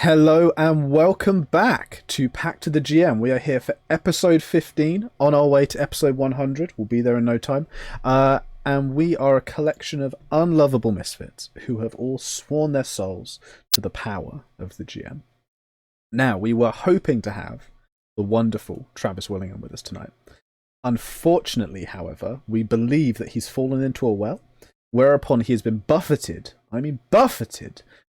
Hello and welcome back to Pact to the GM. We are here for episode 15, on our way to episode 100. We'll be there in no time. And we are a collection of unlovable misfits who have all sworn their souls to the power of the GM. Now, we were hoping to have the wonderful Travis Willingham with us tonight. Unfortunately, however, we believe that he's fallen into a well, whereupon he has been buffeted,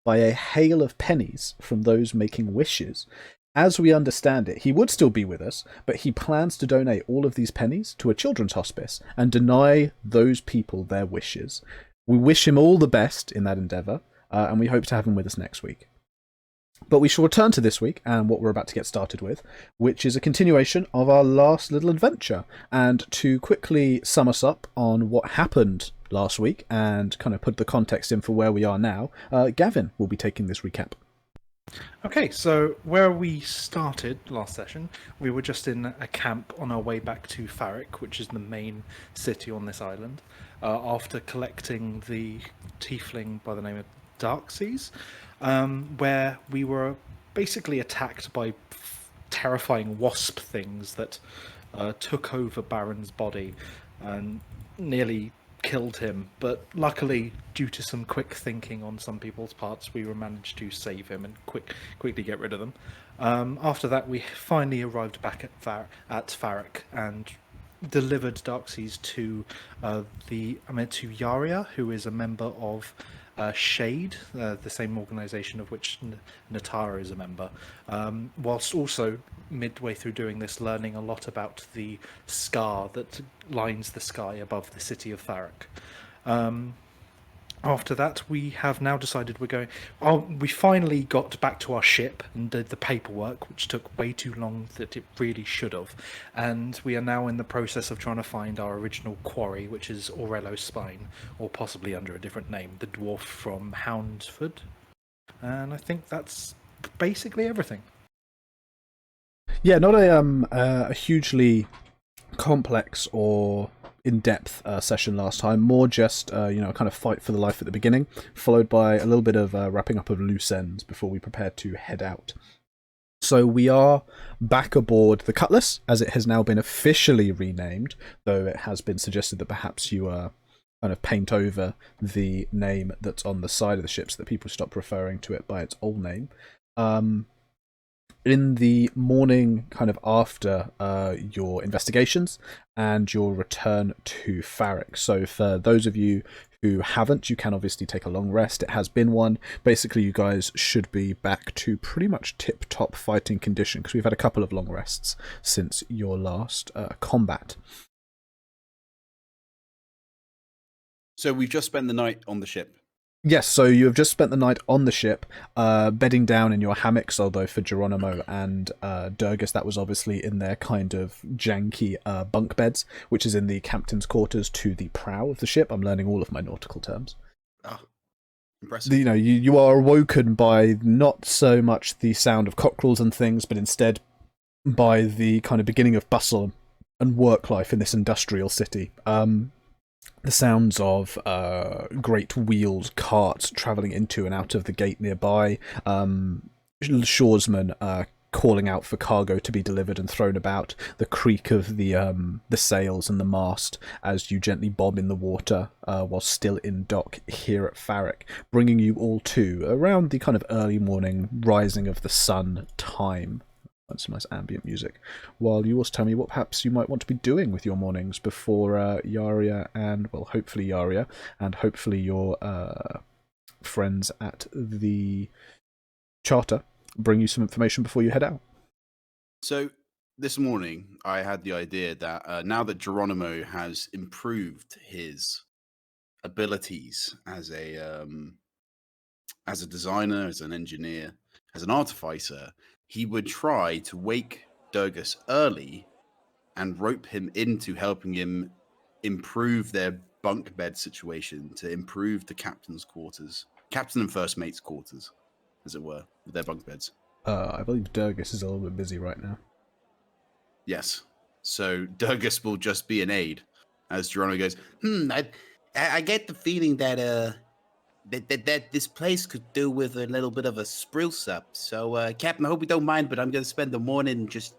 by a hail of pennies from those making wishes. As we understand it, he would still be with us, but he plans to donate all of these pennies to a children's hospice and deny those people their wishes. We wish him all the best in that endeavour, and we hope to have him with us next week. But we shall return to this week and what we're about to get started with, which is a continuation of our last little adventure. And to quickly sum us up on what happened last week and kind of put the context in for where we are now, Gavin will be taking this recap. Okay, so where we started last session, we were just in a camp on our way back to Farrick, which is the main city on this island, after collecting the tiefling by the name of Darkseas, where we were basically attacked by terrifying wasp things that took over Baron's body and nearly killed him, but luckily, due to some quick thinking on some people's parts, we managed to save him and quickly get rid of them. After that, we finally arrived back at Farrick and delivered Darkseas to to Yaria, who is a member of Shade, the same organisation of which Natara is a member, whilst also midway through doing this learning a lot about the scar that lines the sky above the city of Farrick. After that, we have now decided we finally got back to our ship and did the paperwork, which took way too long that it really should have. And we are now in the process of trying to find our original quarry, which is Aurello's Spine, or possibly under a different name, the dwarf from Houndsford. And I think that's basically everything. Yeah, not a hugely complex or in-depth session last time, more just kind of fight for the life at the beginning, followed by a little bit of wrapping up of loose ends before we prepare to head out. So we are back aboard the Cutlass, as it has now been officially renamed, though it has been suggested that perhaps you kind of paint over the name that's on the side of the ship so that people stop referring to it by its old name. In the morning, kind of after your investigations and your return to Farrick. So for those of you who haven't, you can obviously take a long rest. It has been one. Basically, you guys should be back to pretty much tip-top fighting condition, because we've had a couple of long rests since your last combat. So we've just spent the night on the ship. Yes, so you have just spent the night on the ship, bedding down in your hammocks, although for Geronimo and Durgus, that was obviously in their kind of janky bunk beds, which is in the captain's quarters to the prow of the ship. I'm learning all of my nautical terms. Ah, impressive. You know, you are awoken by not so much the sound of cockerels and things, but instead by the kind of beginning of bustle and work life in this industrial city. The sounds of great wheeled carts travelling into and out of the gate nearby, shoresmen calling out for cargo to be delivered and thrown about, the creak of the sails and the mast as you gently bob in the water while still in dock here at Farrick, bringing you all to around the kind of early morning rising of the sun time. And some nice ambient music, while you also tell me what perhaps you might want to be doing with your mornings before Yaria and, well, hopefully Yaria and hopefully your friends at the charter bring you some information before you head out. So this morning I had the idea that now that Geronimo has improved his abilities as a designer, as an engineer, as an artificer, he would try to wake Durgus early and rope him into helping him improve their bunk bed situation, to improve the captain's quarters, captain and first mate's quarters, as it were, with their bunk beds. I believe Durgus is a little bit busy right now. Yes. So Durgus will just be an aide, as Geronimo goes, I get the feeling that that this place could do with a little bit of a spruce up. So, Captain, I hope you don't mind, but I'm going to spend the morning just,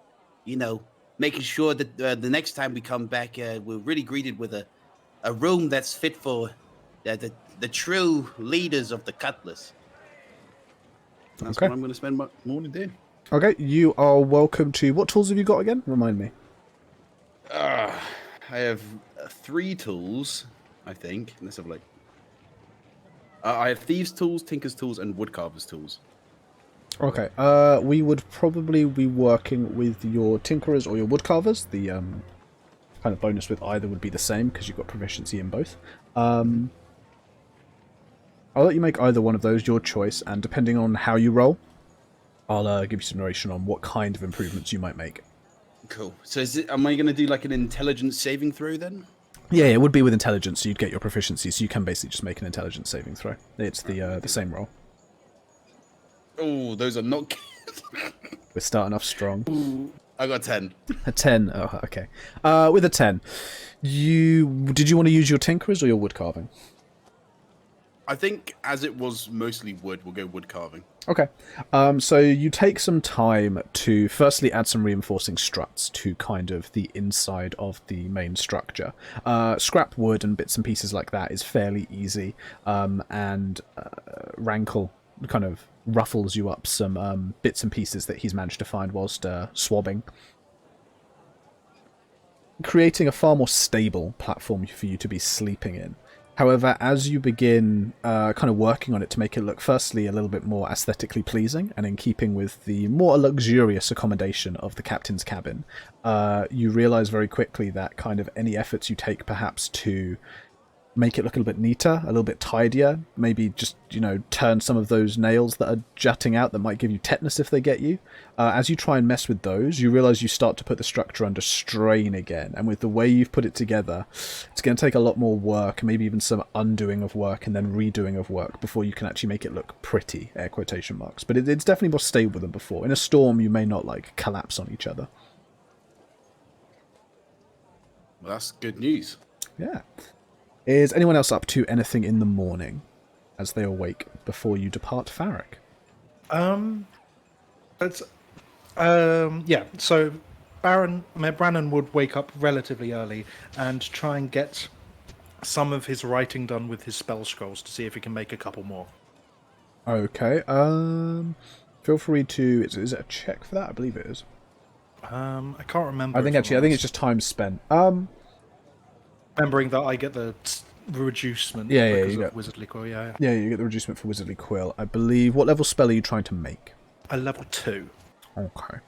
making sure that the next time we come back, we're really greeted with a room that's fit for the true leaders of the Cutlass. That's Okay. what I'm going to spend my morning doing. Okay, you are welcome to... What tools have you got again? Remind me. I have 3 tools, I think. Let's have a look. I have thieves' tools, tinker's tools, and woodcarver's tools. Okay, we would probably be working with your tinkerers or your woodcarvers. The kind of bonus with either would be the same because you've got proficiency in both. I'll let you make either one of those, your choice, and depending on how you roll, I'll give you some narration on what kind of improvements you might make. Cool. So am I going to do like an intelligence saving throw then? Yeah, it would be with intelligence, so you'd get your proficiency, so you can basically just make an intelligence saving throw. It's the same roll. Oh, those are not good. We're starting off strong. Ooh, I got 10. A 10. Oh, okay. With a 10, did you want to use your tinkerers or your wood carving? I think as it was mostly wood, we'll go wood carving. Okay. So you take some time to firstly add some reinforcing struts to kind of the inside of the main structure. Scrap wood and bits and pieces like that is fairly easy, and Rankle kind of ruffles you up some bits and pieces that he's managed to find whilst swabbing, creating a far more stable platform for you to be sleeping in. However, as you begin kind of working on it to make it look firstly a little bit more aesthetically pleasing and in keeping with the more luxurious accommodation of the captain's cabin, you realize very quickly that kind of any efforts you take perhaps to make it look a little bit neater, a little bit tidier, maybe just, turn some of those nails that are jutting out that might give you tetanus if they get you. As you try and mess with those, you realize you start to put the structure under strain again, and with the way you've put it together, it's going to take a lot more work, maybe even some undoing of work and then redoing of work before you can actually make it look pretty, air quotation marks. But it's definitely more stable than before. In a storm, you may not, collapse on each other. Well, that's good news. Yeah. Is anyone else up to anything in the morning as they awake before you depart Farrick? So Brannon would wake up relatively early and try and get some of his writing done with his spell scrolls to see if he can make a couple more. Okay. Feel free to. Is it a check for that? I believe it is. I can't remember. I think it's just time spent. Remembering that I get the reducement. You get Wizardly Quill. Yeah, you get the reducement for Wizardly Quill. I believe. What level spell are you trying to make? A level 2. Okay.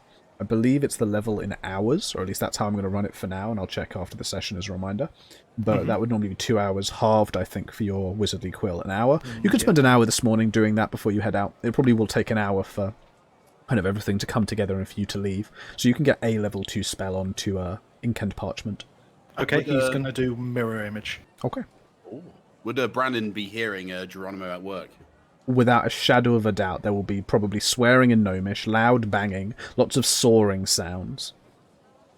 I believe it's the level in hours, or at least that's how I'm going to run it for now, and I'll check after the session as a reminder. But that would normally be 2 hours, halved, I think, for your Wizardly Quill. An hour. You could spend an hour this morning doing that before you head out. It probably will take an hour for kind of everything to come together and for you to leave. So you can get a level 2 spell onto Ink and Parchment. Okay, he's going to do Mirror Image. Okay. Ooh. Would Brandon be hearing Geronimo at work? Without a shadow of a doubt, there will be probably swearing in Gnomish, loud banging, lots of soaring sounds.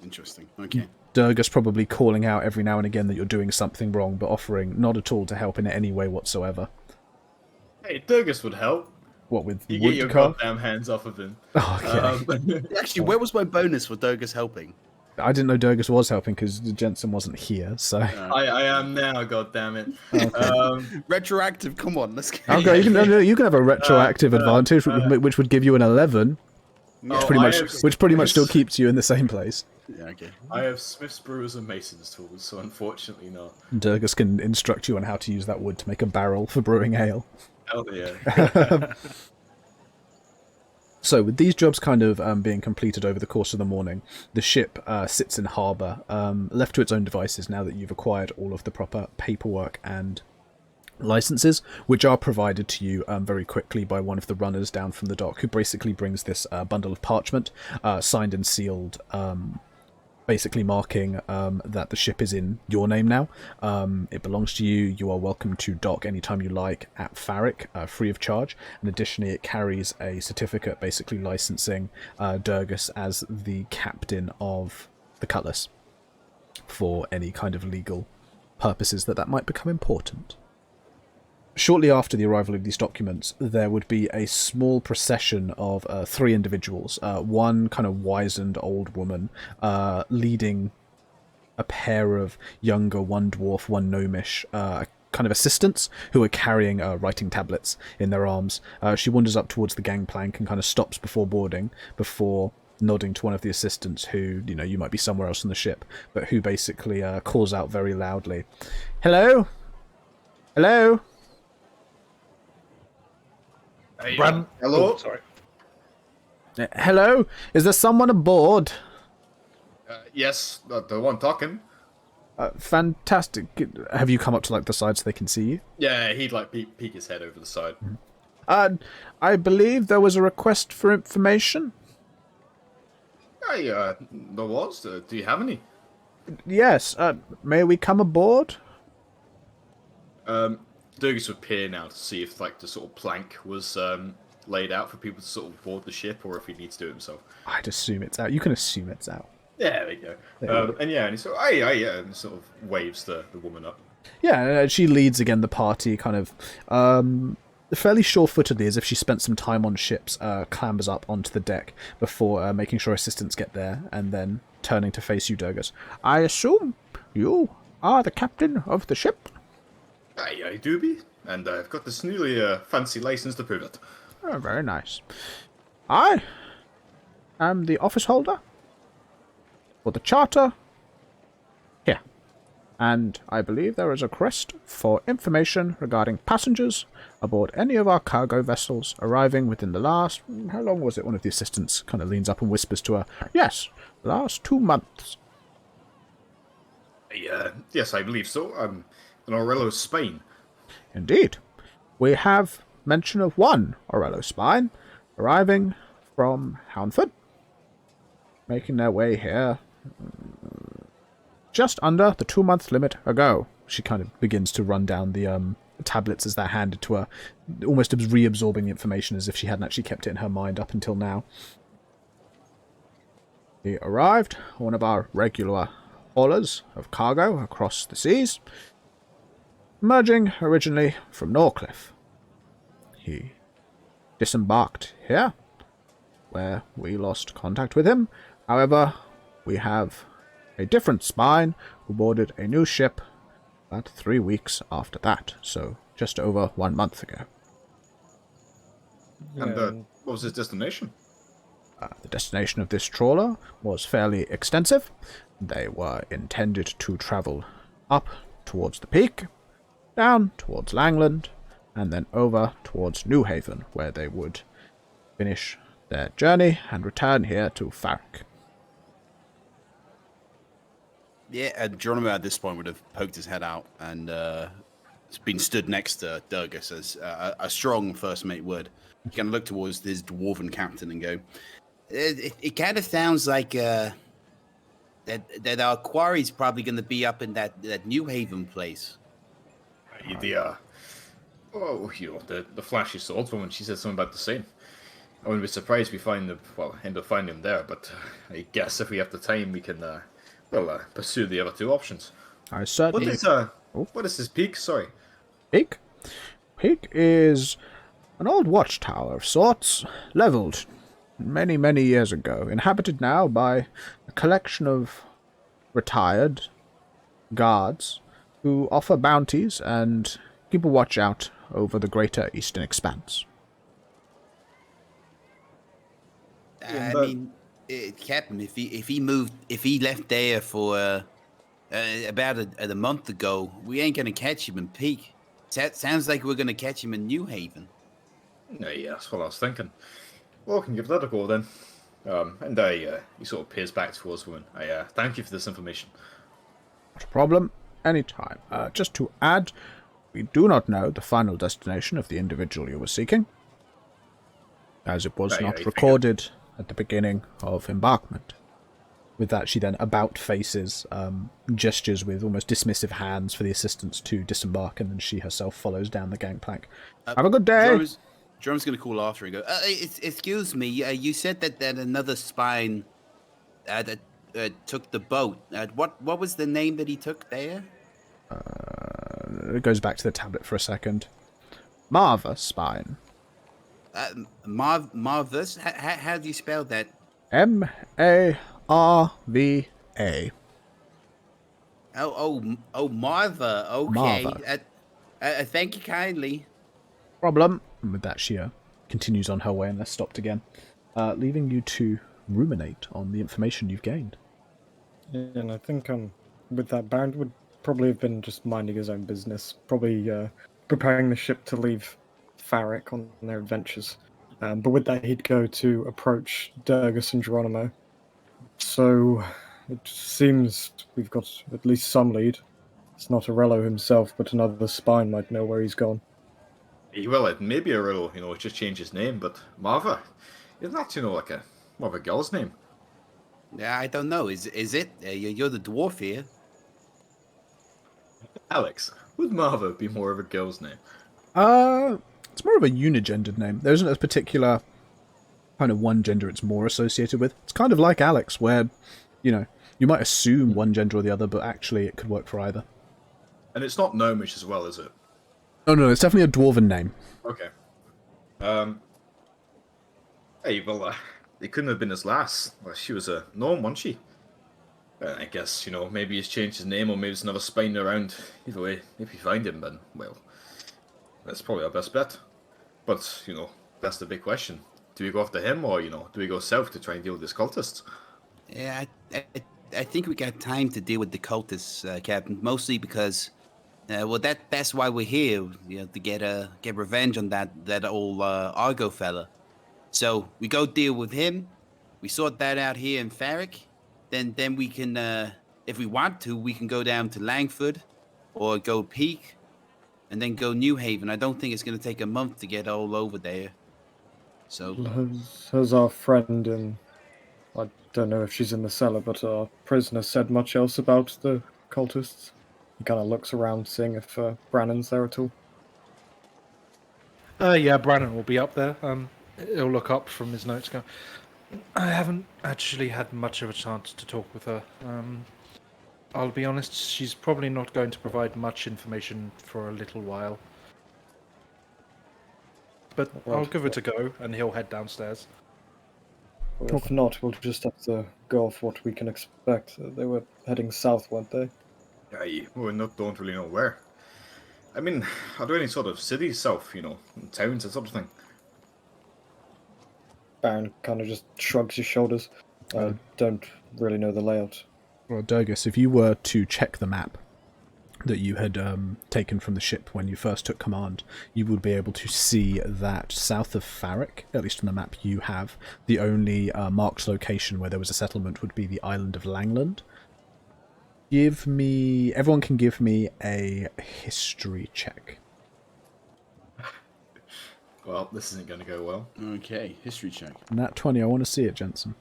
Interesting. Okay. Durgus probably calling out every now and again that you're doing something wrong, but offering not at all to help in any way whatsoever. Hey, Durgus would help. What, with You wood get your carve? goddamn hands off of him. Okay. Actually, where was my bonus for Durgus helping? I didn't know Durgus was helping because Jensen wasn't here, so... I am now, goddammit. Okay. Retroactive, come on, let's get Okay, you can have a retroactive advantage, which would give you an 11, which pretty much still keeps you in the same place. Yeah, okay. I have Smith's, Brewers, and Mason's tools, so unfortunately not. Durgus can instruct you on how to use that wood to make a barrel for brewing ale. Hell yeah. So, with these jobs kind of being completed over the course of the morning, the ship sits in harbour, left to its own devices now that you've acquired all of the proper paperwork and licenses, which are provided to you very quickly by one of the runners down from the dock, who basically brings this bundle of parchment, signed and sealed, basically marking that the ship is in your name now. It belongs to you. You are welcome to dock anytime you like at Farrick, free of charge. And additionally, it carries a certificate basically licensing Durgus as the captain of the Cutlass for any kind of legal purposes that might become important. shortly after the arrival of these documents, there would be a small procession of 3 individuals. One kind of wizened old woman leading a pair of younger, one dwarf, one gnomish, kind of assistants who are carrying writing tablets in their arms. She wanders up towards the gangplank and kind of stops before boarding, before nodding to one of the assistants who, you might be somewhere else on the ship, but who basically calls out very loudly, "Hello? Hello?" Bran, hello? oh, sorry. Hello? Is there someone aboard? Yes, the one talking. Fantastic. Have you come up to like the side so they can see you? Yeah, he'd like peek his head over the side. I believe there was a request for information. Hey, there was. Do you have any? Yes. May we come aboard? Durgus would peer now to see if like the sort of plank was laid out for people to sort of board the ship, or if he needs to do it himself. I'd assume it's out. You can assume it's out. Yeah, there you go. And he sort of, hey, and sort of waves the woman up. Yeah, she leads again the party, kind of fairly sure-footedly, as if she spent some time on ships, clambers up onto the deck before making sure assistants get there, and then turning to face you, Durgus. I assume you are the captain of the ship? I do be, and I've got this newly fancy license to prove it. Oh, very nice. I am the office holder for the charter here, and I believe there is a request for information regarding passengers aboard any of our cargo vessels arriving within the last... How long was it? One of the assistants kind of leans up and whispers to her. Yes, last 2 months. Yes, I believe so. I'm in Aurelio, Spain. Indeed. We have mention of one Aurelio spine arriving from Houndford, making their way here just under the 2-month limit ago. She kind of begins to run down the tablets as they're handed to her, almost reabsorbing the information as if she hadn't actually kept it in her mind up until now. He arrived, one of our regular haulers of cargo across the seas, emerging originally from Norcliffe. He disembarked here, where we lost contact with him. However, we have a different spine who boarded a new ship about 3 weeks after that, so just over 1 month ago. And what was his destination? The destination of this trawler was fairly extensive. They were intended to travel up towards the peak, down towards Langland, and then over towards New Haven, where they would finish their journey and return here to Farrick. Yeah, and Geronimo at this point would have poked his head out and been stood next to Durgus as a strong first mate would. He kind of look towards his dwarven captain and go, it kind of sounds like that our quarry's probably going to be up in that New Haven place. The flashy swordswoman, she said something about the same. I wouldn't be surprised if we end up finding him there, but I guess if we have the time, we can, pursue the other 2 options. I certainly... What is this peak? Sorry. Peak? Peak is an old watchtower of sorts, levelled many, many years ago, inhabited now by a collection of retired guards who offer bounties and keep a watch out over the greater eastern expanse. Captain, if he left there for about a month ago, we ain't gonna catch him in Peak. Sounds like we're gonna catch him in New Haven. Yeah, that's what I was thinking. Well, we can give that a go then. He sort of peers back towards the woman. Thank you for this information. Not a problem. Anytime. Just to add, we do not know the final destination of the individual you were seeking, as it was not recorded at the beginning of embarkment. With that, she then about faces, gestures with almost dismissive hands for the assistants to disembark, and then she herself follows down the gangplank. Have a good day! Jerome's going to call after and go, excuse me, you said that another spine that took the boat. What was the name that he took there? It goes back to the tablet for a second. Marva spine. Marvelous. How do you spell that? Marva. Oh, Marva. Okay. Marva. Thank you kindly. Problem. And with that, she continues on her way and they're stopped again, leaving you to ruminate on the information you've gained. Yeah, and I think with that, Baron would probably have been just minding his own business, probably preparing the ship to leave Farrick on their adventures. But with that, he'd go to approach Durgus and Geronimo. So it seems we've got at least some lead. It's not Arello himself, but another spine might know where he's gone. Well, it may be a riddle, just change his name, but Marva, isn't that, like more of a girl's name? Yeah, I don't know. Is it? You're the dwarf here. Alex, would Marva be more of a girl's name? It's more of a unigendered name. There isn't a particular kind of one gender it's more associated with. It's kind of like Alex, where, you might assume one gender or the other, but actually it could work for either. And it's not gnomish as well, is it? No, it's definitely a dwarven name. Okay. Hey, well, it couldn't have been his last. Well, she was a gnome, wasn't she? I guess, maybe he's changed his name, or maybe there's another spine around. Either way, if we find him, then, well, that's probably our best bet. But, that's the big question. Do we go after him, or, do we go south to try and deal with this cultist? Yeah, I think we got time to deal with the cultists, Captain. Mostly because, that's why we're here. To get revenge on that old Argo fella. So we go deal with him. We sort that out here in Farrick. Then we can, if we want to, we can go down to Langford, or go Peak, and then go New Haven. I don't think it's going to take a month to get all over there. So Has our friend in, I don't know if she's in the cellar, but our prisoner said much else about the cultists? He kind of looks around, seeing if Brannon's there at all. Yeah, Brannon will be up there. He'll look up from his notes. Go. I haven't actually had much of a chance to talk with her. I'll be honest, she's probably not going to provide much information for a little while. But I'll give it a go, and he'll head downstairs. Well, if not, we'll just have to go off what we can expect. They were heading south, weren't they? Yeah, don't really know where. I mean, are there any sort of cities south, towns, that sort of thing? Baron kind of just shrugs his shoulders. I don't really know the layout. Well, Durgus, if you were to check the map that you had taken from the ship when you first took command, you would be able to see that south of Farrick, at least on the map you have, the only marked location where there was a settlement would be the island of Langland. Everyone can give me a history check. Well, this isn't going to go well. okay, history check. Nat 20, I want to see it, Jensen.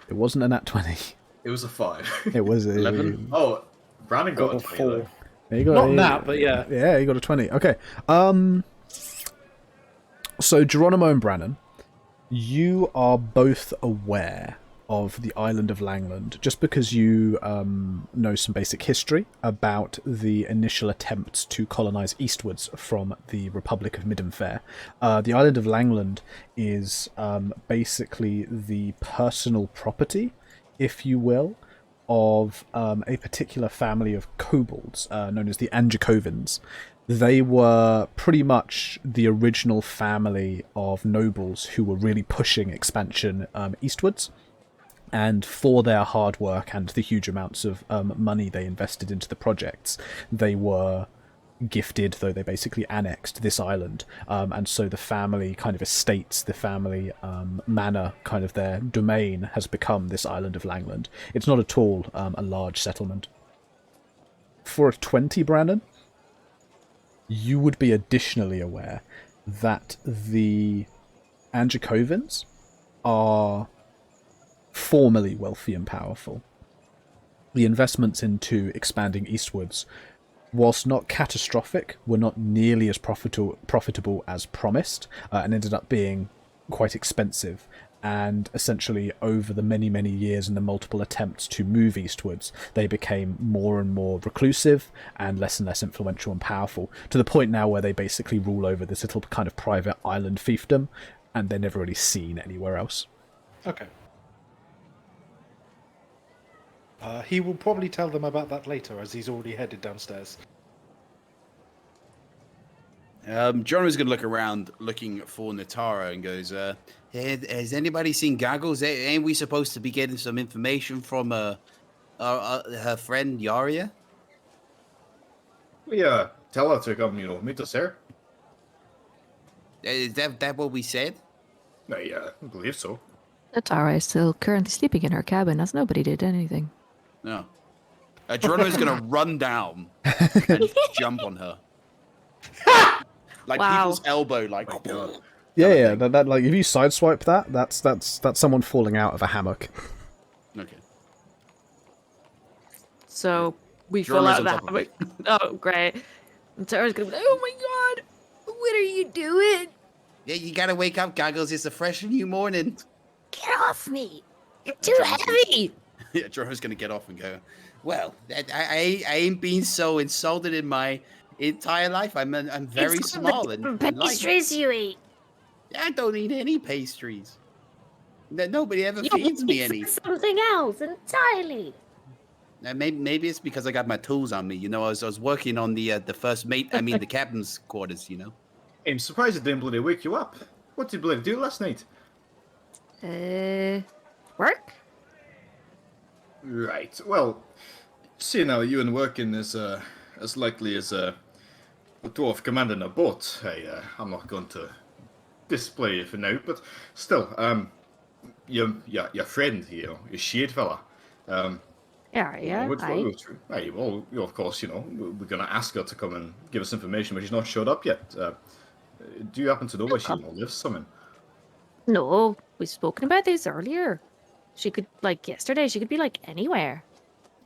It wasn't a nat 20. It was a 5. It was a... 11? Oh, Brandon got a 20, 4. though. Yeah, you got Not nat, but yeah. Yeah, you got a 20. Okay. So Geronimo and Brannon, you are both aware of the island of Langland, just because you know some basic history about the initial attempts to colonize eastwards from the Republic of Middenfair. The island of Langland is basically the personal property, if you will, of a particular family of kobolds known as the Angikovins. They were pretty much the original family of nobles who were really pushing expansion eastwards. And for their hard work and the huge amounts of money they invested into the projects, they were gifted, though they basically annexed this island. And so the family kind of estates, the family manor, kind of their domain has become this island of Langland. It's not at all a large settlement. For a 20, Brandon, you would be additionally aware that the Angikovins are formerly wealthy and powerful. The investments into expanding eastwards, whilst not catastrophic, were not nearly as profitable as promised, and ended up being quite expensive. and essentially over the many, many years and the multiple attempts to move eastwards, they became more and more reclusive and less influential and powerful, to the point now where they basically rule over this little kind of private island fiefdom, and they're never really seen anywhere else. Okay. He will probably tell them about that later, as he's already headed downstairs. John is going to look around, looking for Natara, and goes, has anybody seen Goggles? Ain't we supposed to be getting some information from her friend Yaria? We tell her to come, meet us here. Is that what we said? I believe so. Natara is still currently sleeping in her cabin, as nobody did anything. No. Geronimo's going to run down and jump on her. Like Wow. people's elbow, like... My God. Yeah, that like if you sideswipe that, that's someone falling out of a hammock. Okay. So we Jorma's fill out on the top of hammock. it. Oh, great. And Tara's gonna be like, oh my god, what are you doing? Yeah, you gotta wake up, Goggles. It's a fresh new morning. Get off me. You're too heavy. Yeah, Geronimo's going to get off and go, well, I ain't been so insulted in my entire life. I'm very It's small and light. pastries you eat. I don't eat any pastries. Nobody ever feeds me any. Something else entirely. Maybe it's because I got my tools on me. I was working on the first mate. I mean the captain's quarters. I'm surprised it didn't bloody wake you up. What did you bloody do last night? Work? Right. Well, seeing how you and working is as likely as a dwarf commanding a boat, I'm not going to display it for now. But still, your friend, your shade fella. Yeah. Well, of course, we're going to ask her to come and give us information, but she's not showed up yet. Do you happen to know where she lives, Summon? No, we've spoken about this earlier. She could, yesterday, she could be, anywhere.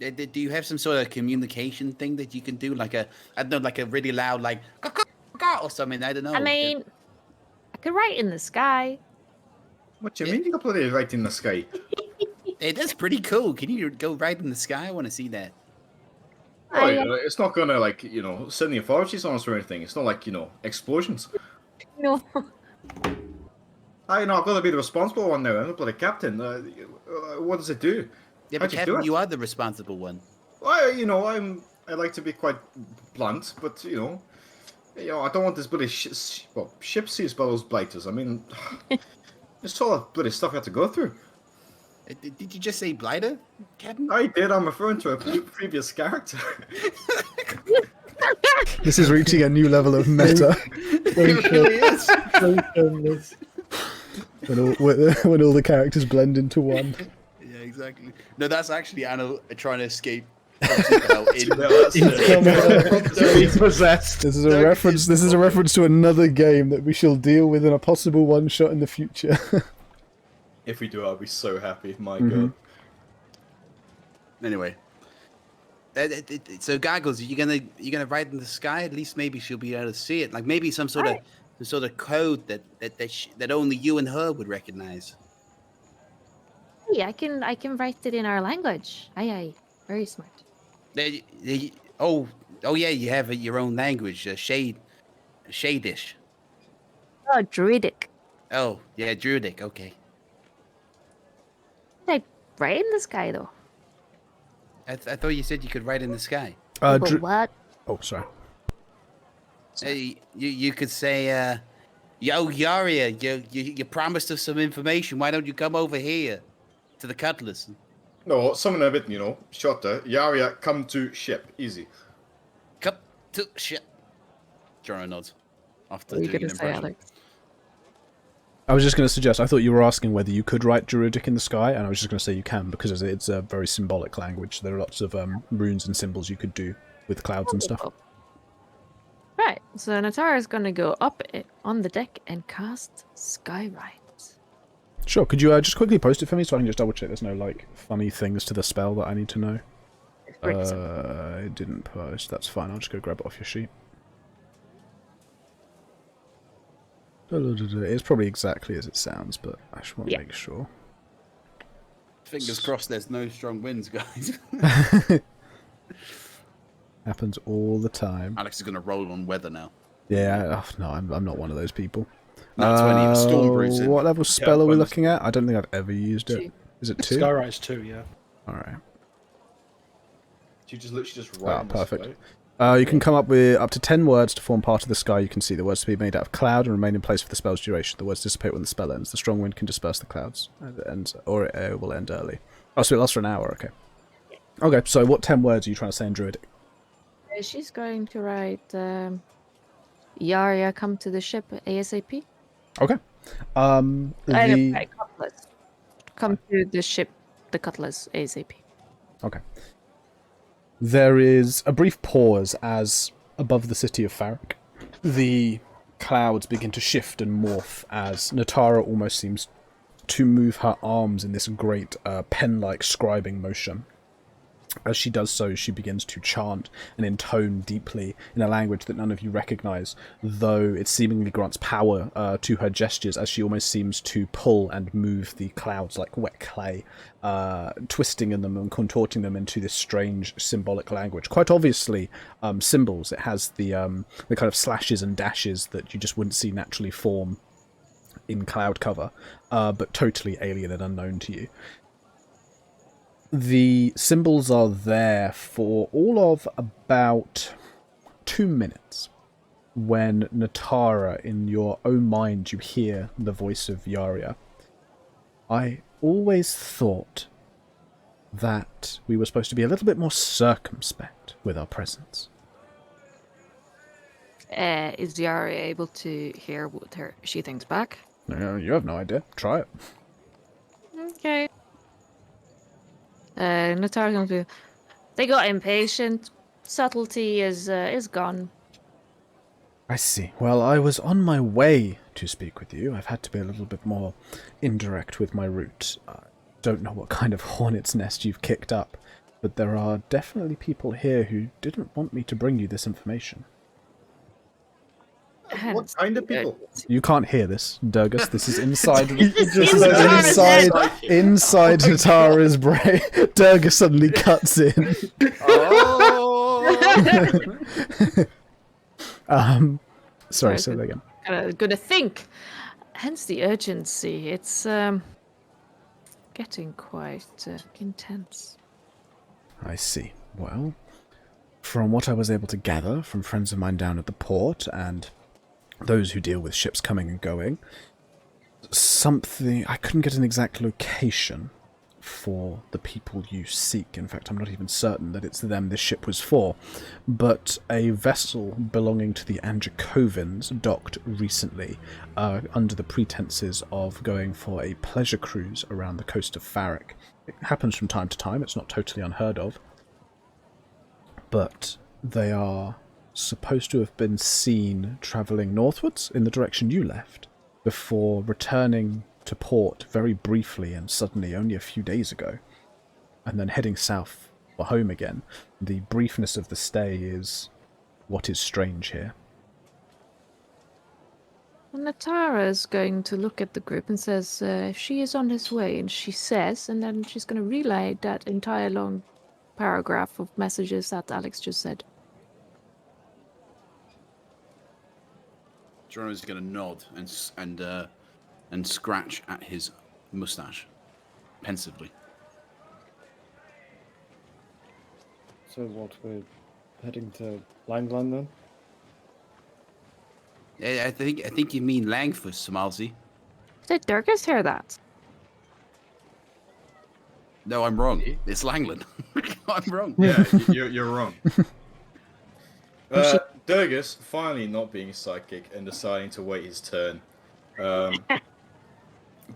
Do you have some sort of communication thing that you can do, like a really loud, like or something? I don't know. I mean, I could write in the sky. What do you mean you got bloody right in the sky? Hey, that's pretty cool. Can you go right in the sky? I want to see that. Oh, it's not gonna send the authorities on us or anything. It's not like explosions. No. I've got to be the responsible one now. I'm the bloody captain. What does it do? Yeah, How'd but you Captain, do it? you are the responsible one. I like to be quite blunt, but I don't want this bloody ship seas by those blighters. I mean, it's all that bloody stuff I had to go through. Did you just say blighter, Captain? I did. I'm referring to a previous character. This is reaching a new level of meta. It really is. when all the characters blend into one. Yeah, exactly. No, that's actually Anna trying to escape from Possessed. This is a reference. This is a reference to another game that we shall deal with in a possible one shot in the future. If we do, I'll be so happy. My Mhm. God. Anyway, so Goggles, you gonna write in the sky? At least maybe she'll be able to see it. Like maybe some sort of code that only you and her would recognize. Yeah, I can write it in our language. Aye. Very smart. Oh yeah, you have your own language, Shadish. Oh, druidic. Oh yeah, Druidic. Okay. I write in the sky though. I thought you said you could write in the sky. But what? Oh, sorry. You could say, "Yo, Yaria, you promised us some information. Why don't you come over here to the Cutlass?" No, summon a bit, shorter. Yaria, come to ship. Easy. Come to ship. Jorno nods. After What are you doing an gonna say, impression. Alex? I was just going to suggest. I thought you were asking whether you could write Druidic in the sky, and I was just going to say you can because it's a very symbolic language. There are lots of runes and symbols you could do with clouds and stuff. Right, so Natara is going to go up on the deck and cast Skywrite. Sure. Could you just quickly post it for me so I can just double check there's no funny things to the spell that I need to know? It didn't post. That's fine. I'll just go grab it off your sheet. It's probably exactly as it sounds, but I just want to Yeah. make sure. Fingers crossed there's no strong winds, guys. Happens all the time. Alex is going to roll on weather now. Yeah, no, I'm not one of those people. That's when he was storm bruising. What level spell are we bonus. looking at? I don't think I've ever used it. 2. Is it 2? Skyright's 2, yeah. Alright. You just literally just write. Perfect. You can come up with up to 10 words to form part of the sky you can see. The words to be made out of cloud and remain in place for the spell's duration. The words dissipate when the spell ends. The strong wind can disperse the clouds, or it will end early. Oh, so it lasts for an hour, okay. Okay, so what 10 words are you trying to say in Druidic? She's going to write, Yarya, come to the ship ASAP. Okay. Right, Cutlass. Come to the ship, the Cutlass ASAP. Okay. There is a brief pause as, above the city of Farrick, the clouds begin to shift and morph as Natara almost seems to move her arms in this great pen-like scribing motion. As she does so, she begins to chant and intone deeply in a language that none of you recognize, though it seemingly grants power to her gestures as she almost seems to pull and move the clouds like wet clay, twisting in them and contorting them into this strange symbolic language. Quite obviously, symbols. It has the kind of slashes and dashes that you just wouldn't see naturally form in cloud cover, but totally alien and unknown to you. The symbols are there for all of about 2 minutes when Natara, in your own mind, you hear the voice of Yarya. I always thought that we were supposed to be a little bit more circumspect with our presence. Is Yarya able to hear what she thinks back? No, you have no idea. Try it. Okay. Natara's going to... They got impatient. Subtlety is gone. I see. Well, I was on my way to speak with you. I've had to be a little bit more indirect with my route. I don't know what kind of hornet's nest you've kicked up, but there are definitely people here who didn't want me to bring you this information. What kind of people? You can't hear this, Durgus. This is inside Inside inside Natara's brain. Durgus suddenly cuts in. Oh! Sorry, say that again. Gonna think. Hence the urgency. It's getting quite intense. I see. Well, from what I was able to gather from friends of mine down at the port and those who deal with ships coming and going, I couldn't get an exact location for the people you seek. In fact, I'm not even certain that it's them this ship was for, but a vessel belonging to the Anjakovins docked recently under the pretenses of going for a pleasure cruise around the coast of Farrick. It happens from time to time, it's not totally unheard of, but they are supposed to have been seen travelling northwards in the direction you left, before returning to port very briefly and suddenly only a few days ago, and then heading south for home again. The briefness of the stay is what is strange here. Natara's going to look at the group and says, she is on his way, and she says, and then she's going to relay that entire long paragraph of messages that Alex just said. Geronimo's going to nod and scratch at his mustache pensively. So what, we're heading to Langland then? I think you mean Langfus, Samalzi. Did Durgus hear that? No, I'm wrong. It's Langland. I'm wrong. Yeah, you're wrong. Durgus finally not being psychic and deciding to wait his turn.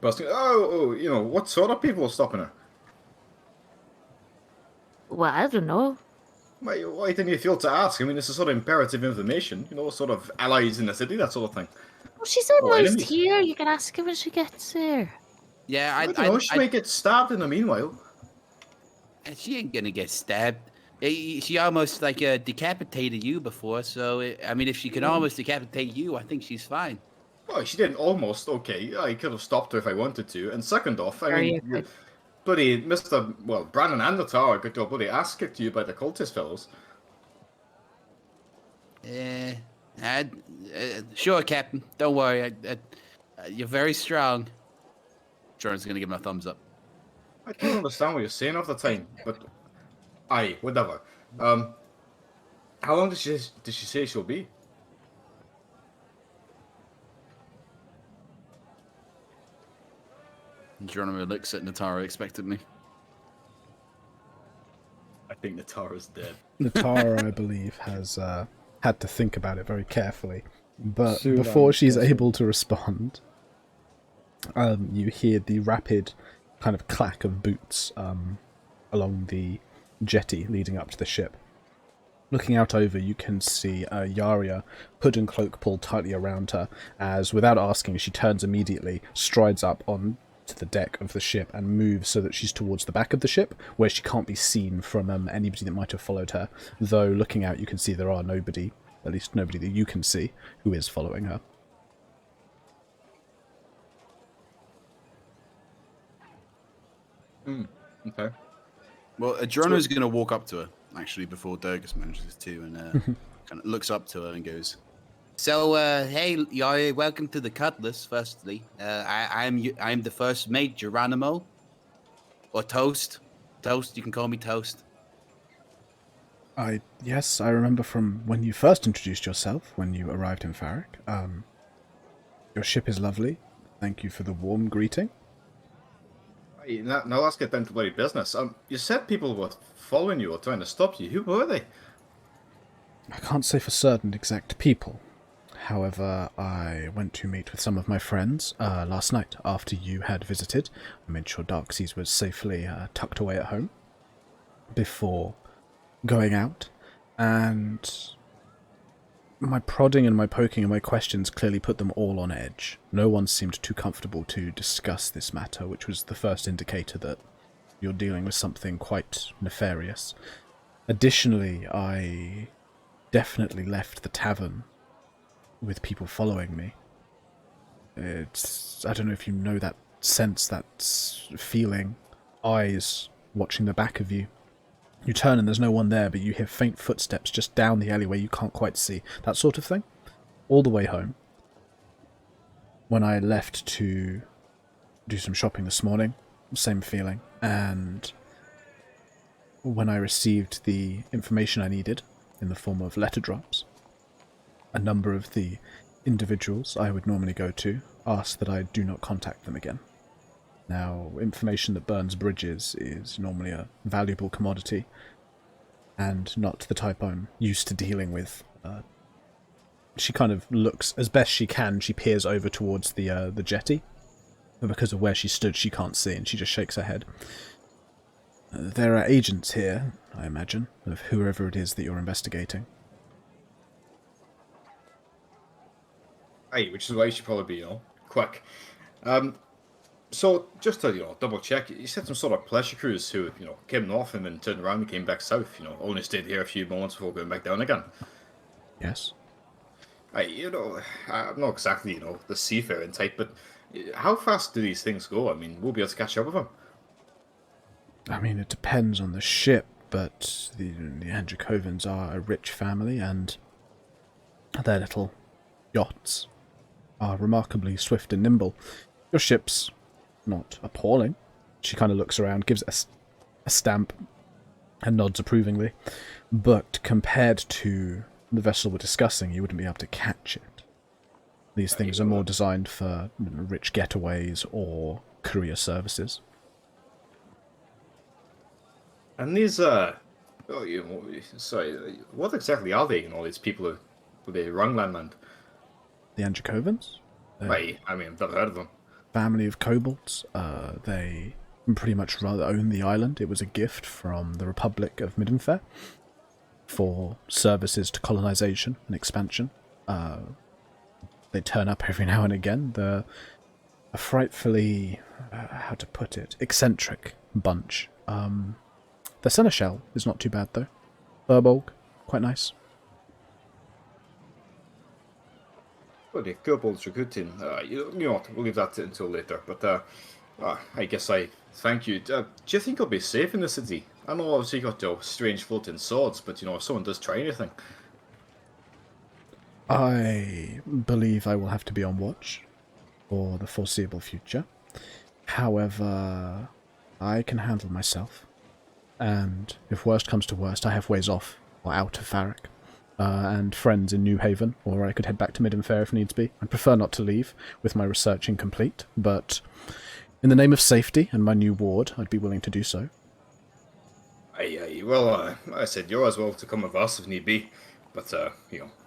Busting. What sort of people are stopping her? Well, I don't know. Why didn't you feel to ask? I mean, this is sort of imperative information. You know, what sort of allies in the city, that sort of thing. Well, she's almost enemies. here. You can ask her when she gets here. Yeah, I don't know. She may get stabbed in the meanwhile. She ain't gonna get stabbed. She almost decapitated you before, so if she can almost decapitate you, I think she's fine. Well, she did almost okay. I could have stopped her if I wanted to. And second off, I Very mean, okay. bloody Mr. Well, Brandon and the tower got your bloody ass kicked to you by the cultist fellows. Sure, Captain. Don't worry. You're very strong. Jordan's going to give him a thumbs up. I don't understand what you're saying half the time, but aye, whatever. How long did she say she'll be? Geronimo looks at Natara expectantly. I think Natara's dead. Natara, I believe, has had to think about it very carefully. But Soon, before I'm she's guessing. able to respond, you hear the rapid kind of clack of boots along the jetty leading up to the ship. Looking out over, you can see Yaria, hood and cloak pulled tightly around her, as, without asking, she turns immediately, strides up on to the deck of the ship, and moves so that she's towards the back of the ship, where she can't be seen from anybody that might have followed her. Though, looking out, you can see there are nobody, at least nobody that you can see, who is following her. Okay. Well, Geronimo's going to walk up to her, actually, before Durgus manages to, and kind of looks up to her and goes, "So, hey, Yari, welcome to the Cutlass, firstly. I'm the first mate, Geronimo. Or Toast. Toast, you can call me Toast. Yes, I remember from when you first introduced yourself, when you arrived in Farrick. Your ship is lovely. Thank you for the warm greeting. Hey, now let's get down to bloody business. You said people were following you or trying to stop you. Who were they? I can't say for certain exact people. However, I went to meet with some of my friends last night after you had visited. I made sure Darkseas was safely tucked away at home before going out, and my prodding and my poking and my questions clearly put them all on edge. No one seemed too comfortable to discuss this matter, which was the first indicator that you're dealing with something quite nefarious. Additionally, I definitely left the tavern with people following me. I don't know if you know that sense, that feeling, eyes watching the back of you. You turn and there's no one there, but you hear faint footsteps just down the alleyway you can't quite see. That sort of thing. All the way home. When I left to do some shopping this morning, same feeling. And when I received the information I needed, in the form of letter drops, a number of the individuals I would normally go to asked that I do not contact them again. Now, information that burns bridges is normally a valuable commodity, and not the type I'm used to dealing with. She kind of looks, as best she can, she peers over towards the jetty, but because of where she stood, she can't see, and she just shakes her head. There are agents here, I imagine, of whoever it is that you're investigating. Aye, which is why you should probably be, quick. So, just to, double check, you said some sort of pleasure cruise who, came north and then turned around and came back south, only stayed here a few moments before going back down again. Yes? I'm not exactly, the seafaring type, but how fast do these things go? I mean, we'll be able to catch up with them. I mean, it depends on the ship, but the Androcovans are a rich family, and their little yachts are remarkably swift and nimble. Your ship's not appalling. She kind of looks around, gives it a stamp, and nods approvingly. But compared to the vessel we're discussing, you wouldn't be able to catch it. These things are more designed for rich getaways or courier services. And these, sorry, what exactly are they, these people who they run Langland? The Androcovans? Right, I mean, I've never heard of them. Family of kobolds. They pretty much rather own the island. It was a gift from the Republic of Middenfair for services to colonization and expansion. They turn up every now and again. They're a frightfully, how to put it, eccentric bunch. The seneschal is not too bad, though. Furbolg, quite nice. the kobolds recruiting. You know what? We'll leave that until later. But I guess I thank you. Do you think I'll be safe in the city? I know obviously you got your strange floating swords, but if someone does try anything. I believe I will have to be on watch for the foreseeable future. However, I can handle myself. And if worst comes to worst, I have ways off or out of Farrick. And friends in New Haven, or I could head back to Middenfair if needs be. I'd prefer not to leave, with my research incomplete, but in the name of safety and my new ward, I'd be willing to do so. Well, I said you're as well to come with us if need be, but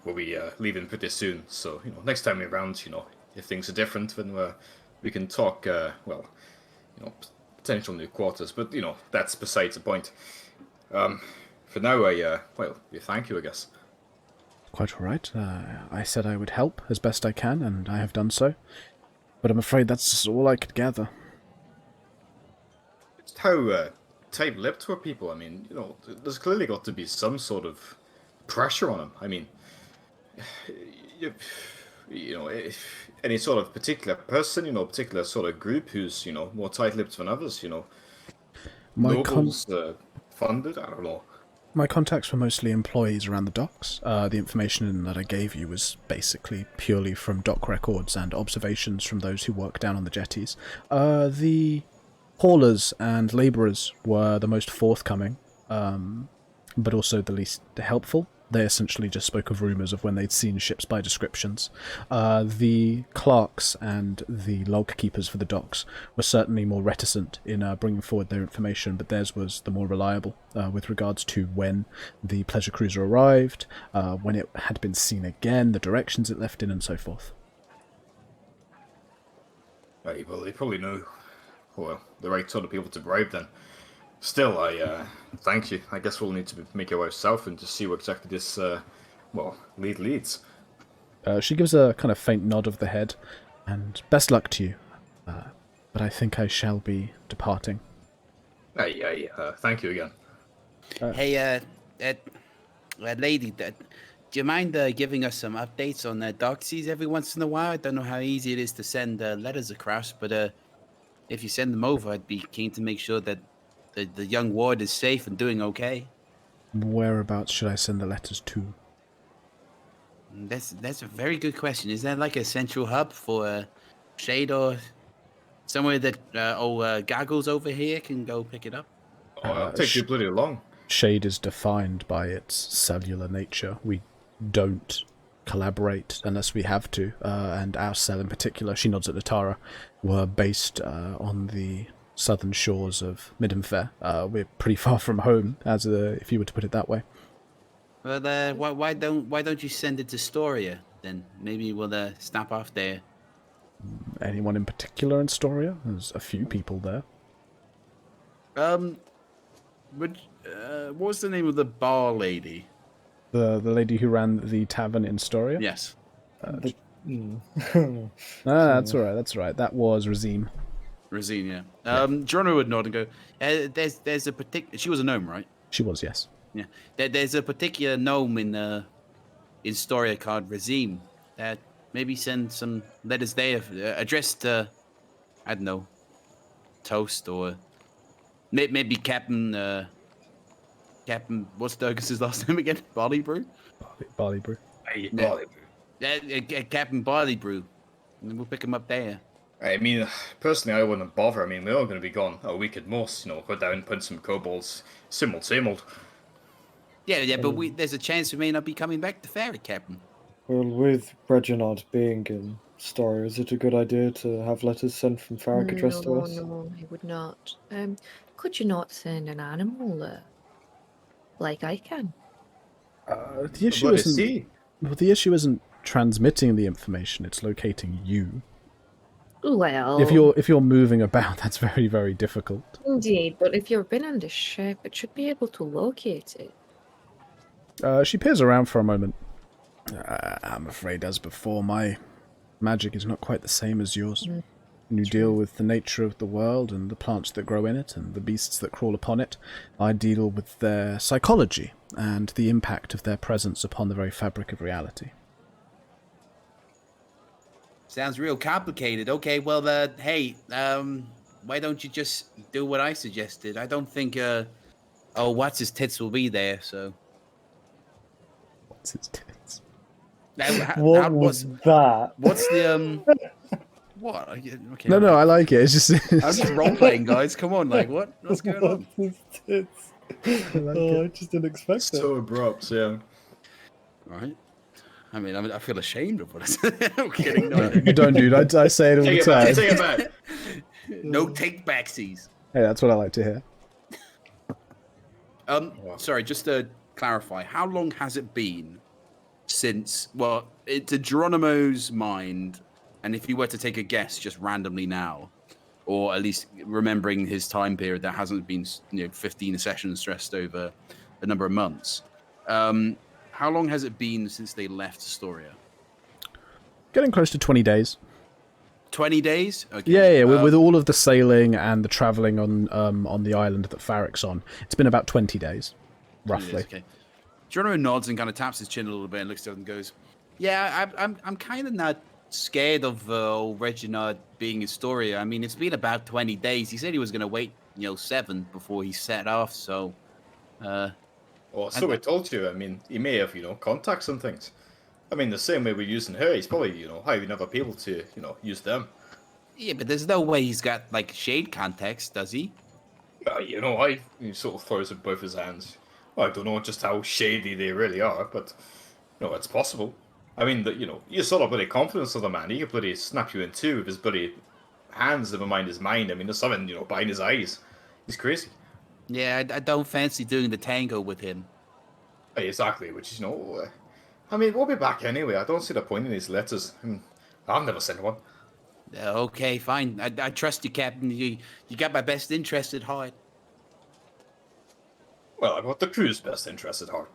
we'll be leaving pretty soon. So next time we're around, if things are different, then we can talk. Potential new quarters, but that's besides the point. For now, we thank you, I guess. Quite all right. I said I would help as best I can, and I have done so. But I'm afraid that's all I could gather. Just how tight-lipped were people? I mean, there's clearly got to be some sort of pressure on them. I mean, if any sort of particular person, particular sort of group who's, more tight-lipped than others, nobles, funded, I don't know. My contacts were mostly employees around the docks. The information that I gave you was basically purely from dock records and observations from those who work down on the jetties. The haulers and labourers were the most forthcoming, but also the least helpful. They essentially just spoke of rumours of when they'd seen ships by descriptions. The clerks and the log keepers for the docks were certainly more reticent in bringing forward their information, but theirs was the more reliable with regards to when the pleasure cruiser arrived, when it had been seen again, the directions it left in, and so forth. Right, well, they probably know the right sort of people to bribe then. Still, I thank you. I guess we'll need to make our way south and just see where exactly this, lead leads. She gives a kind of faint nod of the head, and best luck to you. But I think I shall be departing. Thank you again. Hey, lady, do you mind giving us some updates on Darkseas every once in a while? I don't know how easy it is to send letters across, but if you send them over, I'd be keen to make sure that the young ward is safe and doing okay. Whereabouts should I send the letters to? That's a very good question. Is there like a central hub for Shade or somewhere that Goggles over here can go pick it up? It'll take you bloody long. Shade is defined by its cellular nature. We don't collaborate unless we have to, and our cell in particular, she nods at Natara, were based on the southern shores of Middenfair. We're pretty far from home, if you were to put it that way. Well, why don't you send it to Storia then? Maybe we'll stop off there. Anyone in particular in Storia? There's a few people there. What was the name of the bar lady? The lady who ran the tavern in Storia? Yes. That's all right. That's right. That was Razim. Razim, yeah. Jono would nod and go, there's a particular... She was a gnome, right? She was, yes. Yeah. There's a particular gnome in Storia called Razim. Maybe send some letters there addressed to, I don't know, Toast or maybe Captain... Captain, what's Durgis's last name again? Barley Brew? Barley Brew. Barley Brew. Captain Barley Brew. And we'll pick him up there. I mean, personally, I wouldn't bother. I mean, we're all going to be gone a week at most. Go down, punch some kobolds. Same old. Yeah, but there's a chance we may not be coming back to Farrick, Captain. Well, with Reginald being in Story, is it a good idea to have letters sent from Farrick addressed to us? No, he would not. Could you not send an animal like I can? The issue isn't transmitting the information; it's locating you. Well, if you're moving about, that's very, very difficult. Indeed, but if you've been on the ship, it should be able to locate it. She peers around for a moment. I'm afraid, as before, my magic is not quite the same as yours. You deal with the nature of the world and the plants that grow in it and the beasts that crawl upon it. I deal with their psychology and the impact of their presence upon the very fabric of reality. Sounds real complicated. Okay, well, hey, why don't you just do what I suggested? I don't think, oh, what's his tits will be there, so. What's its tits? What was that? What's the, what? Okay, No, all right. I like it. It's just. I'm just role playing, guys. Come on, like, what's going on? What's his tits? like Oh, it. I just didn't expect that. So abrupt, yeah. All right. I mean, I feel ashamed of what I said. I'm kidding. No, You don't, dude. I say it all Take the it back, time. take it back. no take backsies. Hey, that's what I like to hear. Sorry, just to clarify, how long has it been since? Well, to Geronimo's mind, and if you were to take a guess, just randomly now, or at least remembering his time period that hasn't been, 15 sessions stressed over a number of months. How long has it been since they left Astoria? Getting close to 20 days. 20 days? Okay. Yeah. With all of the sailing and the travelling on the island that Farrick's on, it's been about 20 days, 20 roughly. days, okay. Geronimo nods and kind of taps his chin a little bit and looks at it and goes, "Yeah, I'm kind of not scared of old Reginald being Astoria. I mean, it's been about 20 days. He said he was going to wait, 7 before he set off, so... Well, so I told you. I mean, he may have, contacts and things. I mean, the same way we're using her, he's probably, having other people to, use them. Yeah, but there's no way he's got, shade contacts, does he? He sort of throws up both his hands. Well, I don't know just how shady they really are, but, it's possible. I mean, you saw the bloody confidence of the man. He could bloody snap you in two with his bloody hands, never mind his mind. I mean, there's something, behind his eyes. He's crazy. Yeah, I don't fancy doing the tango with him. Exactly, which is, I mean, we'll be back anyway. I don't see the point in these letters. I've never sent one. Okay, fine. I trust you, Captain. You got my best interest at heart. Well, I've got the crew's best interest at heart.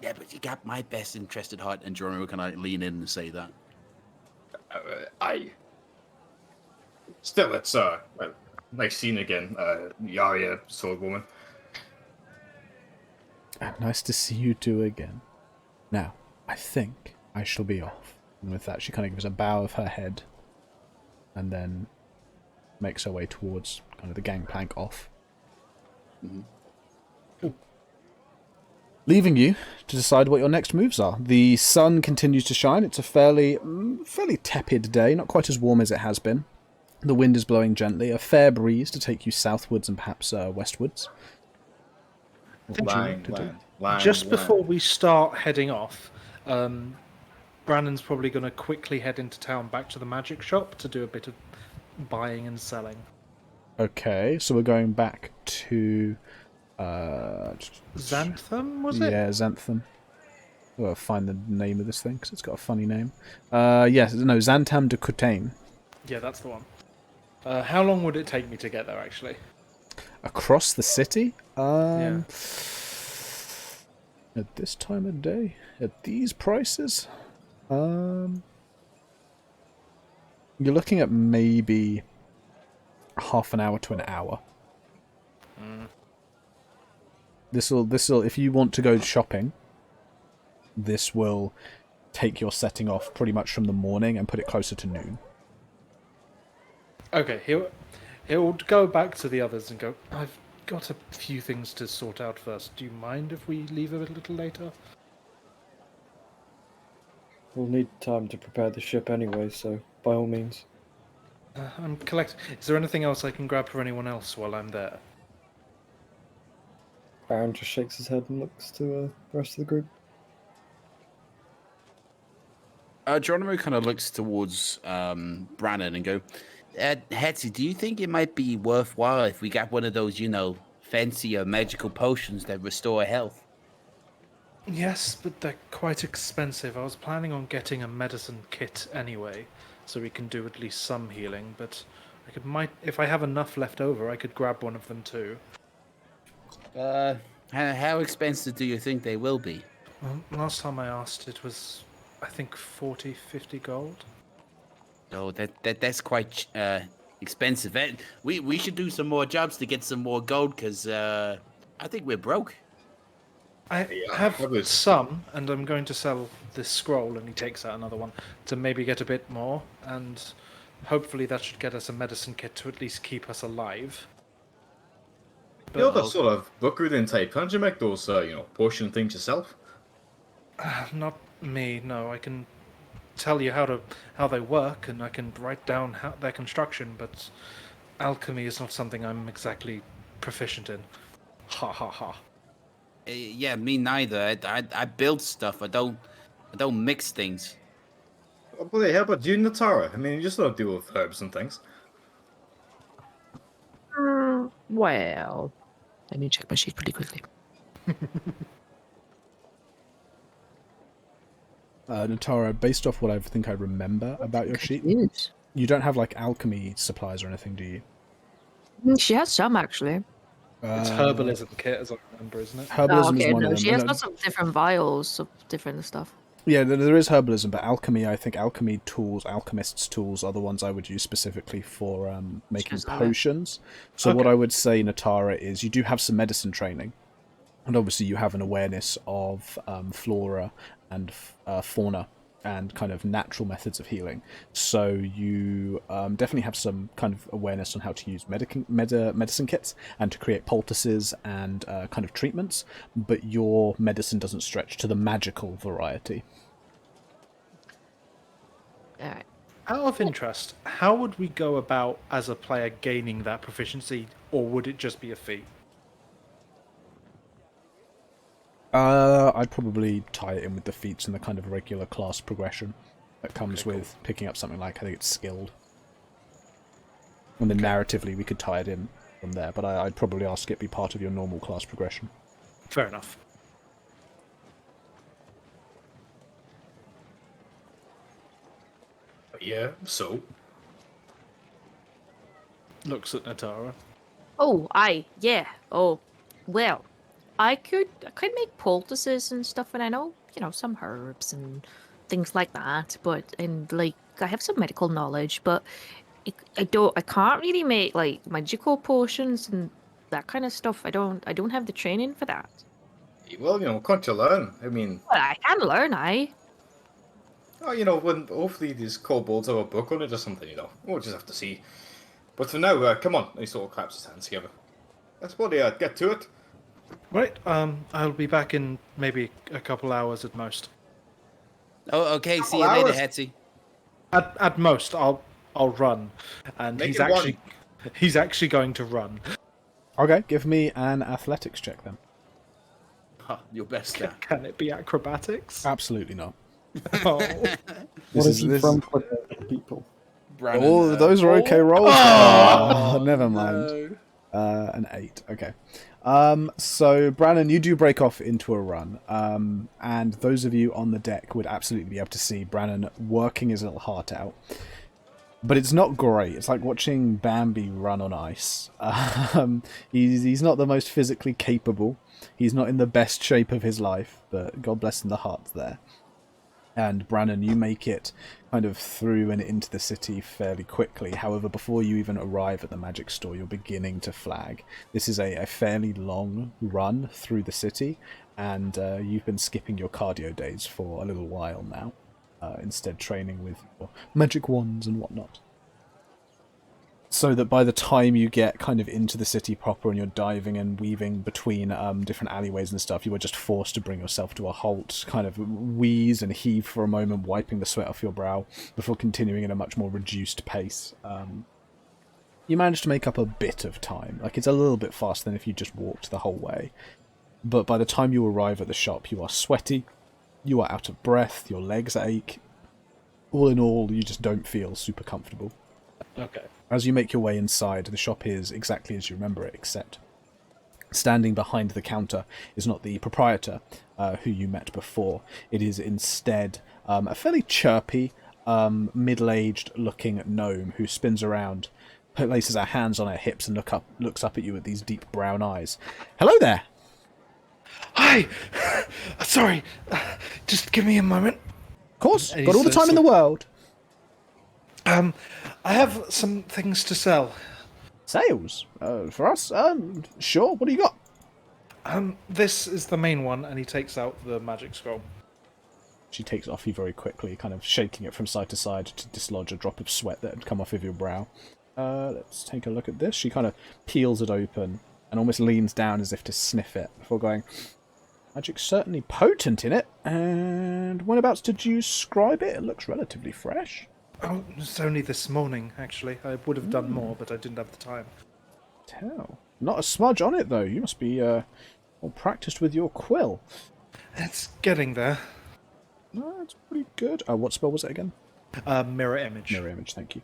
Yeah, but you got my best interest at heart. And Geronimo can lean in and say that. Still, it's, well, nice scene again. Yarya, sword woman. Nice to see you two again. Now, I think I shall be off. And with that, she kind of gives a bow of her head and then makes her way towards kind of the gangplank off. Mm-hmm. Leaving you to decide what your next moves are. The sun continues to shine. It's a fairly tepid day, not quite as warm as it has been. The wind is blowing gently. A fair breeze to take you southwards and perhaps westwards. Just before we start heading off, Brandon's probably going to quickly head into town back to the magic shop to do a bit of buying and selling. Okay, so we're going back to... Xantham, was it? Yeah, Xantham. I'll find the name of this thing, because it's got a funny name. Yes, no, Xantam de Coutaine. Yeah, that's the one. How long would it take me to get there, actually? Across the city? Yeah. At this time of day? At these prices? You're looking at maybe half an hour to an hour. This'll if you want to go shopping, this will take your setting off pretty much from the morning and put it closer to noon. Okay, he'll go back to the others and go, I've got a few things to sort out first. Do you mind if we leave a little later? We'll need time to prepare the ship anyway, so by all means. I'm collecting. Is there anything else I can grab for anyone else while I'm there? Baron just shakes his head and looks to the rest of the group. Geronimo kind of looks towards Brannon and go, Hetzy, do you think it might be worthwhile if we got one of those, fancier magical potions that restore health? Yes, but they're quite expensive. I was planning on getting a medicine kit anyway, so we can do at least some healing, but if I have enough left over, I could grab one of them too. How expensive do you think they will be? Well, last time I asked, it was, I think, 40, 50 gold. Oh, that's quite expensive. We should do some more jobs to get some more gold, because I think we're broke. I Yeah, have that was- some, and I'm going to sell this scroll, and he takes out another one to maybe get a bit more, and hopefully that should get us a medicine kit to at least keep us alive. You're the sort of book reading type. Can't you make those, potion things yourself? Not me. No, I can tell you how they work, and I can write down their construction, but alchemy is not something I'm exactly proficient in. Ha ha ha. Yeah, me neither. I build stuff. I don't mix things. Oh, bloody hell, but you, Natara? I mean, you just don't deal with herbs and things. Well, let me check my sheet pretty quickly. Natara, based off what I think I remember about your sheet, Yes. you don't have like alchemy supplies or anything, do you? She has some actually. It's herbalism kit, as I remember, isn't it? Herbalism okay, is one no, of them. she has No, lots of different vials of different stuff. yeah, there is herbalism, but alchemy, I think alchemy tools, alchemists' tools, are the ones I would use specifically for making Just that. potions. So what Okay. I would say, Natara, is you do have some medicine training, and obviously you have an awareness of flora and fauna and kind of natural methods of healing. So you definitely have some kind of awareness on how to use medicine kits and to create poultices and kind of treatments, but your medicine doesn't stretch to the magical variety. Alright. Out of interest, how would we go about as a player gaining that proficiency, or would it just be a feat? I'd probably tie it in with the feats and the kind of regular class progression that comes Okay, cool. with picking up something like, I think it's skilled. And then narratively we could tie it in from there, but I'd probably ask it be part of your normal class progression. Fair enough. Yeah, so? Looks at Natara. Oh, yeah. Oh, well, I could make poultices and stuff, and I know, some herbs and things like that. But I have some medical knowledge, but I can't really make like magical potions and that kind of stuff. I don't have the training for that. Well, can't you learn? I mean, But I can learn. when hopefully these kobolds have a book on it or something, we'll just have to see. But for now, come on. He sort of claps his hands together. Let's get to it. Right. I'll be back in maybe a couple hours at most. Oh, okay. See you Couple later, hours? Hetty. At most, I'll run, and Make he's it actually going to run. Okay, give me an athletics check then. Huh, your best there. Can it be acrobatics? Absolutely not. Oh. What is he from for the people? Brandon, Oh, those are okay rolls. Oh, never mind. no. An 8. Okay. So, Brandon, you do break off into a run. And those of you on the deck would absolutely be able to see Brandon working his little heart out. But it's not great. It's like watching Bambi run on ice. He's not the most physically capable. He's not in the best shape of his life, but God bless him, the heart's there. And Brandon, you make it kind of through and into the city fairly quickly. However, before you even arrive at the magic store, you're beginning to flag. This is a fairly long run through the city, and you've been skipping your cardio days for a little while now, instead training with your magic wands and whatnot. So that by the time you get kind of into the city proper and you're diving and weaving between different alleyways and stuff, you are just forced to bring yourself to a halt, kind of wheeze and heave for a moment, wiping the sweat off your brow before continuing in a much more reduced pace. You manage to make up a bit of time. Like, it's a little bit faster than if you just walked the whole way. But by the time you arrive at the shop, you are sweaty, you are out of breath, your legs ache. All in all, you just don't feel super comfortable. Okay. As you make your way inside, the shop is exactly as you remember it, except standing behind the counter is not the proprietor who you met before. It is instead a fairly chirpy, middle-aged looking gnome who spins around, places her hands on her hips and looks up at you with these deep brown eyes. Hello there! Hi! Sorry. Just give me a moment. Of course, And got all the he's, time in the world. I have some things to sell. Sales? For us? Sure, what do you got? This is the main one, and he takes out the magic scroll. She takes it off you very quickly, kind of shaking it from side to side to dislodge a drop of sweat that had come off of your brow. Let's take a look at this. She kind of peels it open and almost leans down as if to sniff it before going, "Magic's certainly potent in it. And whenabouts did you scribe it? It looks relatively fresh." Oh, it's only this morning, actually. I would have done more, but I didn't have the time. Tell. Not a smudge on it, though. You must be all practiced with your quill. It's getting there. No, it's pretty good. What spell was it again? Mirror image. Mirror image, thank you.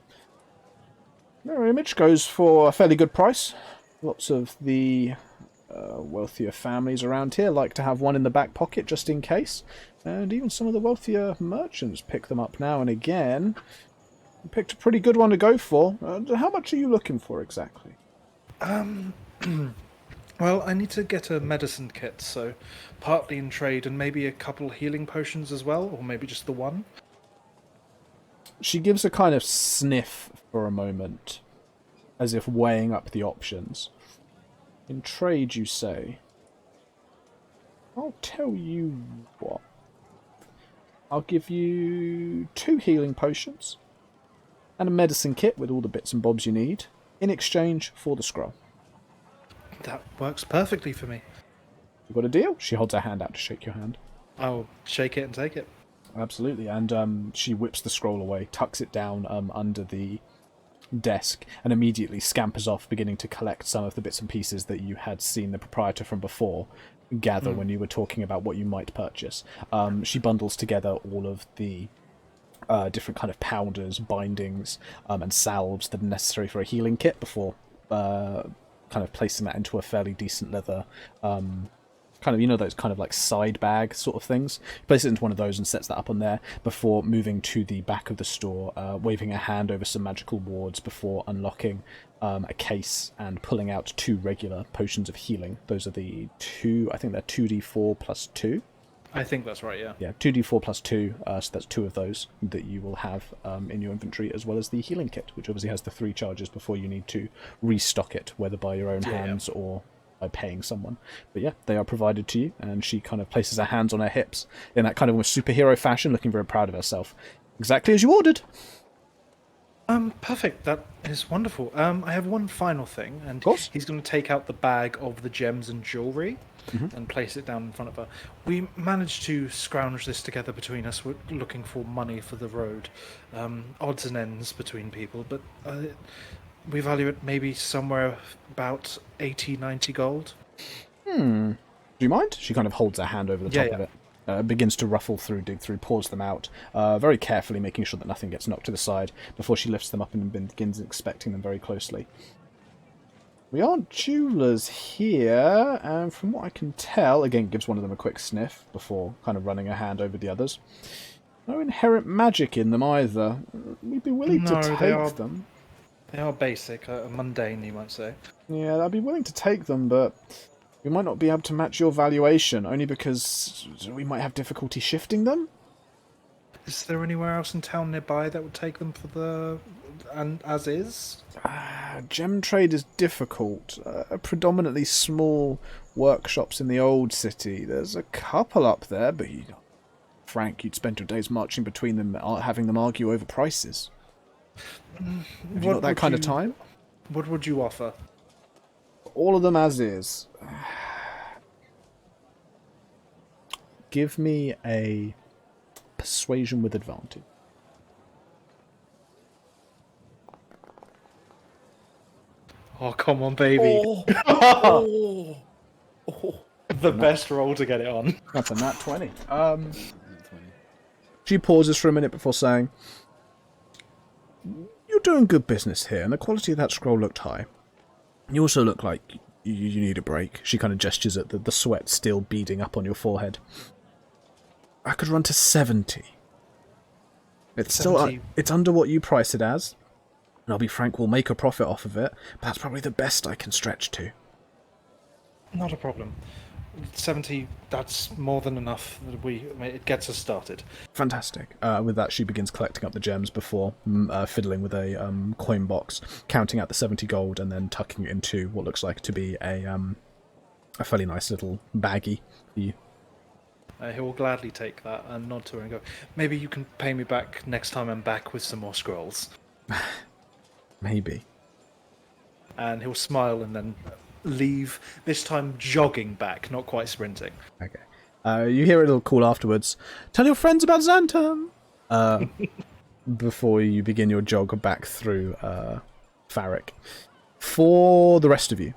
Mirror image goes for a fairly good price. Lots of the wealthier families around here like to have one in the back pocket just in case. And even some of the wealthier merchants pick them up now and again. You picked a pretty good one to go for. How much are you looking for exactly? Well, I need to get a medicine kit, so partly in trade and maybe a couple healing potions as well, or maybe just the one. She gives a kind of sniff for a moment, as if weighing up the options. In trade, you say? I'll tell you what. I'll give you 2 healing potions and a medicine kit with all the bits and bobs you need in exchange for the scroll. That works perfectly for me. You got a deal? She holds her hand out to shake your hand. I'll shake it and take it. Absolutely, and she whips the scroll away, tucks it down under the desk, and immediately scampers off, beginning to collect some of the bits and pieces that you had seen the proprietor from before gather when you were talking about what you might purchase. She bundles together all of the different kind of powders, bindings, and salves that are necessary for a healing kit before kind of placing that into a fairly decent leather kind of, you know, those kind of like side bag sort of things. Place it into one of those and sets that up on there before moving to the back of the store, waving a hand over some magical wards before unlocking a case and pulling out 2 regular potions of healing. Those are the 2, I think they're 2d4 plus 2. I think that's right, yeah. Yeah, 2d4 plus 2, so that's 2 of those that you will have in your inventory, as well as the healing kit, which obviously has the 3 charges before you need to restock it, whether by your own hands or by paying someone. But yeah, they are provided to you, and she kind of places her hands on her hips in that kind of almost superhero fashion, looking very proud of herself. Exactly as you ordered. Perfect. That is wonderful. I have one final thing, and Of course. he's going to take out the bag of the gems and jewellery and place it down in front of her. We managed to scrounge this together between us. We're looking for money for the road. Odds and ends between people, but we value it maybe somewhere about 80, 90 gold. Do you mind? She kind of holds her hand over the top of it. Begins to ruffle through, dig through, pours them out, very carefully, making sure that nothing gets knocked to the side before she lifts them up and begins inspecting them very closely. We aren't jewellers here, and from what I can tell, again, gives one of them a quick sniff before kind of running her hand over the others. No inherent magic in them either. We'd be willing to take them. They are basic, mundane, you might say. Yeah, I'd be willing to take them, but we might not be able to match your valuation, only because we might have difficulty shifting them. Is there anywhere else in town nearby that would take them for the... and as is? Gem trade is difficult. Predominantly small workshops in the old city. There's a couple up there, but Frank, you'd spend your days marching between them, having them argue over prices. Have you got that kind of time? What would you offer? All of them as is. Give me a persuasion with advantage. Oh, come on, baby. The best roll to get it on. That's a nat 20. She pauses for a minute before saying, "You're doing good business here, and the quality of that scroll looked high. You also look like you need a break." She kind of gestures at the sweat still beading up on your forehead. "I could run to 70. It's 70. Still it's under what you price it as. And I'll be frank, we'll make a profit off of it, but that's probably the best I can stretch to." Not a problem. 70, that's more than enough. It gets us started. Fantastic. With that, she begins collecting up the gems before fiddling with a coin box, counting out the 70 gold, and then tucking it into what looks like to be a a fairly nice little baggie for you. He will gladly take that and nod to her and go, maybe you can pay me back next time I'm back with some more scrolls. Maybe. And he'll smile and then leave, this time jogging back, not quite sprinting. Okay. You hear a little call afterwards. Tell your friends about Xantam! Before you begin your jog back through Farrick. For the rest of you,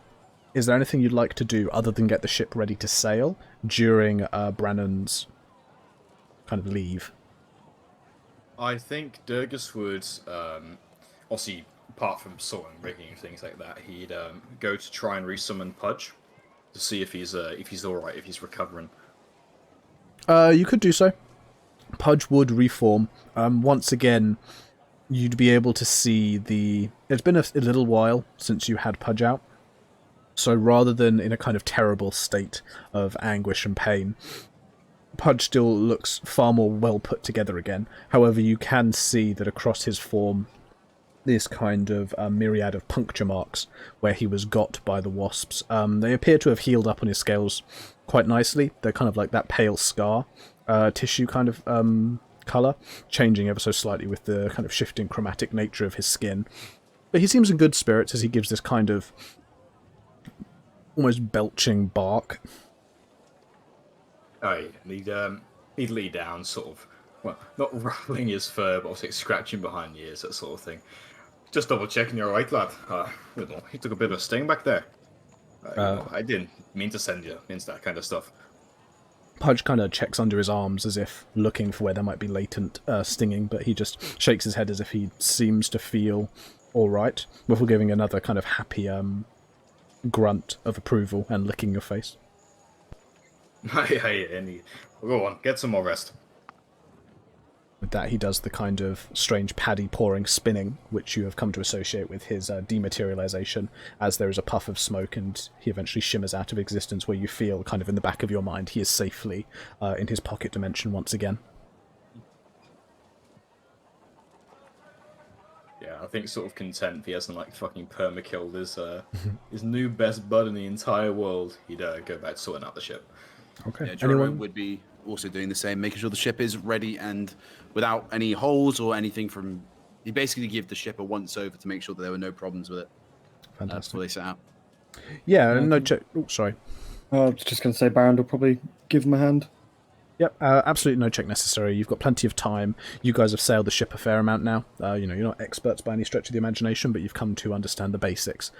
is there anything you'd like to do other than get the ship ready to sail during Brannon's kind of leave? I think Durgus would, obviously, apart from sort and rigging and things like that, he'd go to try and resummon Pudge to see if he's all right, if he's recovering. You could do so. Pudge would reform. Once again, you'd be able to see the... It's been a little while since you had Pudge out. So rather than in a kind of terrible state of anguish and pain, Pudge still looks far more well put together again. However, you can see that across his form, this kind of myriad of puncture marks where he was got by the wasps. They appear to have healed up on his scales quite nicely. They're kind of like that pale scar tissue kind of colour, changing ever so slightly with the kind of shifting chromatic nature of his skin. But he seems in good spirits as he gives this kind of almost belching bark. Oh, yeah. He'd lead down, sort of, well, not ruffling his fur, but also scratching behind the ears, that sort of thing. Just double checking you're right, lad. He took a bit of a sting back there. I didn't mean to send you into that kind of stuff. Pudge kind of checks under his arms as if looking for where there might be latent stinging, but he just shakes his head as if he seems to feel all right, before giving another kind of happy grunt of approval and licking your face. Go on, get some more rest. With that, he does the kind of strange paddy pouring spinning, which you have come to associate with his dematerialization, as there is a puff of smoke and he eventually shimmers out of existence, where you feel kind of in the back of your mind he is safely in his pocket dimension once again. Yeah, I think sort of content he hasn't like fucking perma-killed his new best bud in the entire world. He'd go back to sorting out the ship. Okay. Yeah, Joro would be also doing the same, making sure the ship is ready and without any holes or anything from... He basically give the ship a once-over to make sure that there were no problems with it. Fantastic. Before they set out. Yeah, no check. Oh, sorry. I was just going to say Baron will probably give him a hand. Yep, absolutely no check necessary. You've got plenty of time. You guys have sailed the ship a fair amount now. You're not experts by any stretch of the imagination, but you've come to understand the basics.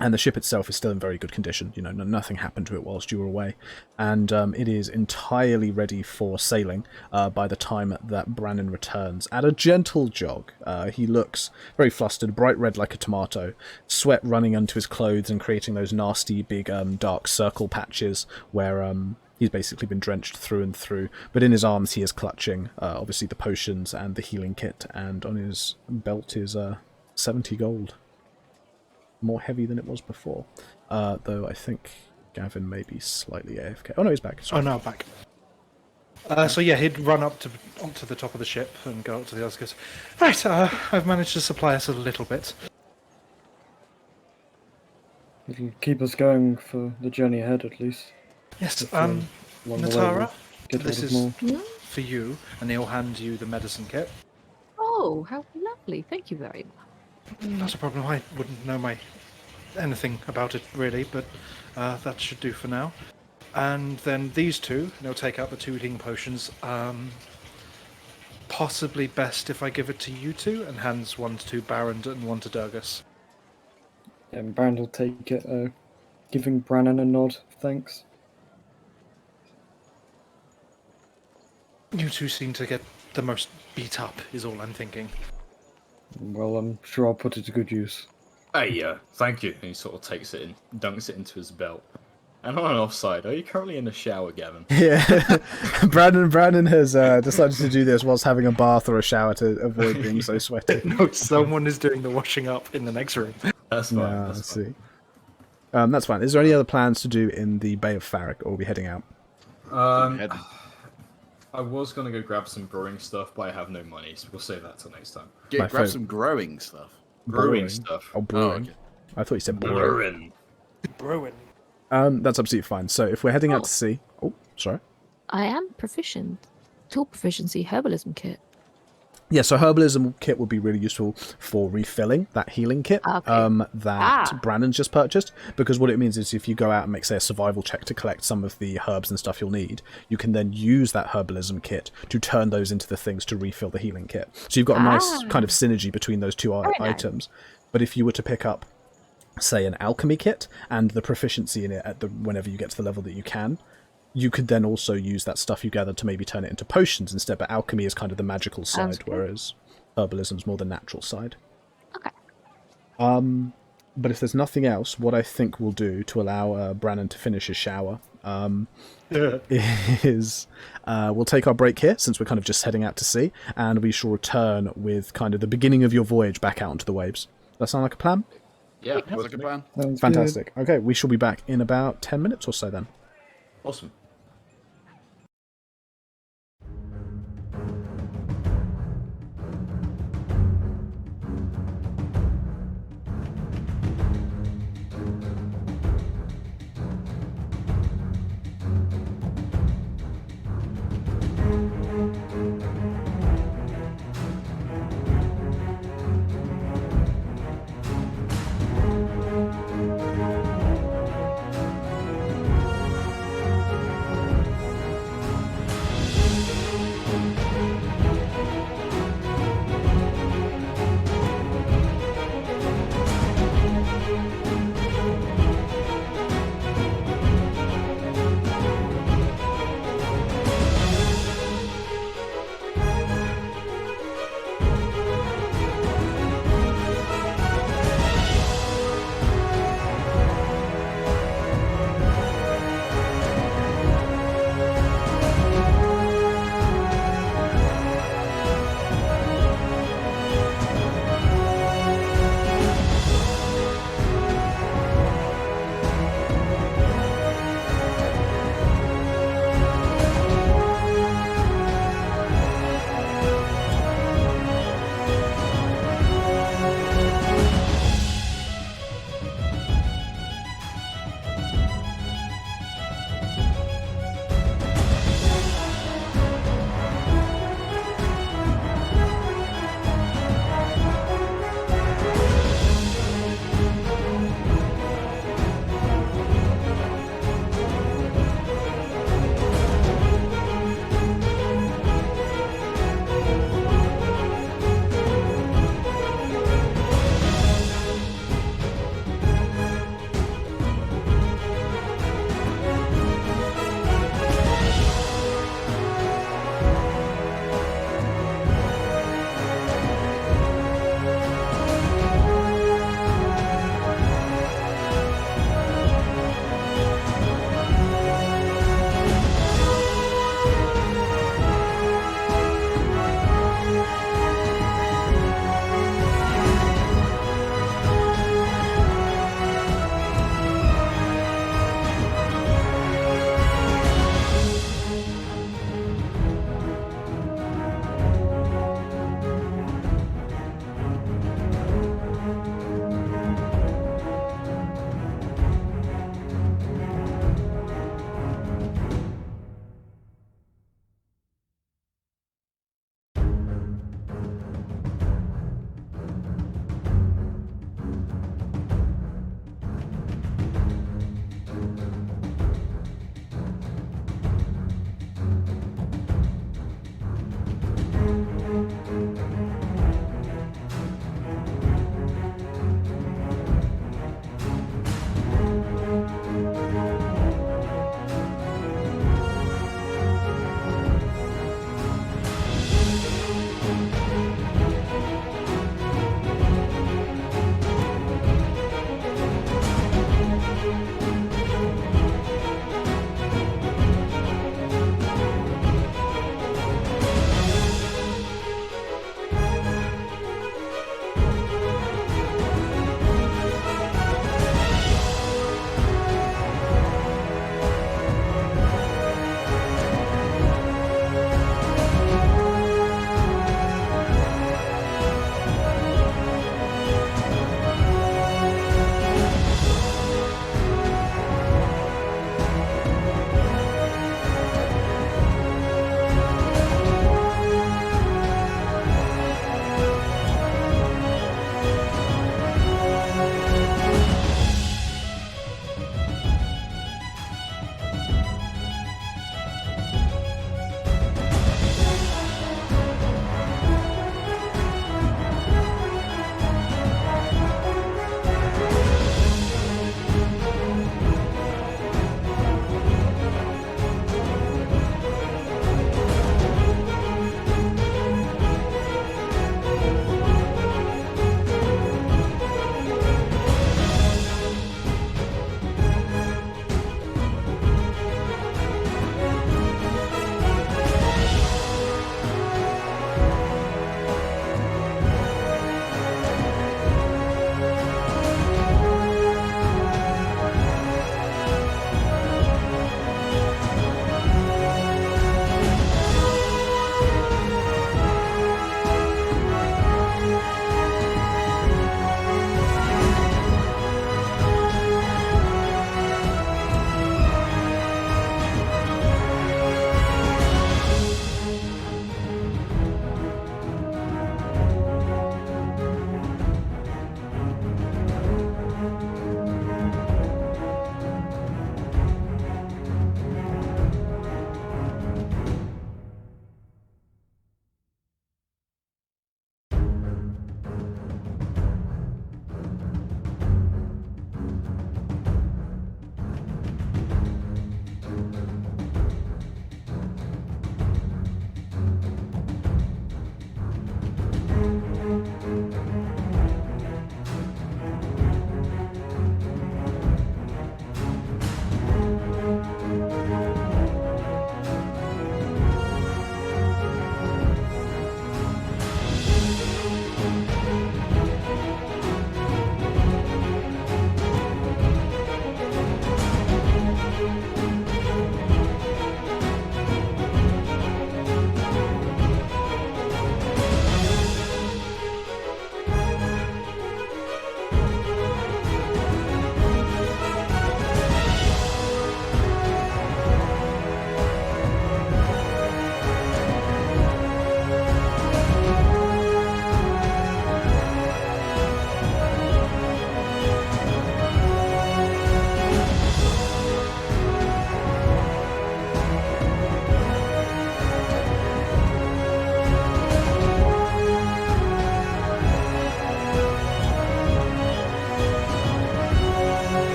And the ship itself is still in very good condition. Nothing happened to it whilst you were away. And it is entirely ready for sailing by the time that Brannon returns. At a gentle jog, he looks very flustered, bright red like a tomato, sweat running onto his clothes and creating those nasty big dark circle patches where he's basically been drenched through and through. But in his arms he is clutching, obviously, the potions and the healing kit. And on his belt is 70 gold. More heavy than it was before, though I think Gavin may be slightly AFK. Oh no, he's back. Sorry. Oh no, back. So yeah, he'd run up onto the top of the ship and go up to the others. Goes, right, I've managed to supply us a little bit. It'll keep us going for the journey ahead, at least. Yes, Along the way, Natara, we'll get this rid of is more. for you, and he'll hand you the medicine kit. Oh, how lovely. Thank you very much. Not a problem. I wouldn't know anything about it really, but that should do for now. And then these two, and he'll take out the 2 healing potions. Possibly best if I give it to you two, and hands one to Baron and one to Durgus. And Baron will take it, giving Brannon a nod. Thanks. You two seem to get the most beat up, is all I'm thinking. Well, I'm sure I'll put it to good use. Hey, thank you. And he sort of takes it and dunks it into his belt. And on an offside, are you currently in the shower, Gavin? Yeah, Brandon has decided to do this whilst having a bath or a shower to avoid being so sweaty. No, someone is doing the washing up in the next room. That's fine. Yeah, That's I fine. see. That's fine. Is there any other plans to do in the Bay of Farrick, or are we heading out? I was going to go grab some brewing stuff, but I have no money, so we'll save that till next time. Grab some growing stuff. Brewing stuff. Oh, brewing. okay. I thought you said brewing. Brewing. That's absolutely fine. So if we're heading out Oh. to sea... Oh, sorry. I am proficient. Tool proficiency herbalism kit. Yeah, so herbalism kit would be really useful for refilling that healing kit Okay. that Brandon's just purchased, because what it means is if you go out and make, say, a survival check to collect some of the herbs and stuff you'll need, you can then use that herbalism kit to turn those into the things to refill the healing kit. So you've got a nice kind of synergy between those two Very nice. items. But if you were to pick up, say, an alchemy kit and the proficiency in it at the whenever you get to the level that you can, you could then also use that stuff you gathered to maybe turn it into potions instead, but alchemy is kind of the magical Sounds side, good. whereas herbalism's more the natural side. Okay. But if there's nothing else, what I think we'll do to allow Brannon to finish his shower is we'll take our break here, since we're kind of just heading out to sea, and we shall return with kind of the beginning of your voyage back out onto the waves. Does that sound like a plan? Yeah, Sounds like a plan. Sounds Fantastic. Okay, we shall be back in about 10 minutes or so then. Awesome.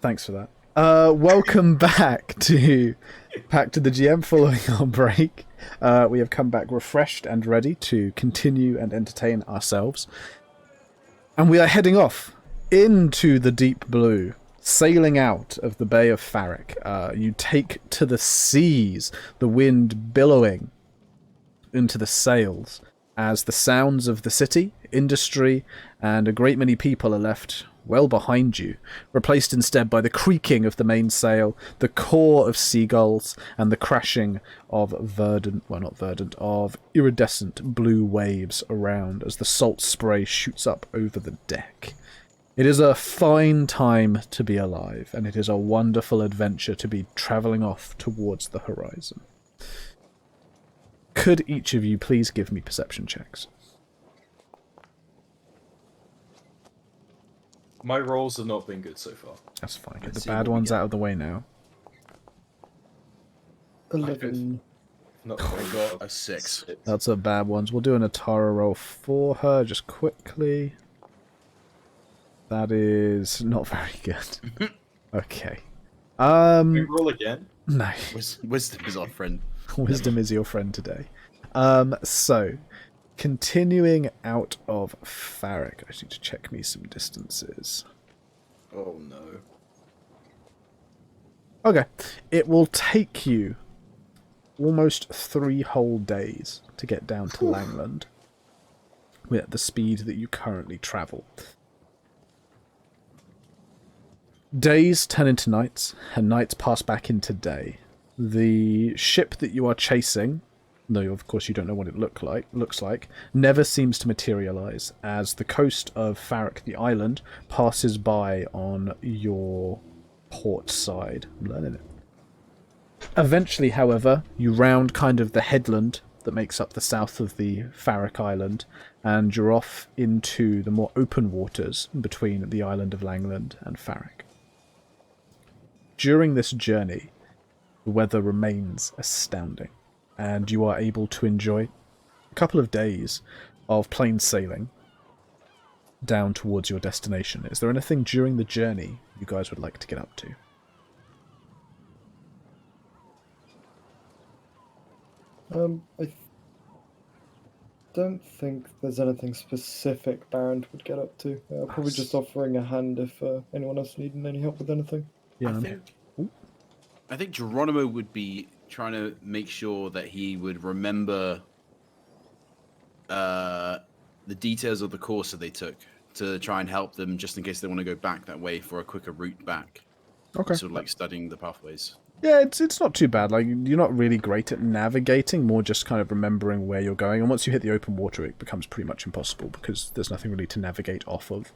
Thanks for that. Welcome back to Pact to the GM following our break. We have come back refreshed and ready to continue and entertain ourselves. And we are heading off into the deep blue, sailing out of the Bay of Farrick. You take to the seas, the wind billowing into the sails, as the sounds of the city, industry, and a great many people are left well behind you, replaced instead by the creaking of the mainsail, the caw of seagulls, and the crashing of iridescent blue waves around as the salt spray shoots up over the deck. It is a fine time to be alive, and it is a wonderful adventure to be travelling off towards the horizon. Could each of you please give me perception checks? My rolls have not been good so far. That's fine. Get Let's the see bad what we ones get. out of the way now. 11. Not quite got A 6. That's the bad ones. We'll do an Atara roll for her just quickly. That is not very good. Okay. We roll again. No. Wisdom is our friend. Wisdom is your friend today. So, continuing out of Farrick, I just need to check me some distances. Oh no. Okay. It will take you almost 3 whole days to get down to Langland with the speed that you currently travel. Days turn into nights, and nights pass back into day. The ship that you are chasing, though of course you don't know what it looks like, never seems to materialize as the coast of Farrick, the island, passes by on your port side. I'm learning it. Eventually, however, you round kind of the headland that makes up the south of the Farrick Island, and you're off into the more open waters between the island of Langland and Farrick. During this journey, the weather remains astounding, and you are able to enjoy a couple of days of plain sailing down towards your destination. Is there anything during the journey you guys would like to get up to? I don't think there's anything specific Baron would get up to. Probably just offering a hand if anyone else needing any help with anything. Yeah, I think Geronimo would be trying to make sure that he would remember the details of the course that they took to try and help them just in case they want to go back that way for a quicker route back. Okay. Sort of like studying the pathways. Yeah, it's not too bad. Like, you're not really great at navigating, more just kind of remembering where you're going. And once you hit the open water, it becomes pretty much impossible because there's nothing really to navigate off of.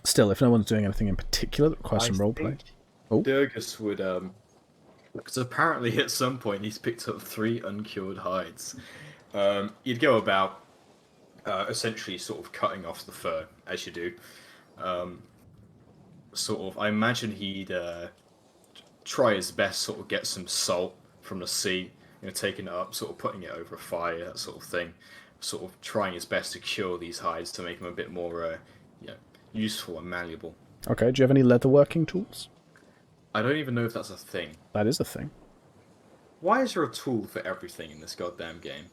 Still, if no one's doing anything in particular that requires some roleplay. Oh. Durgus would, because apparently at some point he's picked up 3 uncured hides. You'd go about essentially sort of cutting off the fur, as you do. I imagine he'd try his best, sort of get some salt from the sea, taking it up, sort of putting it over a fire, that sort of thing. Sort of trying his best to cure these hides to make them a bit more useful and malleable. Okay, do you have any leatherworking tools? I don't even know if that's a thing. That is a thing. Why is there a tool for everything in this goddamn game?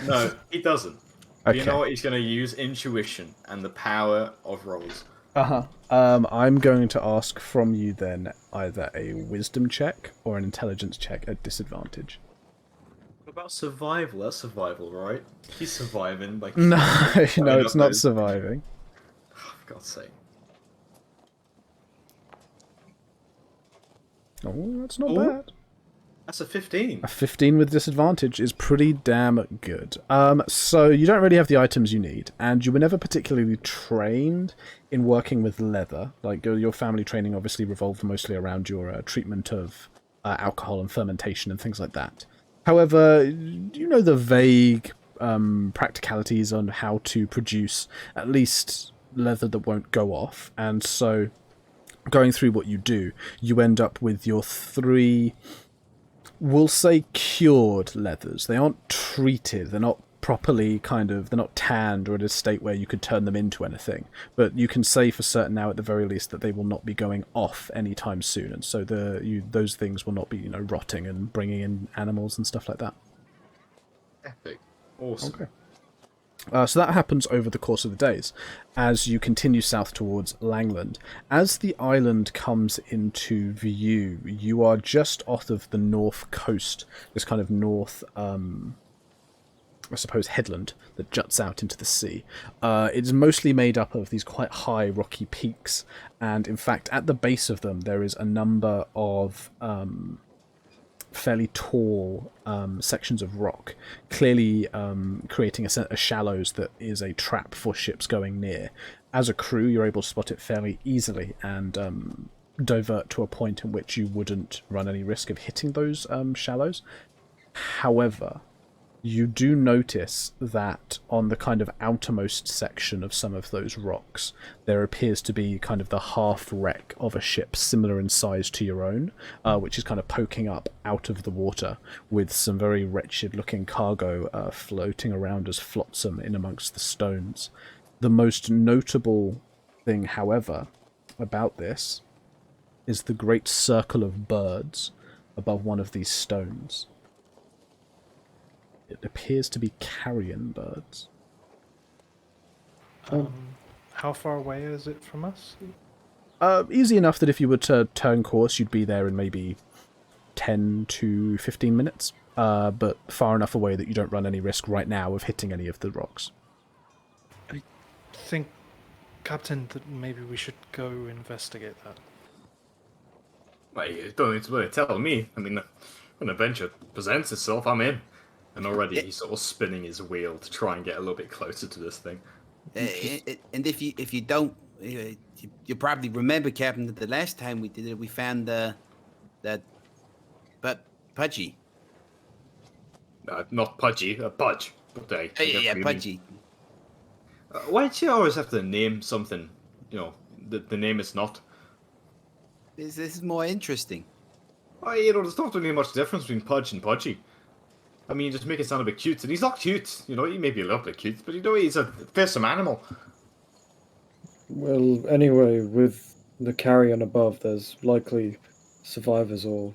No, he doesn't. Okay. You know what? He's going to use intuition and the power of rolls. I'm going to ask from you then either a wisdom check or an intelligence check at disadvantage. What about survival? That's survival, right? He's surviving. Like No, no, it's not surviving. Oh, for God's sake. Oh, that's not Ooh. bad. That's a 15. A 15 with disadvantage is pretty damn good. So you don't really have the items you need, and you were never particularly trained in working with leather. Like, your family training obviously revolved mostly around your treatment of alcohol and fermentation and things like that. However, you know the vague practicalities on how to produce at least leather that won't go off, and so going through what you do, you end up with your 3... we'll say cured leathers. They aren't treated. They're not properly they're not tanned or in a state where you could turn them into anything, but you can say for certain now at the very least that they will not be going off anytime soon, and so those things will not be rotting and bringing in animals and stuff like that. Epic. Awesome. Okay. So that happens over the course of the days as you continue south towards Langland. As the island comes into view, you are just off of the north coast, this kind of north, I suppose, headland that juts out into the sea. It's mostly made up of these quite high rocky peaks, and in fact at the base of them there is a number of fairly tall sections of rock, clearly creating a set of shallows that is a trap for ships going near. As a crew, you're able to spot it fairly easily and divert to a point in which you wouldn't run any risk of hitting those shallows. However, you do notice that on the kind of outermost section of some of those rocks, there appears to be kind of the half wreck of a ship similar in size to your own, which is kind of poking up out of the water with some very wretched looking cargo floating around as flotsam in amongst the stones. The most notable thing, however, about this is the great circle of birds above one of these stones. It appears to be carrion birds. How far away is it from us? Easy enough that if you were to turn course, you'd be there in maybe 10 to 15 minutes, but far enough away that you don't run any risk right now of hitting any of the rocks. I think, Captain, that maybe we should go investigate that. Well, you don't need to really tell me. I mean, when an adventure presents itself, I'm in. And already he's sort of spinning his wheel to try and get a little bit closer to this thing. And if you don't, you probably remember, Captain, that the last time we did it, we found Pudgy. Not Pudgy, Pudge. But Yeah, Pudgy. Why do you always have to name something, the name is not? This is more interesting. Well, there's not really much difference between Pudge and Pudgy. I mean, you just make it sound a bit cute, and he's not cute. He may be a little bit cute, but he's a fearsome animal. Well, anyway, with the carrion above, there's likely survivors or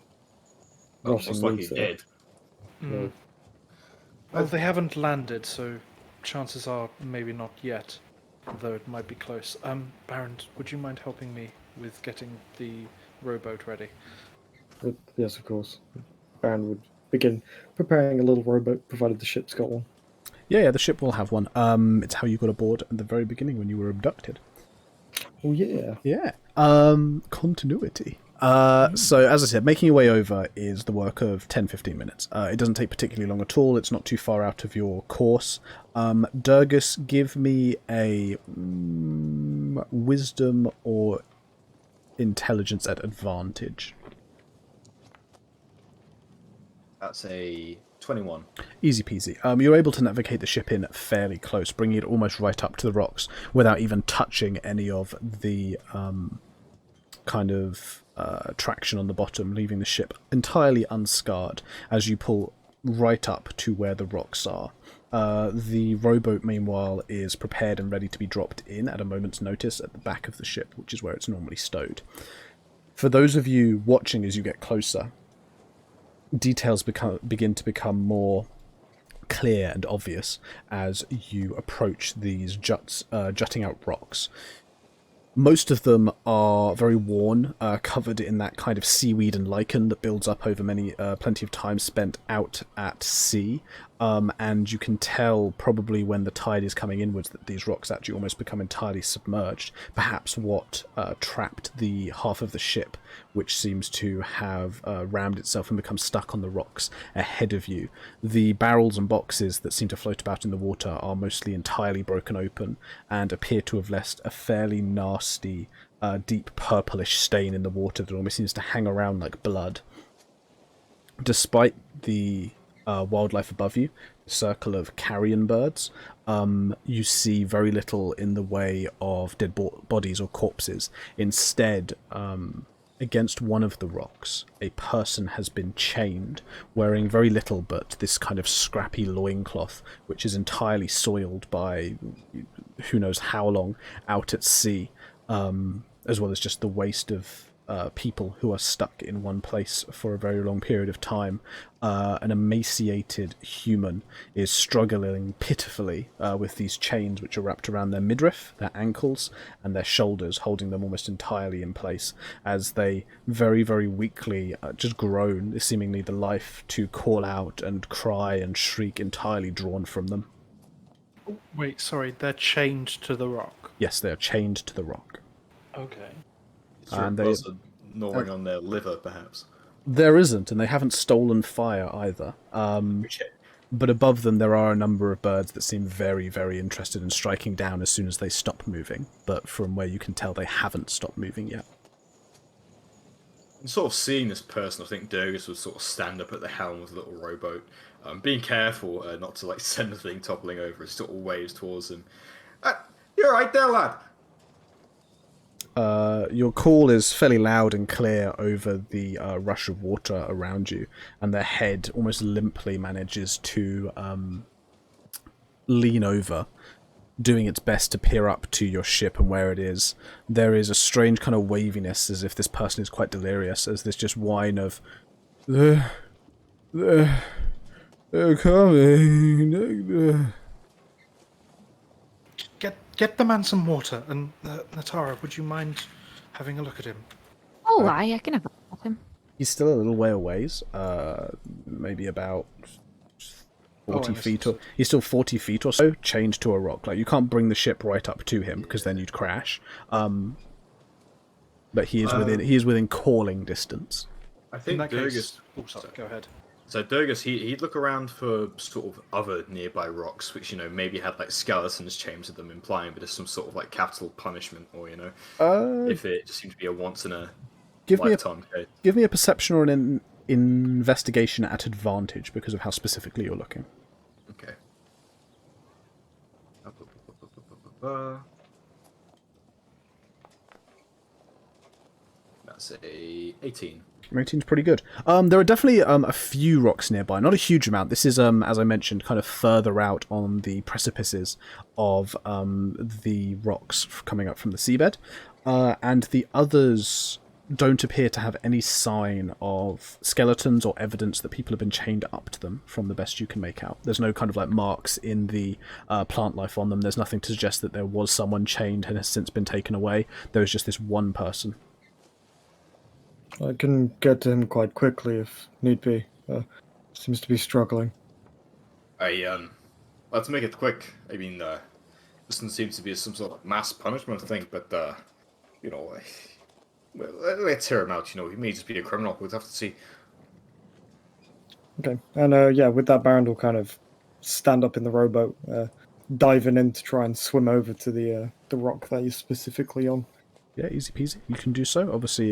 rotting Most likely weeds there. dead. Well, Well, they haven't landed, so chances are maybe not yet, although it might be close. Baron, would you mind helping me with getting the rowboat ready? but yes, of course. Baron would begin preparing a little rowboat, provided the ship's got one. Yeah, the ship will have one. It's how you got aboard at the very beginning when you were abducted. Oh, yeah. Yeah. Continuity. So, as I said, making your way over is the work of 10-15 minutes. It doesn't take particularly long at all. It's not too far out of your course. Durgus, give me a wisdom or intelligence at advantage. That's a 21. Easy peasy. You're able to navigate the ship in fairly close, bringing it almost right up to the rocks without even touching any of the traction on the bottom, leaving the ship entirely unscarred as you pull right up to where the rocks are. The rowboat, meanwhile, is prepared and ready to be dropped in at a moment's notice at the back of the ship, which is where it's normally stowed. For those of you watching as you get closer, details begin to become more clear and obvious as you approach these jutting out rocks. Most of them are very worn, covered in that kind of seaweed and lichen that builds up over plenty of time spent out at sea. And you can tell probably when the tide is coming inwards that these rocks actually almost become entirely submerged. Perhaps what trapped the half of the ship, which seems to have rammed itself and become stuck on the rocks ahead of you. The barrels and boxes that seem to float about in the water are mostly entirely broken open and appear to have left a fairly nasty, deep purplish stain in the water that almost seems to hang around like blood. Despite the wildlife above you, a circle of carrion birds, you see very little in the way of dead bodies or corpses. Instead, against one of the rocks, a person has been chained, wearing very little but this kind of scrappy loincloth, which is entirely soiled by who knows how long out at sea, as well as just the waste of people who are stuck in one place for a very long period of time. An emaciated human is struggling pitifully with these chains which are wrapped around their midriff, their ankles, and their shoulders, holding them almost entirely in place as they very, very weakly just groan, seemingly the life to call out and cry and shriek entirely drawn from them. Wait, sorry, they're chained to the rock. Yes, they are chained to the rock. Okay. Is there a And they- buzzer gnawing on their liver, perhaps? There isn't, and they haven't stolen fire either. Okay. But above them there are a number of birds that seem very, very interested in striking down as soon as they stop moving. But from where you can tell, they haven't stopped moving yet. And sort of seeing this person, I think Durgus would sort of stand up at the helm of the little rowboat, being careful not to like send the thing toppling over. It sort of waves towards him. You're right there, lad. Your call is fairly loud and clear over the rush of water around you, and their head almost limply manages to lean over, doing its best to peer up to your ship and where it is. There is a strange kind of waviness, as if this person is quite delirious, as this just whine of, they're coming. Get the man some water, and Natara, would you mind having a look at him? Oh, I can have a look at him. He's still a little way away, maybe about 40 feet or he's still 40 feet or so chained to a rock. Like, you can't bring the ship right up to him because then you'd crash. But he is within calling distance. I think Durgus. Oh, sorry, go ahead. So Durgus, he'd look around for sort of other nearby rocks, which, you know, maybe had like skeletons chained to them, implying that there's some sort of like capital punishment, or, you know, if it just seemed to be a once in a lifetime case. Give me a perception or an investigation at advantage because of how specifically you're looking. Okay. That's a 18. 18's pretty good. There are definitely a few rocks nearby, not a huge amount. This is, as I mentioned, kind of further out on the precipices of the rocks coming up from the seabed, and the others don't appear to have any sign of skeletons or evidence that people have been chained up to them, from the best you can make out. There's no kind of like marks in the plant life on them. There's nothing to suggest that there was someone chained and has since been taken away. There is just this one person. I can get to him quite quickly if need be. Seems to be struggling. Let's make it quick. I mean, this doesn't seem to be some sort of mass punishment thing, but, you know, well, let's hear him out. You know, he may just be a criminal. We'll have to see. Okay, and yeah, with that, Baron will kind of stand up in the rowboat, diving in to try and swim over to the rock that he's specifically on. Yeah, easy peasy. You can do so. Obviously,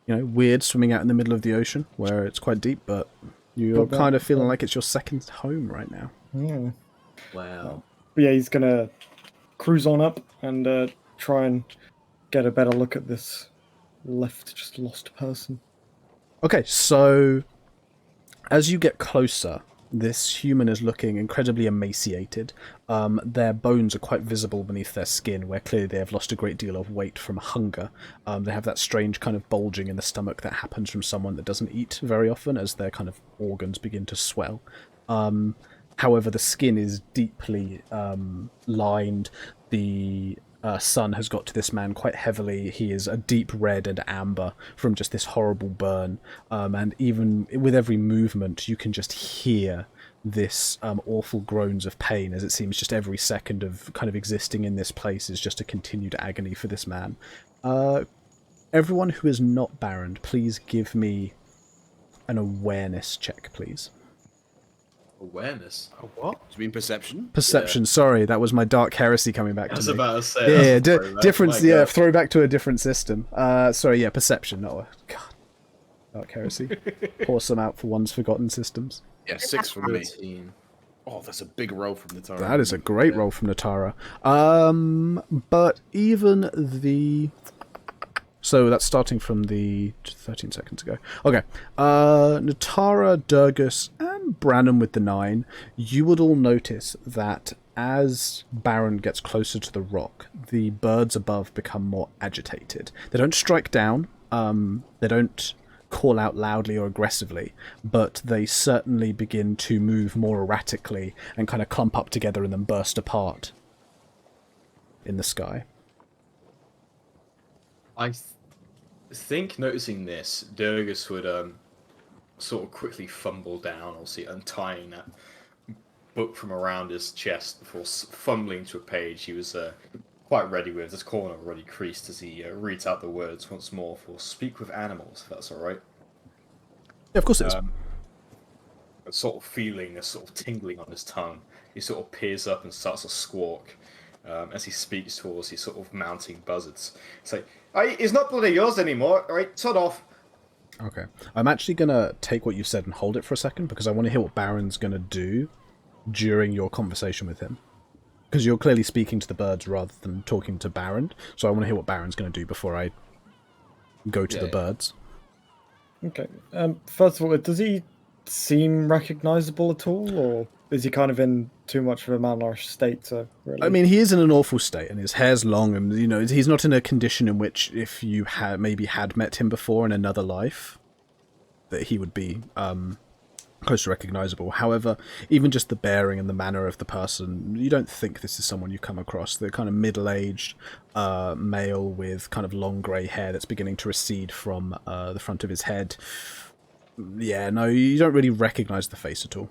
you know, weird swimming out in the middle of the ocean where it's quite deep, but you're kind of feeling like it's your second home right now. Yeah. Wow. But yeah, he's gonna cruise on up and try and get a better look at this just lost person. Okay, so as you get closer, this human is looking incredibly emaciated. Their bones are quite visible beneath their skin, where clearly they have lost a great deal of weight from hunger. They have that strange kind of bulging in the stomach that happens from someone that doesn't eat very often, as their kind of organs begin to swell. However, the skin is deeply lined. The sun has got to this man quite heavily. He is a deep red and amber from just this horrible burn, and even with every movement you can just hear this awful groans of pain, as it seems just every second of kind of existing in this place is just a continued agony for this man. Everyone who is not Baron, please give me an awareness check, please. Awareness? A what? Do you mean perception? Perception, sorry, that was my dark heresy coming back I was to me. about to say. Yeah, difference. Yeah, throwback to a different system. Sorry, yeah, perception. No, God, dark heresy. Pour some out for one's forgotten systems. Yeah, 6 for me. 13. Oh, that's a big roll from Natara. That is a great roll from Natara. But even the So that's starting from the 13 seconds ago. Okay. Natara, Durgus, and Brannon with the 9. You would all notice that as Baron gets closer to the rock, the birds above become more agitated. They don't strike down. They don't call out loudly or aggressively, but they certainly begin to move more erratically and kind of clump up together and then burst apart in the sky. I think noticing this, Durgus would sort of quickly fumble down, obviously untying that book from around his chest before fumbling to a page he was quite ready with, his corner already creased as he reads out the words once more for "speak with animals," if that's alright. Yeah, of course it is. Sort of feeling a sort of tingling on his tongue, he sort of peers up and starts to squawk as he speaks towards these sort of mounting buzzards. It's like, "It's not bloody yours anymore, alright, sod off." Okay. I'm actually going to take what you said and hold it for a second, because I want to hear what Baron's going to do during your conversation with him. Because you're clearly speaking to the birds rather than talking to Baron, so I want to hear what Baron's going to do before I go to the birds. Okay. First of all, does he seem recognizable at all, or is he kind of in too much of a malnourished state to really... I mean, he is in an awful state, and his hair's long, and, you know, he's not in a condition in which, if you maybe had met him before in another life, that he would be close to recognizable. However, even just the bearing and the manner of the person, you don't think this is someone you come across. They're kind of middle-aged male with kind of long grey hair that's beginning to recede from the front of his head. Yeah, no, you don't really recognize the face at all.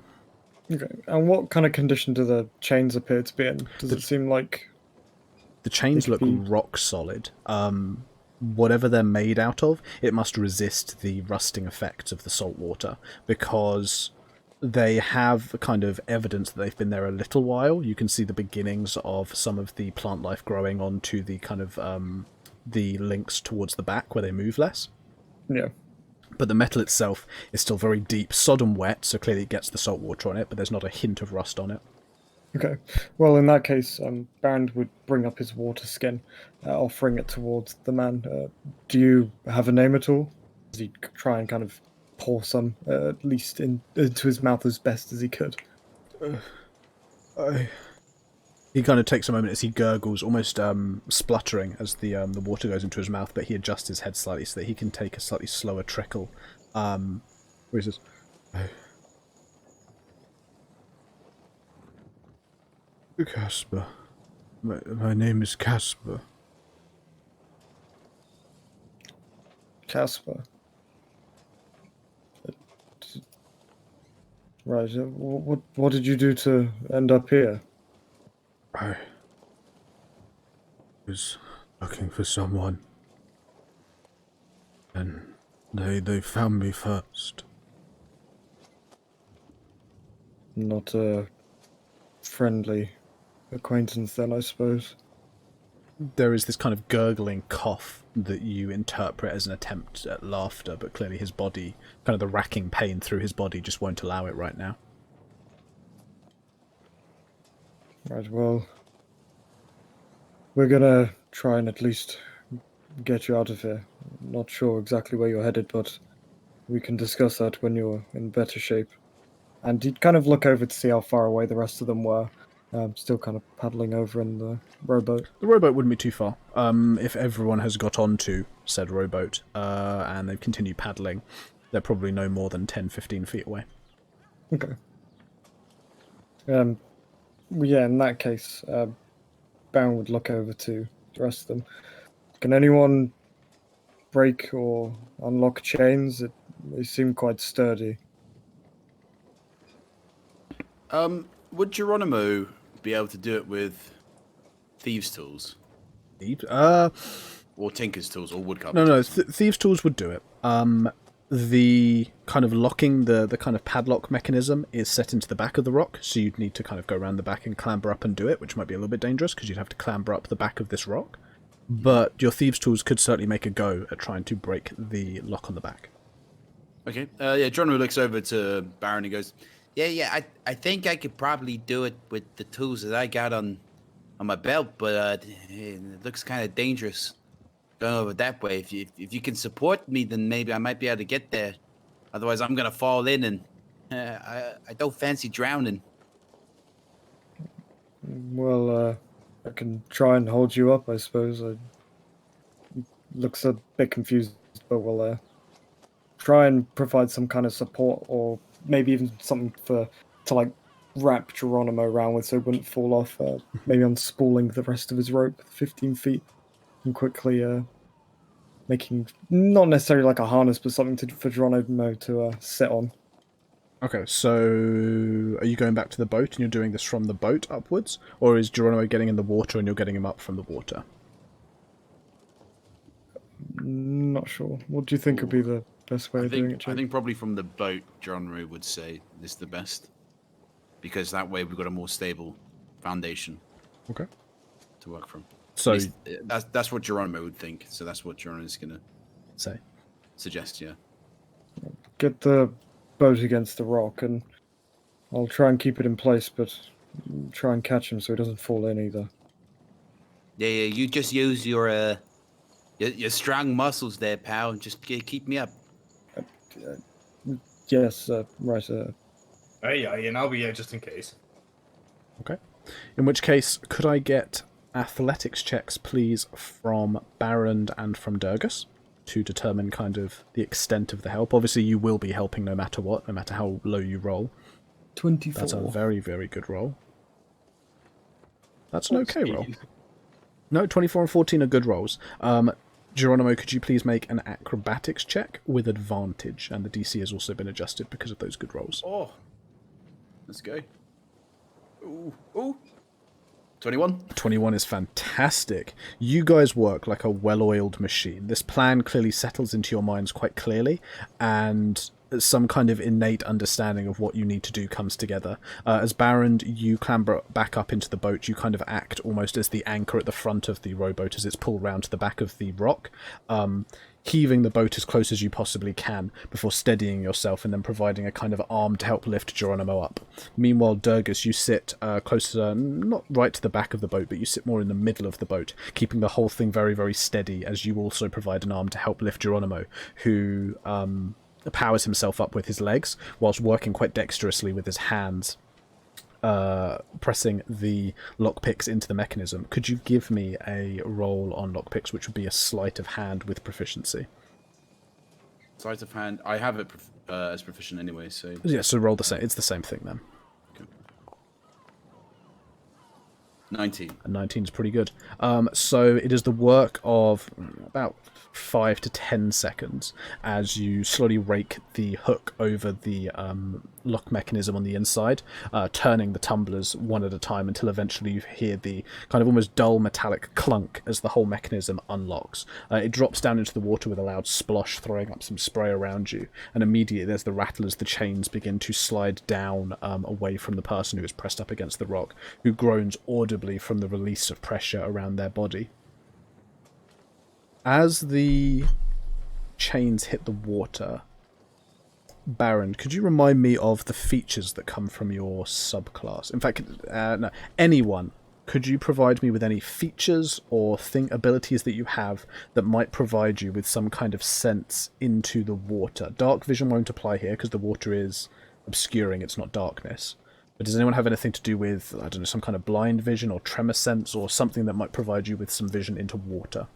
Okay. And what kind of condition do the chains appear to be in? Does it seem like... The chains look rock solid. Whatever they're made out of, it must resist the rusting effects of the salt water, because they have kind of evidence that they've been there a little while. You can see the beginnings of some of the plant life growing onto the kind of the links towards the back where they move less. Yeah. But the metal itself is still very deep, sodden wet, so clearly it gets the salt water on it, but there's not a hint of rust on it. Okay. Well, in that case, Baron would bring up his water skin, offering it towards the man. Do you have a name at all? Does he try and kind of pour some, at least into his mouth as best as he could? He kind of takes a moment as he gurgles, almost spluttering as the water goes into his mouth, but he adjusts his head slightly so that he can take a slightly slower trickle. Where he says, Casper. My name is Casper. Casper. Right. What did you do to end up here? I was looking for someone, and they found me first. Not a friendly acquaintance then, I suppose. There is this kind of gurgling cough that you interpret as an attempt at laughter, but clearly his body, kind of the racking pain through his body, just won't allow it right now. Right, well, we're gonna try and at least get you out of here. Not sure exactly where you're headed, but we can discuss that when you're in better shape. And he'd kind of look over to see how far away the rest of them were, still kind of paddling over in the rowboat. The rowboat wouldn't be too far. If everyone has got onto said rowboat and they've continued paddling, they're probably no more than 10-15 feet away. Okay. Yeah, in that case, Baron would look over to the rest of them. Can anyone break or unlock chains? They seem quite sturdy. Would Geronimo be able to do it with thieves' tools? Or tinker's tools, or woodcarver's tools? No, thieves' tools would do it. The kind of locking, the kind of padlock mechanism is set into the back of the rock, so you'd need to kind of go around the back and clamber up and do it, which might be a little bit dangerous, because you'd have to clamber up the back of this rock. But your thieves' tools could certainly make a go at trying to break the lock on the back. Okay. Geronimo looks over to Baron and goes, Yeah, I think I could probably do it with the tools that I got on my belt, but it looks kind of dangerous. going over that way. If you can support me, then maybe I might be able to get there. Otherwise, I'm gonna fall in, and I don't fancy drowning. Well, I can try and hold you up, I suppose. He looks a bit confused, but we'll try and provide some kind of support, or maybe even something to like wrap Geronimo around with so he wouldn't fall off. Maybe unspooling the rest of his rope, 15 feet, and quickly making not necessarily like a harness, but something for Geronimo to sit on. Okay, so are you going back to the boat and you're doing this from the boat upwards? Or is Geronimo getting in the water and you're getting him up from the water? Not sure. What do you think would be the best way of doing it, Jake? I think probably from the boat, Geronimo would say is the best. Because that way we've got a more stable foundation. Okay. To work from. So that's what Geronimo would think. So that's what Geronimo's gonna suggest, yeah. Get the boat against the rock, and I'll try and keep it in place, but try and catch him so he doesn't fall in either. Yeah, you just use your strong muscles there, pal, and just keep me up. Yes, right. Yeah, and I'll be here just in case. Okay. In which case, could I get athletics checks, please, from Barrand and from Durgus to determine kind of the extent of the help? Obviously, you will be helping no matter what, no matter how low you roll. 24. That's a very, very good roll. That's an okay roll. No, 24 and 14 are good rolls. Geronimo, could you please make an acrobatics check with advantage? And the DC has also been adjusted because of those good rolls. Oh, let's go. Ooh. 21. 21 is fantastic. You guys work like a well-oiled machine. This plan clearly settles into your minds quite clearly, and some kind of innate understanding of what you need to do comes together. As Barrand, you clamber back up into the boat. You kind of act almost as the anchor at the front of the rowboat as it's pulled round to the back of the rock, heaving the boat as close as you possibly can before steadying yourself and then providing a kind of arm to help lift Geronimo up. Meanwhile, Durgus, you sit closer, not right to the back of the boat, but you sit more in the middle of the boat, keeping the whole thing very, very steady as you also provide an arm to help lift Geronimo, who powers himself up with his legs whilst working quite dexterously with his hands, pressing the lockpicks into the mechanism. Could you give me a roll on lockpicks, which would be a sleight of hand with proficiency? Sleight of hand. I have it as proficient anyway, so... Yeah, so roll the same. It's the same thing then. Okay. 19. And 19 is pretty good. So it is the work of about 5 to 10 seconds as you slowly rake the hook over the lock mechanism on the inside, turning the tumblers one at a time until eventually you hear the kind of almost dull metallic clunk as the whole mechanism unlocks. It drops down into the water with a loud splosh, throwing up some spray around you, and immediately there's the rattle as the chains begin to slide down away from the person who is pressed up against the rock, who groans audibly from the release of pressure around their body. As the chains hit the water, Baron, could you remind me of the features that come from your subclass? In fact, no, anyone, could you provide me with any features or abilities that you have that might provide you with some kind of sense into the water? Dark vision won't apply here because the water is obscuring, it's not darkness. But does anyone have anything to do with, I don't know, some kind of blind vision or tremor sense or something that might provide you with some vision into water?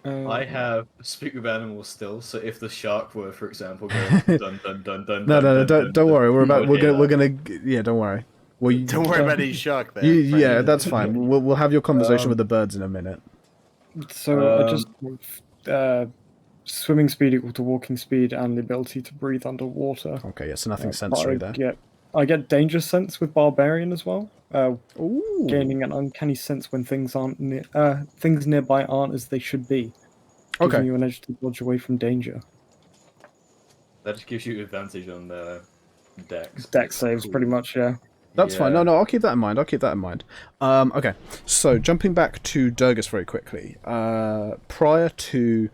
I have speak with animals still, so if the shark were, for example, going dun dun dun dun. No, don't worry. We're gonna. Yeah, don't worry. Don't worry about any shark there. Yeah, that's fine. We'll have your conversation with the birds in a minute. So I just swimming speed equal to walking speed and the ability to breathe underwater. Okay, yeah, so nothing sensory there. Yeah, I get danger sense with barbarian as well. Ooh. Gaining an uncanny sense when things things nearby aren't as they should be. Giving you an edge to dodge away from danger. That just gives you advantage on the dex. Dex saves, pretty much, yeah. That's fine. No, I'll keep that in mind. Okay, so jumping back to Durgus very quickly. Prior to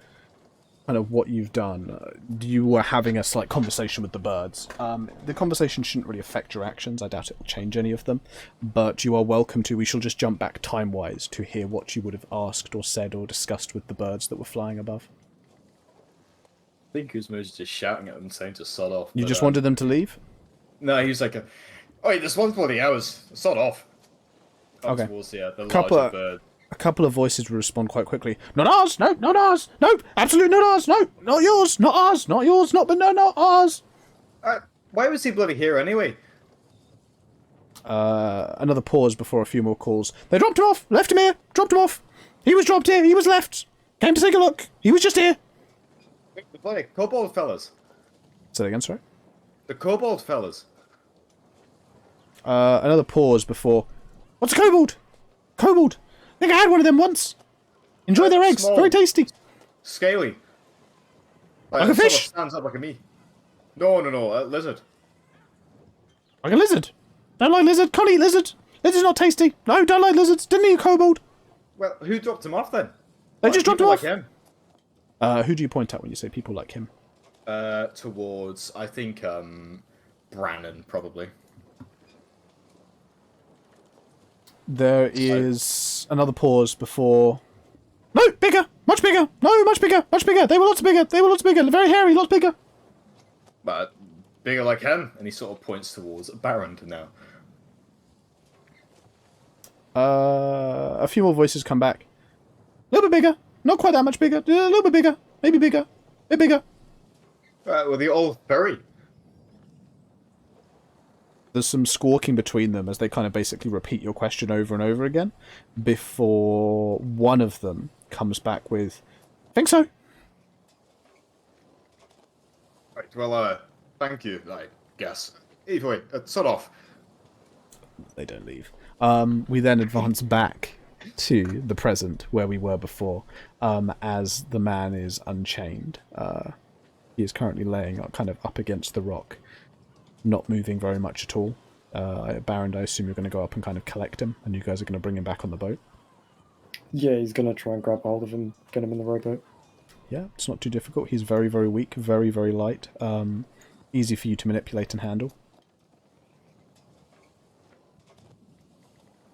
kind of what you've done, you were having a slight conversation with the birds. The conversation shouldn't really affect your actions. I doubt it will change any of them. But you are welcome to. We shall just jump back time-wise to hear what you would have asked or said or discussed with the birds that were flying above. I think he was mostly just shouting at them, saying to sod off. You just wanted them to leave? No, he was like, "Oh, this one's bloody ours. Sod off." Okay. Towards the Couple larger bird. A couple of voices will respond quite quickly. Not ours! No, not ours! No, absolutely not ours! No, not yours! Not ours! Not yours! Not ours! Why was he bloody here anyway? Another pause before a few more calls. They dropped him off! Left him here! Dropped him off! He was dropped here! He was left! Came to take a look! He was just here! The bloody kobold fellas. Say that again, sorry? The kobold fellas. Another pause before... What's a kobold? Kobold! I think I had one of them once. Enjoy their eggs. Small. Very tasty. Scaly. Like a fish? Sort of stands up like a me. No, a lizard. Like a lizard. Don't like lizard. Can't eat lizard. Lizard's not tasty. No, don't like lizards. Didn't eat a kobold. Well, who dropped him off then? They just dropped him off. Like him. Who do you point at when you say people like him? Towards, I think, Brannon, probably. There is another pause before... No, bigger! Much bigger! No, much bigger! Much bigger! They were lots bigger! They were lots bigger! Very hairy, lots bigger! But bigger like him, and he sort of points towards Baron now. A few more voices come back. A little bit bigger. Not quite that much bigger. A little bit bigger. Maybe bigger. A bit bigger. Well, the old furry. There's some squawking between them as they kind of basically repeat your question over and over again before one of them comes back with, think so. Right, well, thank you, I guess. Either way, sod off. They don't leave. We then advance back to the present where we were before, as the man is unchained. He is currently laying kind of up against the rock, not moving very much at all. Baron, I assume you're going to go up and kind of collect him, and you guys are going to bring him back on the boat. Yeah, he's gonna try and grab hold of him, get him in the rowboat. Yeah, it's not too difficult. He's very, very weak, very, very light. Easy for you to manipulate and handle.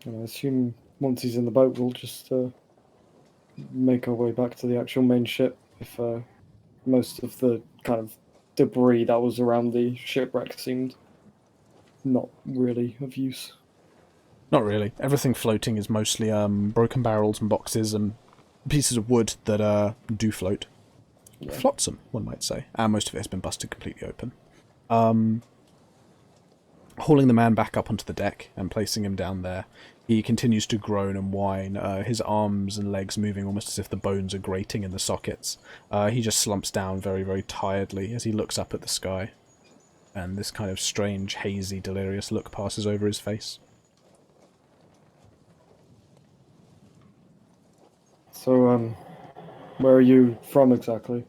And I assume once he's in the boat, we'll just make our way back to the actual main ship. If most of the kind of debris that was around the shipwreck seemed not really of use. Not really. Everything floating is mostly broken barrels and boxes and pieces of wood that do float. Yeah. Flotsam, one might say. And most of it has been busted completely open. Hauling the man back up onto the deck and placing him down there, he continues to groan and whine, his arms and legs moving almost as if the bones are grating in the sockets. He just slumps down very, very tiredly as he looks up at the sky. And this kind of strange, hazy, delirious look passes over his face. So, where are you from exactly?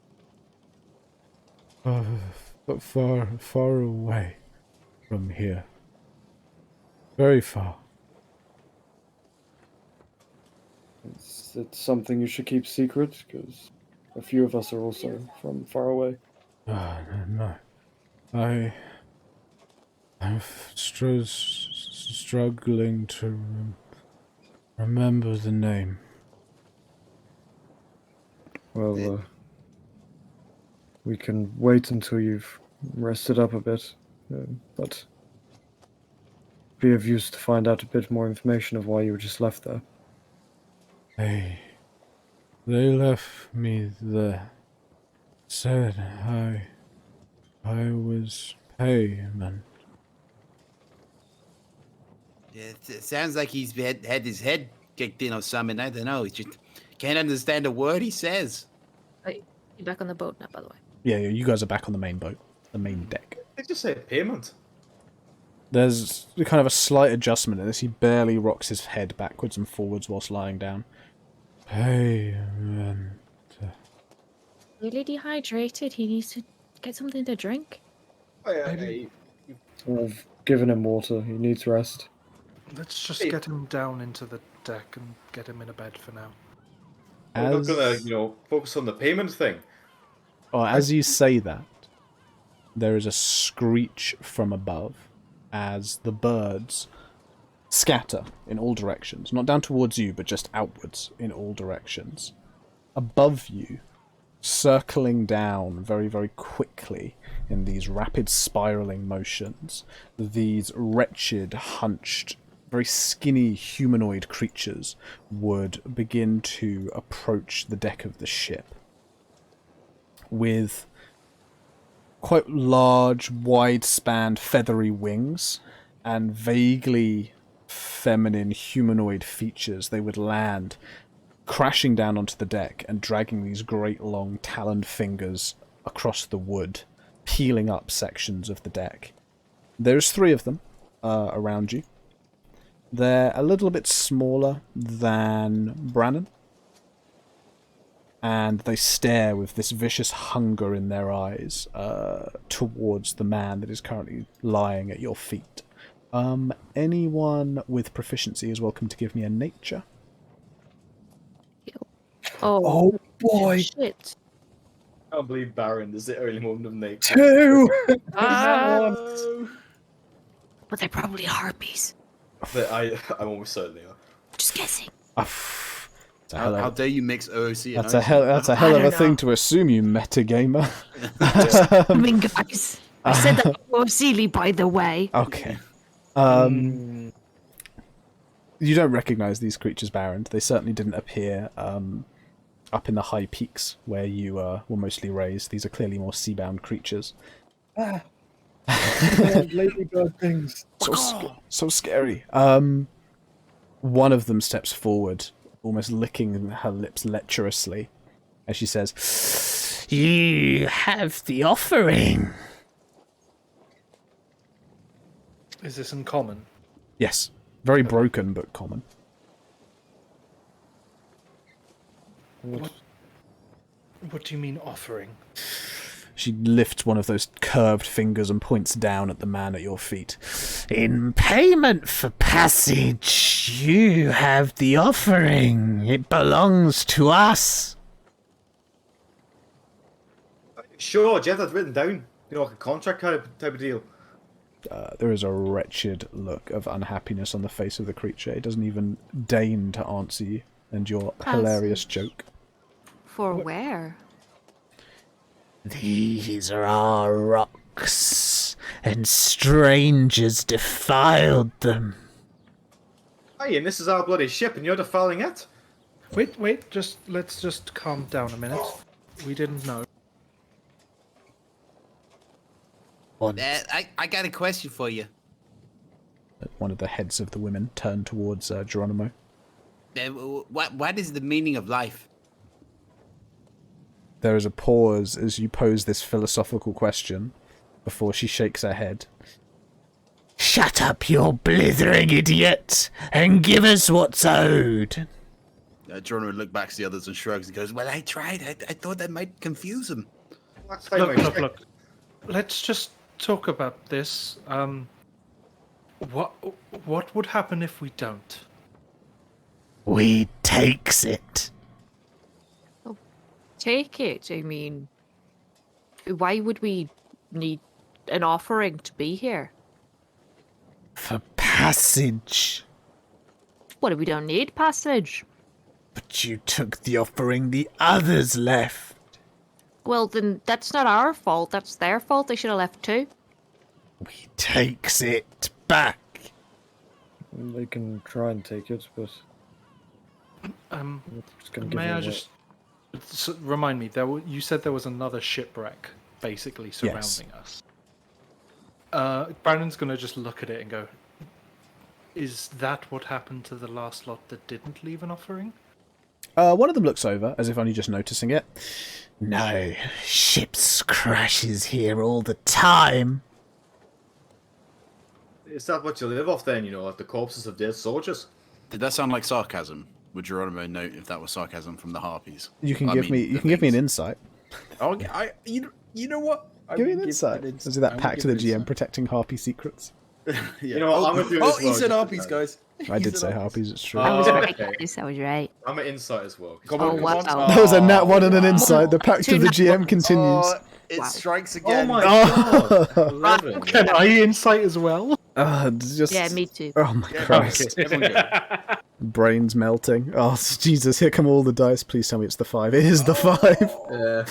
But far, far away from here. Very far. Is it something you should keep secret? Because a few of us are also from far away. No. I'm struggling to remember the name. Well, we can wait until you've rested up a bit, but be of use to find out a bit more information of why you were just left there. They left me there. Said I was payment. It sounds like he's had his head kicked in or something. I don't know. He just can't understand a word he says. Right, you're back on the boat now, by the way. Yeah, you guys are back on the main boat, the main deck. They just say payment. There's kind of a slight adjustment in this. He barely rocks his head backwards and forwards whilst lying down. Payment. Really dehydrated. He needs to get something to drink. I've given him water. He needs rest. Let's just get him down into the deck and get him in a bed for now. We're not gonna, focus on the payment thing. Or as you say that, there is a screech from above as the birds scatter in all directions. Not down towards you, but just outwards in all directions. Above you, circling down very, very quickly in these rapid spiraling motions, these wretched, hunched, very skinny humanoid creatures would begin to approach the deck of the ship with quite large, wide-spanned, feathery wings and vaguely feminine humanoid features. They would land, crashing down onto the deck and dragging these great long taloned fingers across the wood, peeling up sections of the deck. There's 3 of them around you. They're a little bit smaller than Brannon, and they stare with this vicious hunger in their eyes towards the man that is currently lying at your feet. Anyone with proficiency is welcome to give me a nature. Oh boy! shit! I can't believe Baron is the early moment of nature. 2! But they're probably harpies. But I'm almost certain they are. Just guessing. How dare you mix OOC and That's a hell of a thing to assume, you metagamer. I mean, guys, I said that more silly, by the way. Okay. You don't recognize these creatures, Baron. They certainly didn't appear up in the high peaks where you were mostly raised. These are clearly more sea-bound creatures. Ladybird things. So scary. One of them steps forward, almost licking her lips lecherously, as she says, "You have the offering." Is this in common? Yes. Very broken, but common. What do you mean offering? She lifts one of those curved fingers and points down at the man at your feet. "In payment for passage, you have the offering. It belongs to us." Sure, do you have that written down? You know, like a contract type of deal. There is a wretched look of unhappiness on the face of the creature. It doesn't even deign to answer you and your hilarious joke. For where? "These are our rocks, and strangers defiled them." Hey, and this is our bloody ship, and you're defiling it? Wait, let's just calm down a minute. We didn't know. I got a question for you. One of the heads of the women turned towards Geronimo. What is the meaning of life? There is a pause as you pose this philosophical question before she shakes her head. "Shut up, you blithering idiot, and give us what's owed." Geronimo look back to the others and shrugs and goes, "Well, I tried. I thought that might confuse them." Look. Let's just talk about this. What would happen if we don't? "We takes it." Take it. I mean, why would we need an offering to be here? "For passage." What if we don't need passage? "But you took the offering the others left." Well, then that's not our fault. That's their fault. They should have left too. "We takes it back." They can try and take it, but just gonna give May them I away. just remind me? You said there was another shipwreck basically surrounding us. Brandon's gonna just look at it and go, "Is that what happened to the last lot that didn't leave an offering?" One of them looks over, as if only just noticing it. "No, ships crashes here all the time." Is that what you live off then, you know, like the corpses of dead soldiers? Did that sound like sarcasm? Would Geronimo note if that was sarcasm from the Harpies? You can I give mean, me. You the can give me an things. insight. Oh, you know what? Give me an insight. Is that Pact to the GM protecting Harpy secrets? Yeah. You know what, I'm gonna do this he well, said just Harpies, for guys. I He did said say Harpies. Harpies. It's true. I was Oh, right. okay. Guys, I was right. I'm an insight as well. Come Oh, on, wow. come on. That was a nat 1 and an wow. insight. The Pact Two of the nat GM ones. continues. Oh, it Wow. strikes Oh again. my Oh. god! 11. Can I insight as well? Just... Yeah, me too. Oh my Yeah, Christ. everyone go. Brains melting. Oh, Jesus, here come all the dice. Please tell me it's the 5. It is the 5.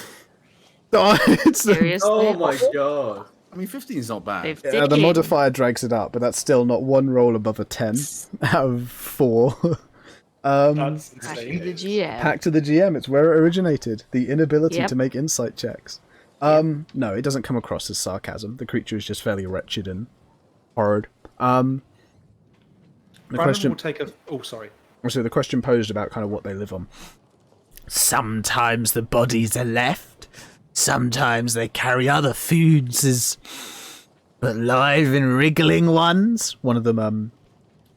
Oh, it's the... Seriously? Oh my god! I mean, 15 is not bad. the 15. modifier drags it up, but that's still not one roll above a 10 out of 4. That's Pact of insane. the GM. Pact of the GM, it's where it originated. The inability Yep. to make insight checks. No, it doesn't come across as sarcasm. The creature is just fairly wretched and horrid. The Brandon question... will take a. Oh, sorry. So the question posed about kind of what they live on. Sometimes the bodies are left. Sometimes they carry other foods but live and wriggling ones. One of them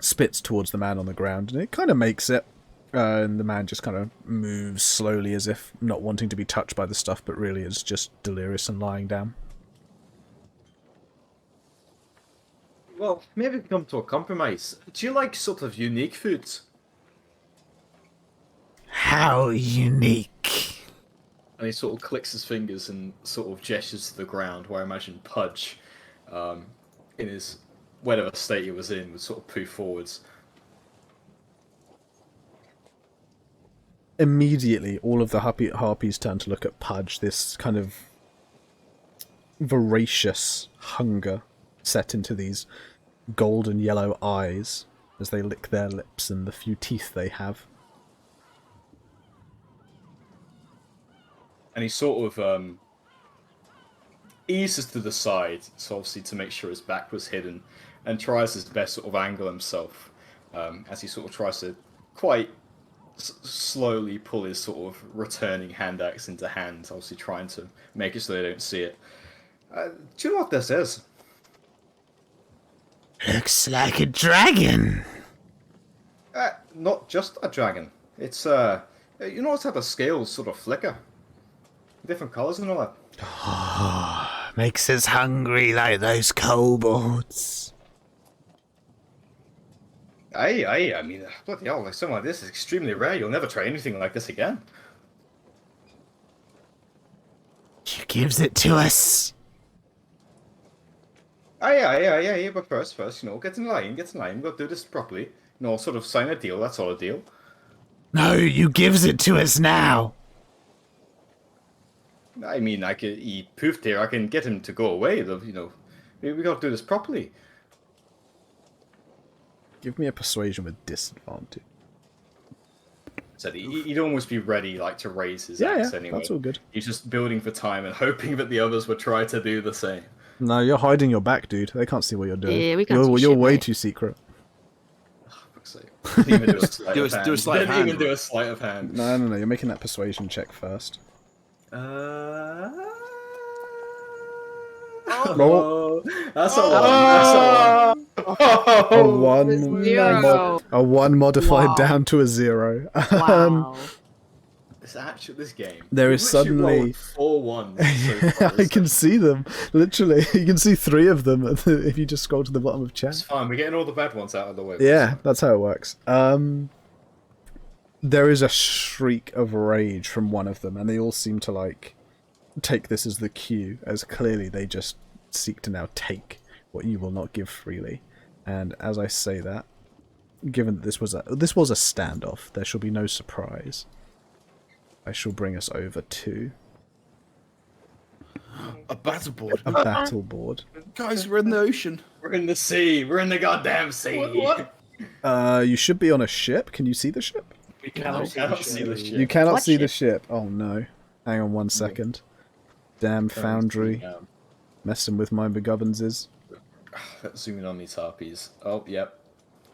spits towards the man on the ground, and it kind of makes it. And the man just kind of moves slowly as if not wanting to be touched by the stuff, but really is just delirious and lying down. Well, maybe we can come to a compromise. Do you like sort of unique foods? How unique. And he sort of clicks his fingers and sort of gestures to the ground, where I imagine Pudge, in his whatever state he was in, would sort of poof forwards. Immediately, all of the harpies turn to look at Pudge, this kind of voracious hunger set into these golden yellow eyes as they lick their lips and the few teeth they have. And he sort of eases to the side, so obviously to make sure his back was hidden, and tries his best sort of angle himself as he sort of tries to quite slowly pull his sort of returning hand axe into hand, obviously trying to make it so they don't see it. Do you know what this is? Looks like a dragon. Not just a dragon. It's you notice how the scales sort of flicker, different colours and all that. Makes us hungry like those kobolds. I mean, bloody hell, like something like this is extremely rare. You'll never try anything like this again. She gives it to us. Yeah, but first, you know, get in line, we've got to do this properly. You know, sort of sign a deal, that's all a deal. No, you gives it to us now. I mean, he poofed here, I can get him to go away, you know. We got to do this properly. Give me a persuasion with disadvantage. Said he'd almost be ready, like, to raise his axe anyway. That's all good. He's just building for time and hoping that the others would try to do the same. No, you're hiding your back, dude. They can't see what you're doing. Yeah, we can't see You're shit, way mate. too secret. Fuck's sake. Didn't even do a sleight Do a- of hand. do a sleight of Didn't hand, even do bro. a sleight of hand. No. You're making that persuasion check first. Oh, that's a one. That's a one. A 1 Zero. modified Wow. down to a 0. Wow. This game. There We've is literally suddenly- rolled 4 ones so far I this can session. see them. Literally, you can see 3 of them if you just scroll to the bottom of It's chat. fine. We're getting all the bad ones out of the way. Yeah, that's how it works. There is a shriek of rage from one of them, and they all seem to like take this as the cue, as clearly they just seek to now take what you will not give freely. And as I say that, given that this was a standoff, there shall be no surprise. I shall bring us over to A battle board. a battle board. Guys, we're in the ocean. We're in the sea. We're in the goddamn sea. What? You should be on a ship. Can you see the ship? We cannot see cannot the see ship. the ship. You cannot What see the ship? ship. Oh no. Hang on 1 second. Damn foundry. Messing with my McGovernses. Let's zoom in on these harpies. Oh, yep.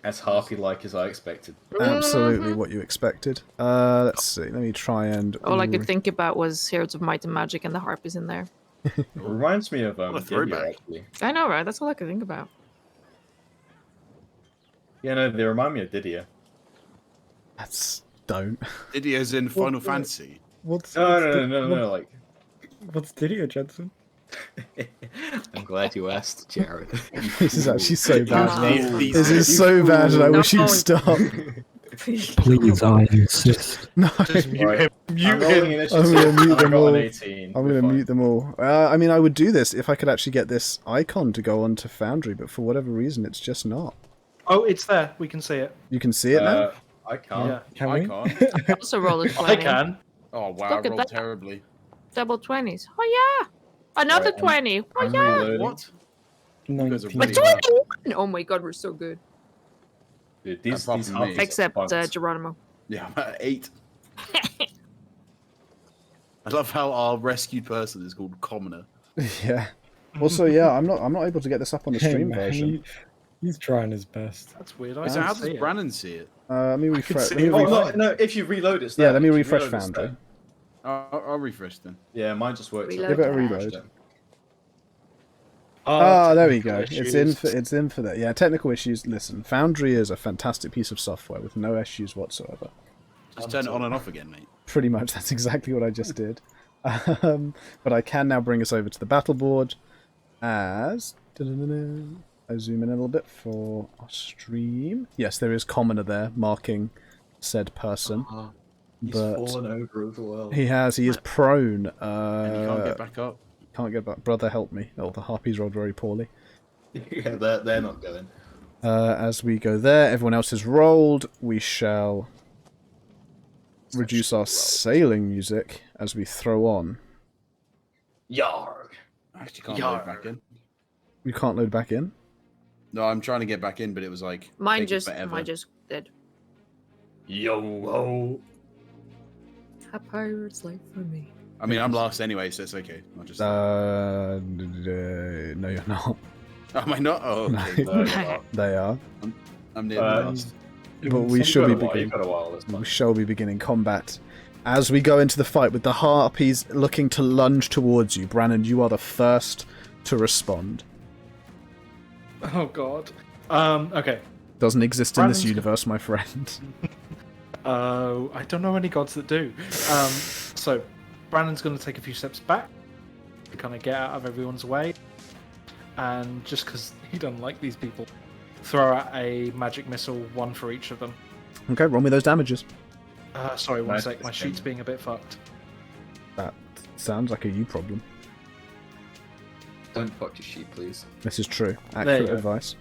As harpy-like as I expected. Absolutely what you expected. Let's see. Let me try and... All I could think about was Heroes of Might and Magic and the harp is in there. It reminds me of What a Dolya, throwback. actually. I know, right? That's all I could think about. Yeah, no, they remind me of Didier. Don't. Didio's in Final Fantasy. What's No, like... What's Didier, Jensen? I'm glad you asked, Jared. This is actually so bad. Wow. This is so bad and I wish No. you'd stop. Please, I insist. No, Just mute Right. him. I'm Mute rolling him. initiative. I'm gonna mute and I them got all. an 18. I'm We're going to fine. mute them all. I mean, I would do this if I could actually get this icon to go onto Foundry, but for whatever reason, it's just not. Oh, it's there. We can see it. You can see it now? I can't. Yeah. Can I we? can't. Also roll a 20. I can. Oh wow, Look I at rolled that. terribly. Double 20s. Oh yeah. Another Right, 20. Oh I'm yeah. reloading. What? guys are 19. A really 21. Oh my god, we're so good. Dude, these Apart from me. halfies are Except bugs. Geronimo. Yeah, I'm at 8. I love how our rescued person is called Commoner. Yeah. Also, yeah, I'm not able to get this up on the Hey, stream man, version. he's trying his best. That's weird. I So can't how does see it. Brandon see it? Let me refresh. see Let me it. Oh, refresh. no, if you reload it, Yeah, let me refresh Foundry. I'll refresh then. Yeah, mine just worked. Reload Give it a that. reload. Oh, There we go. technical It's in issues. it's in for that. Yeah, technical issues. Listen, Foundry is a fantastic piece of software with no issues whatsoever. Just turn it on and off again, mate. Pretty much, that's exactly what I just did. But I can now bring us over to the battle board as I zoom in a little bit for our stream. Yes, there is Commoner there marking said person, He's but fallen over as well. he is prone. And you can't get back up. Can't get back. Brother, help me. Oh, the harpies rolled very poorly. Yeah, they're not going. As we go there, everyone else has rolled. We shall reduce our sailing music as we throw on. Yarg. I actually can't load back in. You can't load back in? No, I'm trying to get back in, but it was like Mine taking just forever. did. Yo ho. A pirate's life for me. I mean, I'm last anyway, so it's okay. I'll just. No, you're not. Am I not? Oh, okay. No, you're not. They are. I'm near the last. But we You've shall got be a while, beginning. you've got a while this We time. shall be beginning combat as we go into the fight with the harpies looking to lunge towards you. Brannon, you are the first to respond. Oh god. Okay. Doesn't exist in this Brannon's universe, my friend. I don't know any gods that do. So, Brandon's going to take a few steps back to kind of get out of everyone's way. And just because he doesn't like these people, throw out a magic missile, one for each of them. Okay, roll me those damages. Sorry, one Nice. sec. My sheet's being a bit fucked. That sounds like a you problem. Don't fuck your sheep, please. This is true. There Accurate you go. advice.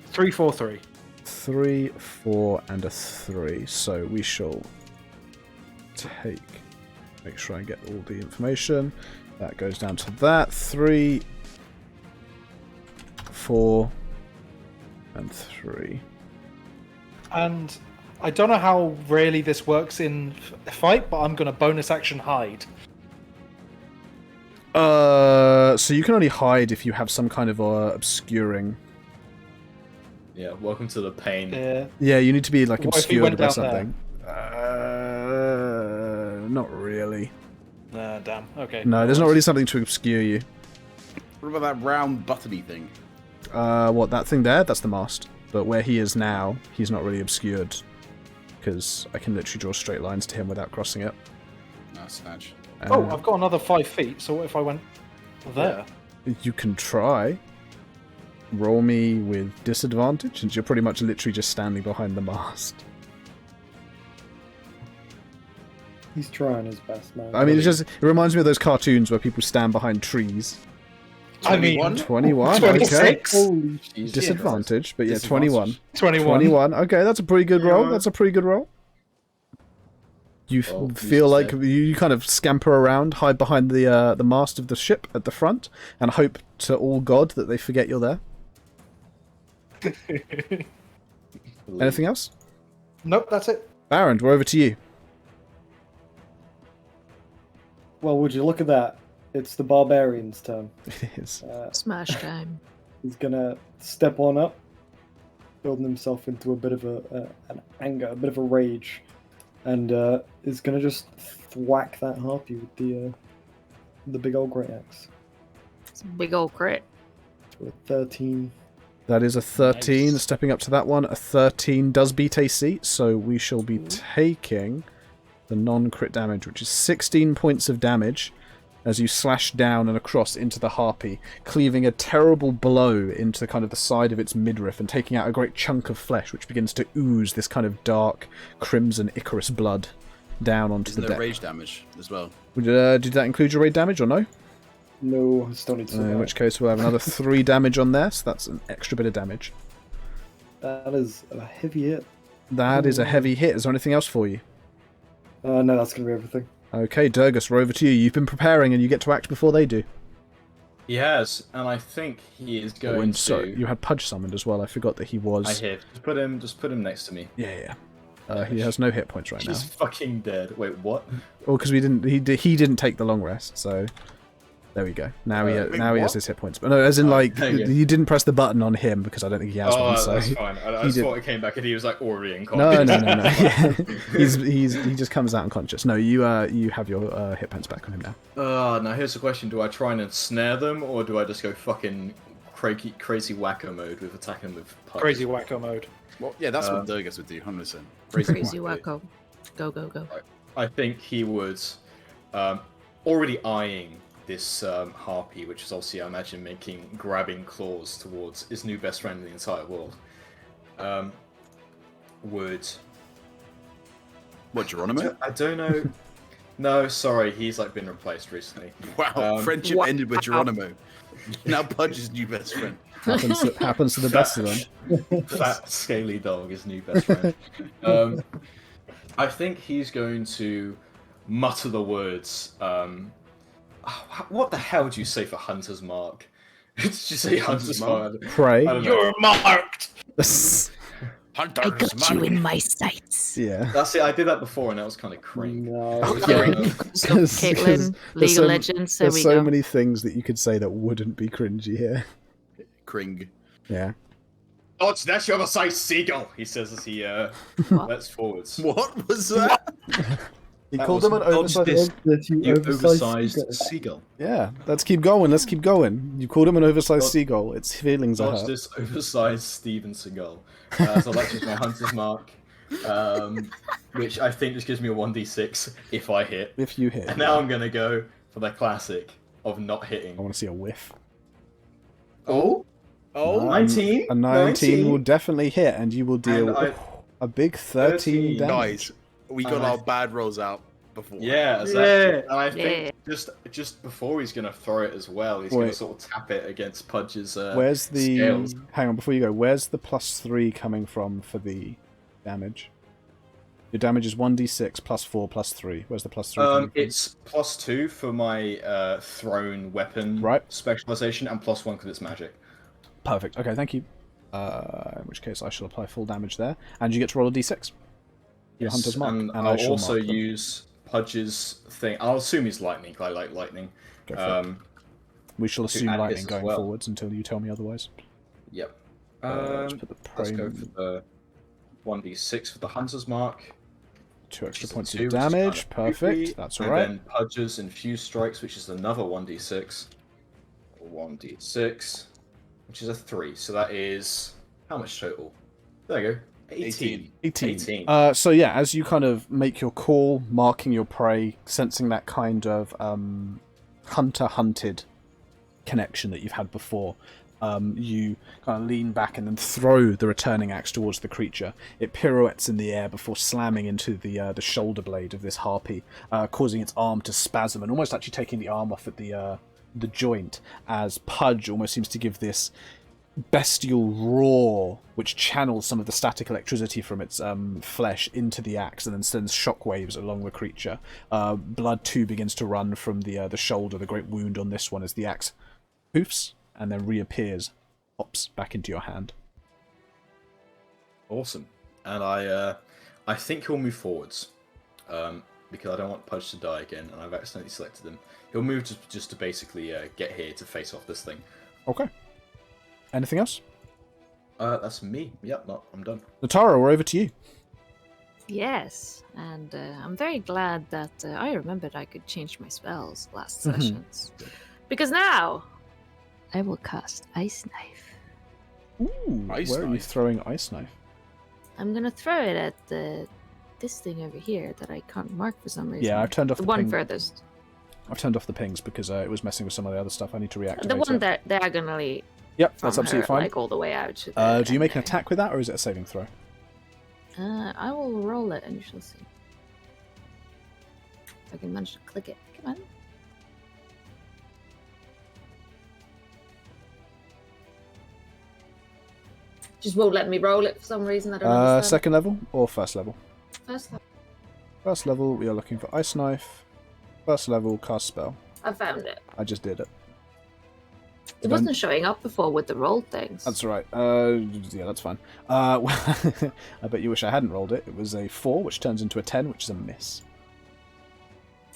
3, 4, 3. 3, 4, and a 3. So we shall take. Make sure I get all the information. That goes down to that. 3, 4, and 3. And I don't know how really this works in a fight, but I'm going to bonus action hide. So you can only hide if you have some kind of obscuring. Yeah, welcome to the pain. Yeah. Yeah, you need to be like What if we obscured went by down something. Not really. Nah, damn. Okay. No, there's not really something to obscure you. What about that round buttony thing? What, that thing there? That's the mast. But where he is now, he's not really obscured. Because I can literally draw straight lines to him without crossing it. Nah, snatch. Oh, I've got another 5 feet, so what if I went there? You can try. Roll me with disadvantage, since you're pretty much literally just standing behind the mast. He's trying his best, man. I mean, it reminds me of those cartoons where people stand behind trees. I mean, 21? 21, okay. 26? Holy Jesus Disadvantage, but yeah, Disadvantage. 21. 21. 21, okay, that's a pretty good roll. Yeah. That's a pretty good roll. You Oh, feel Jesus, like eh? you kind of scamper around, hide behind the mast of the ship at the front, and hope to all God that they forget you're there. Anything else? Nope, that's it. Baron, we're over to you. Well, would you look at that? It's the barbarian's turn. It is. Smash time. He's gonna step on up, building himself into a bit of an anger, a bit of a rage, and is gonna just thwack that harpy with the big old great axe. It's a big old crit. For a 13. That is a 13, Nice. stepping up to that one. A 13 does beat AC, so we shall be taking the non-crit damage, which is 16 points of damage as you slash down and across into the harpy, cleaving a terrible blow into kind of the side of its midriff and taking out a great chunk of flesh, which begins to ooze this kind of dark crimson Icarus blood down onto Isn't the there deck. rage damage as well? Did that include your raid damage or no? No, I still need to. In which case we'll have another 3 damage on there, so that's an extra bit of damage. That is a heavy hit. That is a heavy hit. Is there anything else for you? No, that's gonna be everything. Okay, Durgus, we're over to you. You've been preparing and you get to act before they do. He has, and I think he is going to. Sorry, you had Pudge summoned as well. I forgot that he was. I hear. Just put him next to me. Yeah. He has no hit points right He's fucking dead. Wait, what? now. Well, because he didn't take the long rest, so there we go. Now he has his hit points. But no, as in you didn't press the button on him because I don't think he has one. So that's fine. I just thought it came back and he was like already no. unconscious. he just comes out unconscious. No, you have your hit points back on him now. Now here's the question: do I try and ensnare them, or do I just go fucking crazy wacko mode with attacking with punch? Crazy wacko mode. Well, yeah, that's what Durgus would do, 100%. Crazy wacko. Go. I think he would, already eyeing this harpy, which is obviously, I imagine, making grabbing claws towards his new best friend in the entire world. Would. What, Geronimo? I don't know. No, sorry, he's like been replaced recently. Wow, friendship ended with Geronimo. Now Pudge is new best friend. Happens to the best of them. Fat, scaly dog is new best friend. I think he's going to mutter the words. What the hell do you say for Hunter's Mark? Did you say Hunter's Mark? Pray. You're marked! I got you in my sights. Yeah. That's it. I did that before, and that was kind of cringe. No. So, Caitlin, League of Legends, there we There's go. so many things that you could say that wouldn't be cringy here. Kring. Yeah. Oh, that's your oversized seagull, he says as he What? lets forwards. What was that? He That called was him an dodge oversized. That you oversized seagull. Yeah, let's keep going. You called him an oversized seagull. Its feelings are Dodge hurt. this oversized Steven Seagull. So that's just my Hunter's Mark, which I think just gives me a 1d6 if I hit. If you hit. And now I'm going to go for the classic of not hitting. I want to see a whiff. Oh, 19. A 19 will definitely hit, and you will deal And a big 13 damage. Guys, we got our bad rolls out before. Yeah, exactly. And I think just before he's going to throw it as well, he's going to sort of tap it against Pudge's Where's the... scales. Hang on, before you go, where's the +3 coming from for the damage? Your damage is 1d6 +4 +3. Where's the +3 coming from? It's +2 for my thrown weapon specialization, and +1 because it's magic. Perfect. Okay, thank you. In which case I shall apply full damage there. And you get to roll a d6. Your Hunter's Mark. And I I'll shall also mark them. use Pudge's thing. I'll assume he's lightning, 'cause I like lightning. Go for it. We shall assume add lightning this as going well. forwards until you tell me otherwise. Yep. Let's put the Let's go prone- for the 1d6 for the Hunter's Mark. 2 extra which is points a 2, of which is damage. kind of Perfect. goofy. That's And alright. then Pudge's Infused Strikes, which is another 1d6. 1d6, which is a 3. So that is... How much total? There you go. 18. 18. So yeah, as you kind of make your call, marking your prey, sensing that kind of hunter-hunted connection that you've had before, you kind of lean back and then throw the returning axe towards the creature. It pirouettes in the air before slamming into the shoulder blade of this harpy, causing its arm to spasm and almost actually taking the arm off at the joint, as Pudge almost seems to give this bestial roar which channels some of the static electricity from its flesh into the axe and then sends shockwaves along the creature. Blood too begins to run from the shoulder, the great wound on this one, as the axe poofs and then reappears, pops back into your hand. Awesome. And I think he'll move forwards, because I don't want Pudge to die again, and I've accidentally selected him. He'll move just to basically get here to face off this thing. Okay. Anything else? That's me. Yep, no, I'm done. Natara, we're over to you. Yes, and I'm very glad that I remembered I could change my spells last sessions. Because now I will cast Ice Knife. Ooh, Ice where are you Knife? throwing Ice Knife? I'm gonna throw it at this thing over here that I can't mark for some reason. Yeah, I've turned off the the one ping. furthest. I've turned off the pings because it was messing with some of the other stuff. I need to reactivate The one it. that diagonally. Yep, that's from absolutely her, fine. Like all the way out. To the Do you make an end attack with that, or is it a saving throw? there. I will roll it, and you shall see. If I can manage to click it. Come on. Just won't let me roll it for some reason. I don't understand. Second level or first level? First level. First level, we are looking for Ice Knife. First level, cast spell. I found it. I just did it. It wasn't showing up before with the roll things. That's right. Yeah, that's fine. Well, I bet you wish I hadn't rolled it. It was a 4, which turns into a 10, which is a miss.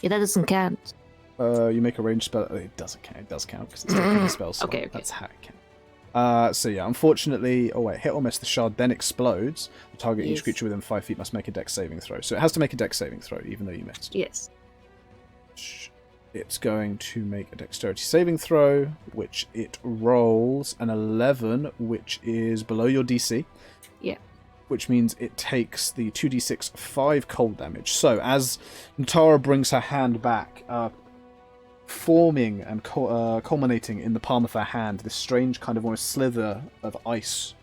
Yeah, that doesn't count. You make a ranged spell. It doesn't count. It does count because it's taking the spell slot. Okay. That's how it counts. So yeah, unfortunately, oh wait, hit or miss, the shard then explodes. The target each Yes. creature within 5 feet must make a dex saving throw. So it has to make a dex saving throw, even though you missed. Yes. It's going to make a dexterity saving throw, which it rolls an 11, which is below your DC. Yeah. Which means it takes the 2d6 5 cold damage. So as Natara brings her hand back, forming and culminating in the palm of her hand, this strange kind of almost slither of ice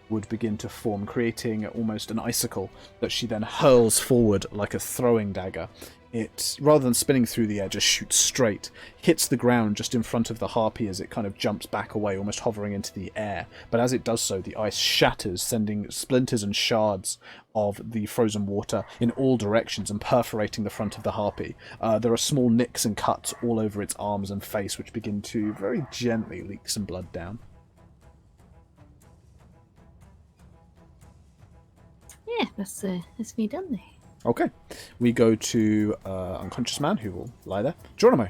would begin to form, creating almost an icicle that she then hurls forward like a throwing dagger. It, rather than spinning through the air, just shoots straight, hits the ground just in front of the harpy as it kind of jumps back away, almost hovering into the air. But as it does so, the ice shatters, sending splinters and shards of the frozen water in all directions and perforating the front of the harpy. There are small nicks and cuts all over its arms and face, which begin to very gently leak some blood down. Yeah, that's me done there. Okay, we go to Unconscious Man, who will lie there. Geronimo.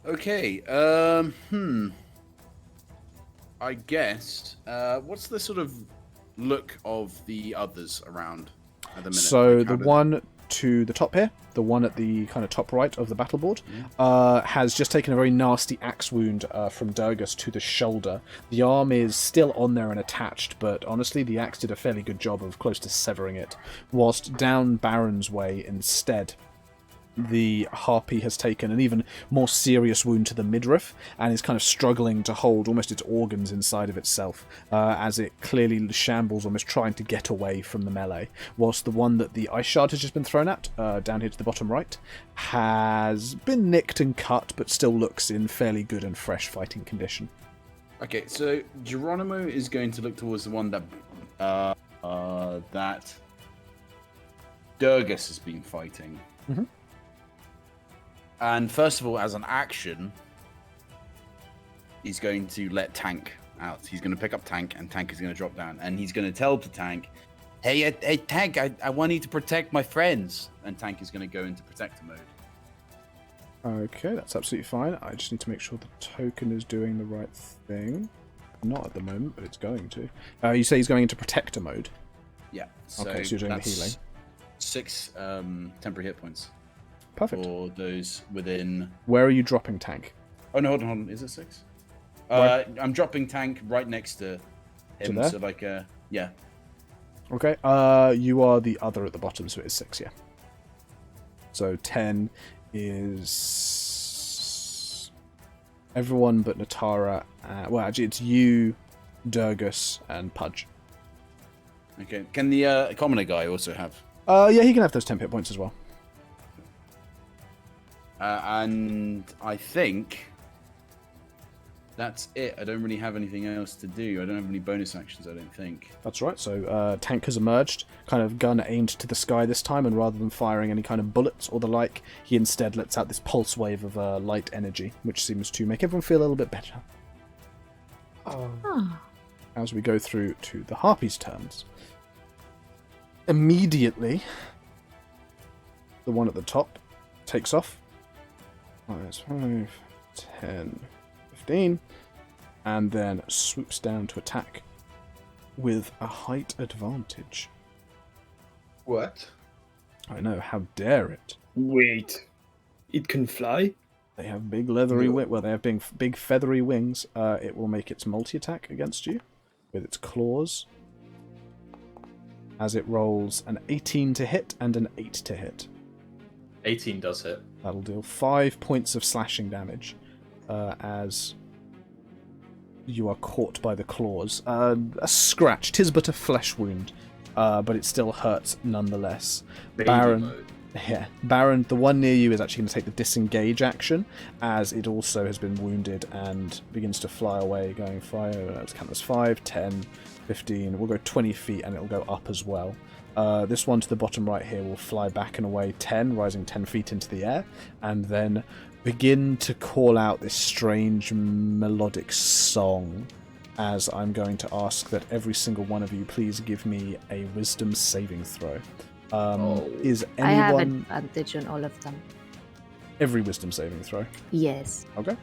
Okay, I guess, what's the sort of look of the others around at the minute? So Like, the one to the top here, the one at the kind of top right of the battle board, has just taken a very nasty axe wound from Durgus to the shoulder. The arm is still on there and attached, but honestly the axe did a fairly good job of close to severing it. Whilst down Baron's way instead, the harpy has taken an even more serious wound to the midriff and is kind of struggling to hold almost its organs inside of itself as it clearly shambles, almost trying to get away from the melee. Whilst the one that the ice shard has just been thrown at, down here to the bottom right, has been nicked and cut but still looks in fairly good and fresh fighting condition. Okay, so Geronimo is going to look towards the one that that Durgus has been fighting. Mm-hmm. And first of all, as an action, he's going to let Tank out. He's going to pick up Tank, and Tank is going to drop down. And he's going to tell to Tank, hey, Tank, I want you to protect my friends. And Tank is going to go into protector mode. Okay, that's absolutely fine. I just need to make sure the token is doing the right thing. Not at the moment, but it's going to. You say he's going into protector mode? Yeah. So Okay, so you're doing the that's healing. 6 temporary hit points. Perfect. For those within... Where are you dropping Tank? Oh, no, hold on. Is it 6? I'm dropping Tank right next to him. there? So, like, yeah. Okay, you are the other at the bottom, so it is 6, yeah. So 10 is everyone but Natara. Well, actually, it's you, Durgus, and Pudge. Okay. Can the commoner guy also have? Yeah, he can have those 10 hit points as well. And I think that's it. I don't really have anything else to do. I don't have any bonus actions, I don't think. That's right. So Tank has emerged, kind of gun aimed to the sky this time, and rather than firing any kind of bullets or the like, he instead lets out this pulse wave of light energy, which seems to make everyone feel a little bit better. Oh. As we go through to the Harpy's turns. Immediately, the one at the top takes off. That's 5, 10, 15, and then swoops down to attack with a height advantage. What? I know, how dare it? Wait, it can fly? They have big leathery wings. Well, they have big feathery wings. It will make its multi-attack against you with its claws. As it rolls an 18 to hit and an 8 to hit. 18 does hit. That'll deal 5 points of slashing damage as you are caught by the claws. A scratch. 'Tis but a flesh wound, but it still hurts nonetheless. Baby Baron, mode. yeah, Baron, the one near you is actually going to take the disengage action, as it also has been wounded and begins to fly away, going fire. Let's count as 5, 10, 15. We'll go 20 feet, and it'll go up as well. This one to the bottom right here will fly back and away 10, rising 10 feet into the air, and then begin to call out this strange melodic song, as I'm going to ask that every single one of you please give me a wisdom saving throw. Is I have anyone... advantage on all of them. Every wisdom saving throw? Yes. Okay.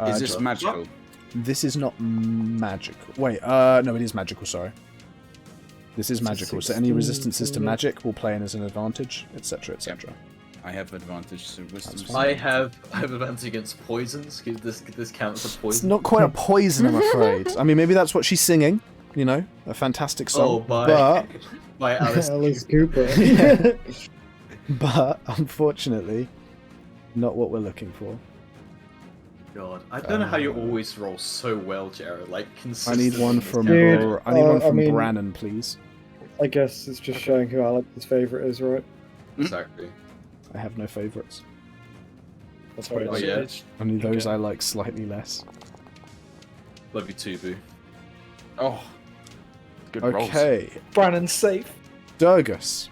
Is this magical? This is not magical. Wait, no, it is magical, sorry. This is magical, so any 16, resistances to yeah. magic will play in as an advantage, etc., etc. I have advantage, so wisdom. That's I have advantage against poisons. This counts as It's poison. not quite a poison, I'm afraid. I mean, maybe that's what she's singing, you know, a fantastic song. by Alice. Alice Cooper. But unfortunately, not what we're looking for. God, I don't know how you always roll so well, Jared. Like I consistently. need one from Dude, Brannon, please. I guess it's just showing who Alex's favourite is, right? Exactly. I have no favourites. That's Sorry, right. Oh, yeah. Only those Okay. I like slightly less. Love you too, Boo. Oh, good rolls. Okay, Brannon's safe. Durgus.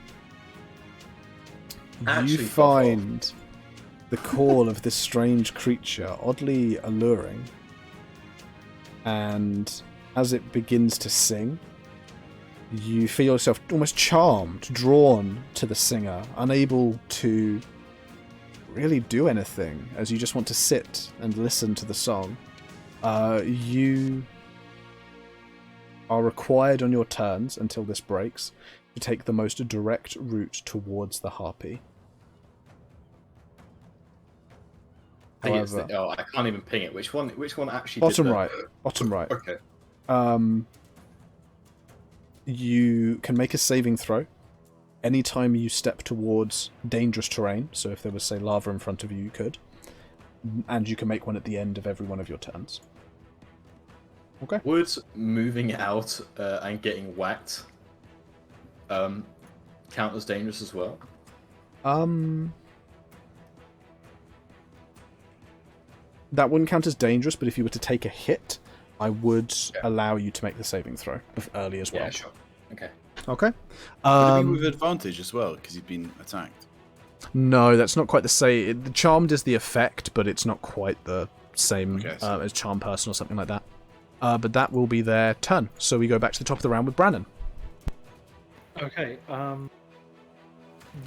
Actually, You fuck find the call of this strange creature oddly alluring, and as it begins to sing, you feel yourself almost charmed, drawn to the singer, unable to really do anything, as you just want to sit and listen to the song. You are required on your turns until this breaks to take the most direct route towards the harpy. I think it's However, I can't even ping it. Which one actually? bottom did right, bottom right. Okay. You can make a saving throw anytime you step towards dangerous terrain. So if there was, say, lava in front of you, you could. And you can make one at the end of every one of your turns. Okay. Would moving out and getting whacked count as dangerous as well? That wouldn't count as dangerous, but if you were to take a hit, I would allow you to make the saving throw early as well. Yeah, sure. Okay. Okay. Would it be with advantage as well, because you've been attacked? No, that's not quite the same. The charmed is the effect, but it's not quite the same Okay, so- as charm person or something like that. But that will be their turn. So we go back to the top of the round with Brannon. Okay.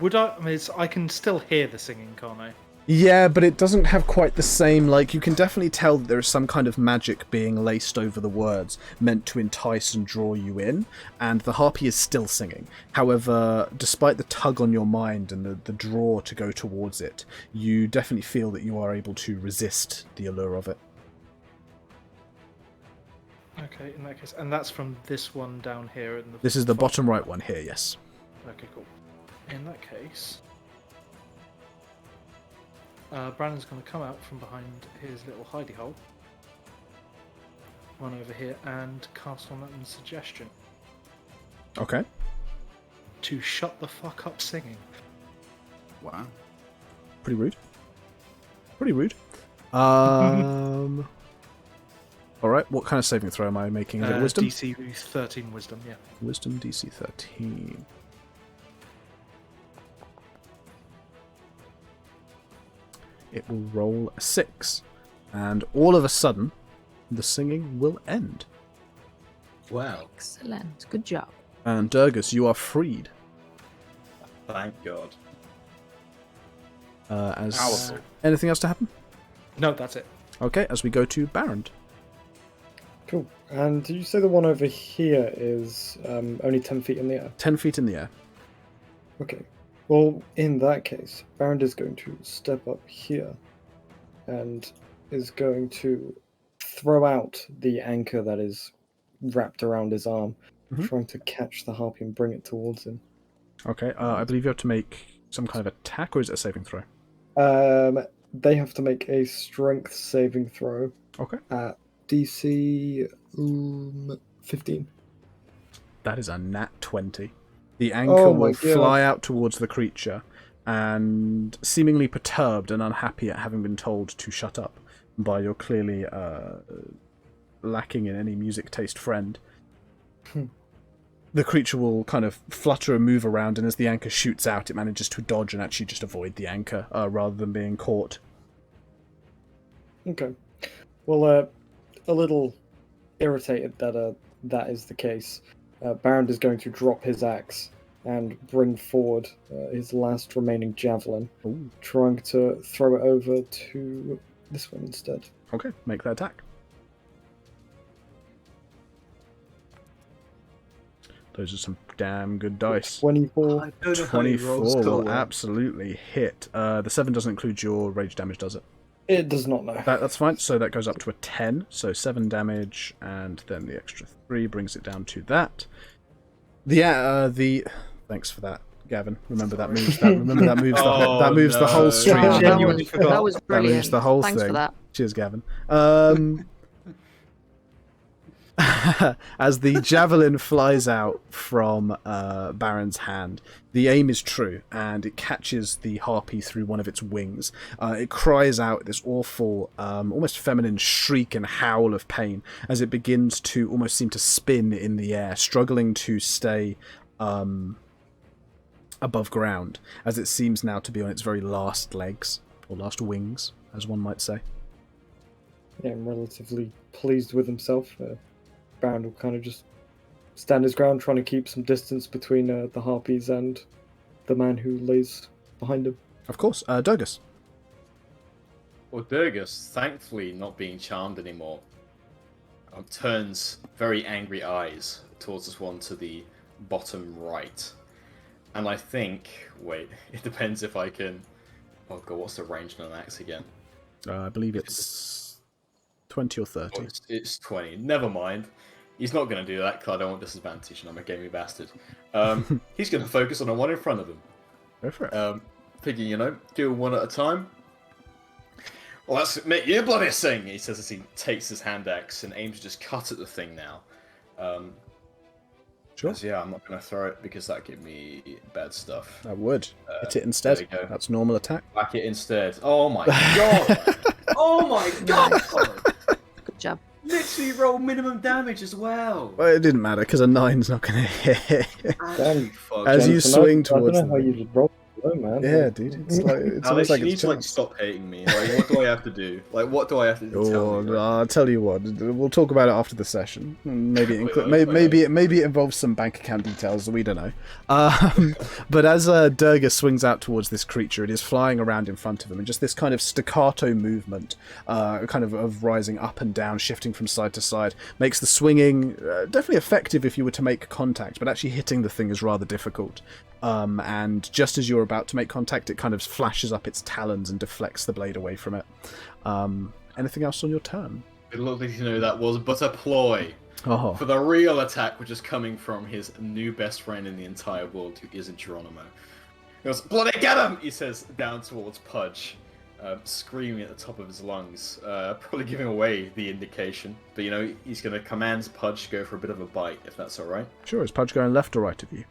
Would I? I mean, I can still hear the singing, can't I? Yeah, but it doesn't have quite the same, like, you can definitely tell that there is some kind of magic being laced over the words, meant to entice and draw you in, and the harpy is still singing. However, despite the tug on your mind and the draw to go towards it, you definitely feel that you are able to resist the allure of it. Okay, in that case, and that's from this one down here. In the This is the bottom right one here, yes. Okay, cool. In that case, Brandon's going to come out from behind his little hidey hole, run over here, and cast on that one suggestion Okay. to shut the fuck up singing. Wow. Pretty rude. Pretty rude. Alright, what kind of saving throw am I making? Is it wisdom? DC 13 wisdom, yeah. Wisdom DC 13. It will roll a 6. And all of a sudden, the singing will end. Wow. Excellent. Good job. And Durgus, you are freed. Thank God. As Powerful. anything else to happen? No, that's it. Okay, as we go to Barrand. Cool. And did you say the one over here is only 10 feet in the air? 10 feet in the air. Okay. Well, in that case, Baron is going to step up here and is going to throw out the anchor that is wrapped around his arm, Mhm. trying to catch the harpy and bring it towards him. Okay, I believe you have to make some kind of attack, or is it a saving throw? They have to make a strength saving throw Okay. at DC 15. That is a nat 20. The anchor will fly out towards the creature, and seemingly perturbed and unhappy at having been told to shut up by your clearly lacking in any music taste friend. The creature will kind of flutter and move around, and as the anchor shoots out, it manages to dodge and actually just avoid the anchor rather than being caught. Okay. Well, a little irritated that that is the case, Barrand is going to drop his axe and bring forward his last remaining javelin, trying to throw it over to this one instead. Okay, make that attack. Those are some damn good dice. 24. 24 will absolutely hit. The 7 doesn't include your rage damage, does it? It does not, no. That's fine. So that goes up to a 10. So 7 damage, and then the extra 3 brings it down to that. The thanks for that, Gavin. Remember that moves that. Remember that moves that moves the whole stream. Wow, Genuinely forgot. that was brilliant. That moves the whole Thanks thing. for that. Cheers, Gavin. As the javelin flies out from Baron's hand, the aim is true, and it catches the harpy through one of its wings. It cries out this awful, almost feminine shriek and howl of pain as it begins to almost seem to spin in the air, struggling to stay above ground, as it seems now to be on its very last legs, or last wings, as one might say. Yeah, I'm relatively pleased with himself. Baron will kind of just stand his ground, trying to keep some distance between the harpies and the man who lays behind him. Of course, Durgus. Well, Durgus, thankfully not being charmed anymore, turns very angry eyes towards this one to the bottom right. And I think, wait, it depends if I can... Oh god, what's the range on an axe again? I believe it's 20 or 30. Oh, it's 20. Never mind. He's not going to do that because I don't want disadvantage and I'm a gamey bastard. He's going to focus on the one in front of him. Go for it. Thinking, do one at a time. Well, let's make you bloody sing, he says as he takes his hand axe and aims to just cut at the thing now. Sure. Yeah, I'm not going to throw it because that give me bad stuff. That would. Hit it instead. There we go. That's normal attack. Whack it instead. Oh my god! Oh my god! Good job. Literally roll minimum damage as well. Well, it didn't matter because a 9's not going to hit. Damn, As you swing towards I don't know how you just roll low, man. Yeah, dude. It's like it's Alex, almost like you need it's to chance. stop hating me. Like, what do I have to do? Like, what do I have to do? To tell me? I'll tell you what. We'll talk about it after the session. Maybe maybe it involves some bank account details. We don't know. But as Durga swings out towards this creature, it is flying around in front of him, and just this kind of staccato movement, kind of rising up and down, shifting from side to side, makes the swinging definitely effective if you were to make contact, but actually hitting the thing is rather difficult. And just as you're about to make contact, it kind of flashes up its talons and deflects the blade away from it. Anything else on your turn? It looked like that was but a ploy Oh, for the real attack, which is coming from his new best friend in the entire world, who isn't Geronimo. He goes, "Bloody get him!" he says down towards Pudge, screaming at the top of his lungs, probably giving away the indication. But he's going to command Pudge to go for a bit of a bite, if that's all right. sure. Is Pudge going left or right of you?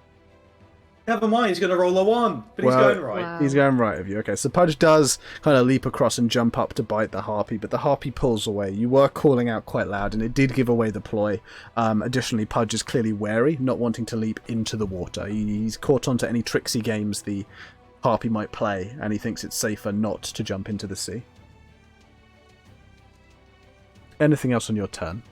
Never mind, he's going to roll a 1, but Well, he's going right. Wow. He's going right of you. Okay, so Pudge does kind of leap across and jump up to bite the harpy, but the harpy pulls away. You were calling out quite loud, and it did give away the ploy. Additionally, Pudge is clearly wary, not wanting to leap into the water. He's caught onto any tricksy games the harpy might play, and he thinks it's safer not to jump into the sea. Anything else on your turn?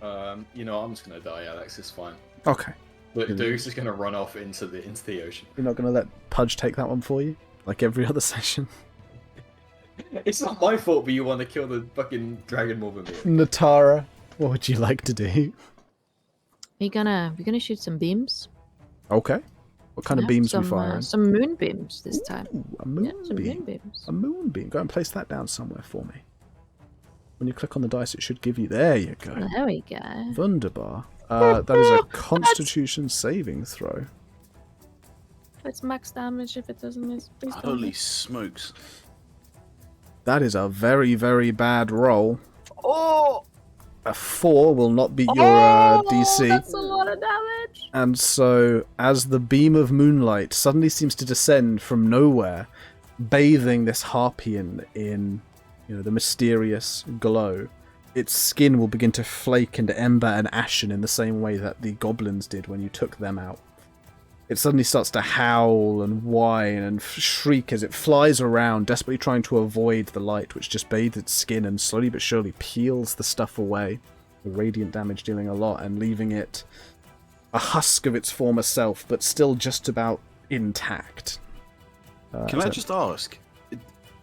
I'm just going to die, Alex, it's fine. Okay. But Deuce is going to run off into the ocean. You're not going to let Pudge take that one for you? Like every other session? It's not my fault, but you want to kill the fucking dragon more than me. Natara, what would you like to do? We're gonna shoot some beams. Okay. What kind of Yeah, beams some, we firing? some moon beams this time. Ooh, a moon Yeah, some beam. moon beams. A moonbeam. Go and place that down somewhere for me. When you click on the dice, it should give you... There you go. There we go. Wunderbar. That is a Constitution saving throw. It's max damage if it doesn't miss. Please don't Holy miss. smokes. That is a very, very bad roll. Oh! A 4 will not beat your DC. That's a lot of damage. And so, as the beam of moonlight suddenly seems to descend from nowhere, bathing this harpy in the mysterious glow, its skin will begin to flake into ember and ashen in the same way that the goblins did when you took them out. It suddenly starts to howl and whine and shriek as it flies around, desperately trying to avoid the light, which just bathes its skin and slowly but surely peels the stuff away. The radiant damage dealing a lot and leaving it a husk of its former self, but still just about intact. Can I just ask?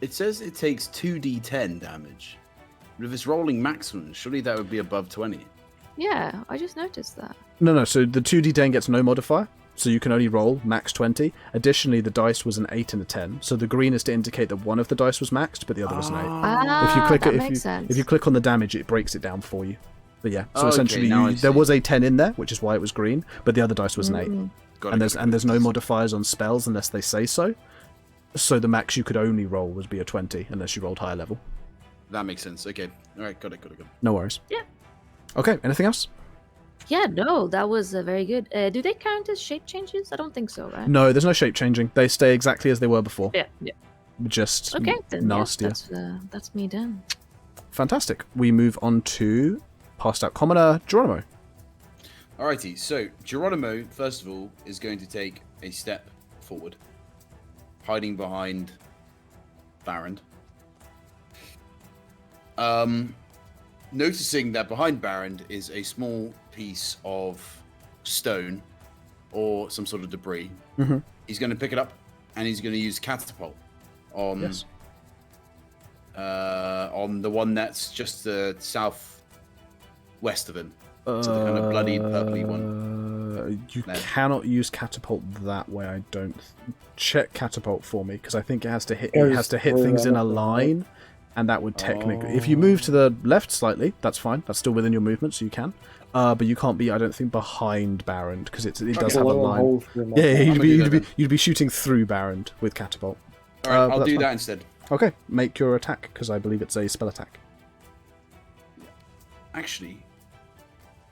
It says it takes 2d10 damage. But if it's rolling maximum, surely that would be above 20. Yeah, I just noticed that. No, so the 2d10 gets no modifier, so you can only roll max 20. Additionally, the dice was an 8 and a 10, so the green is to indicate that one of the dice was maxed, but the other was an 8. Ah, If you click that it, makes sense. if you click on the damage, it breaks it down for you. But yeah, so Okay, essentially now I there see. was a 10 in there, which is why it was green, but the other dice was an 8. Got it. And there's no modifiers on spells unless they say so. So the max you could only roll would be a 20 unless you rolled higher level. That makes sense. Okay. Alright, got it. No worries. Yeah. Okay, anything else? Yeah, no, that was very good. Do they count as shape changes? I don't think so, right? No, there's no shape changing. They stay exactly as they were before. Yeah. Just Okay, then nastier. yes, that's me done. Fantastic. We move on to passed out commoner Geronimo. Alrighty, so Geronimo, first of all, is going to take a step forward, hiding behind Barrand. Noticing that behind Barrand is a small piece of stone or some sort of debris. Mhm. He's going to pick it up and he's going to use catapult on Yes. on the one that's just the southwest of him. So the kind of bloody purpley one. You No. cannot use catapult that way. I don't. Check catapult for me because I think it has to hit. Yeah, It has to hit it's things in a relevant, right? line, and that would technically. If you move to the left slightly, that's fine. That's still within your movement, so you can. But you can't be. I don't think behind Barrand because it does have a Below line. hole through my Yeah, back. you'd gonna be, do you'd, that be, then. you'd be shooting through Barrand with catapult. Alright, but I'll that's do fine. that instead. Okay, make your attack because I believe it's a spell attack. Actually,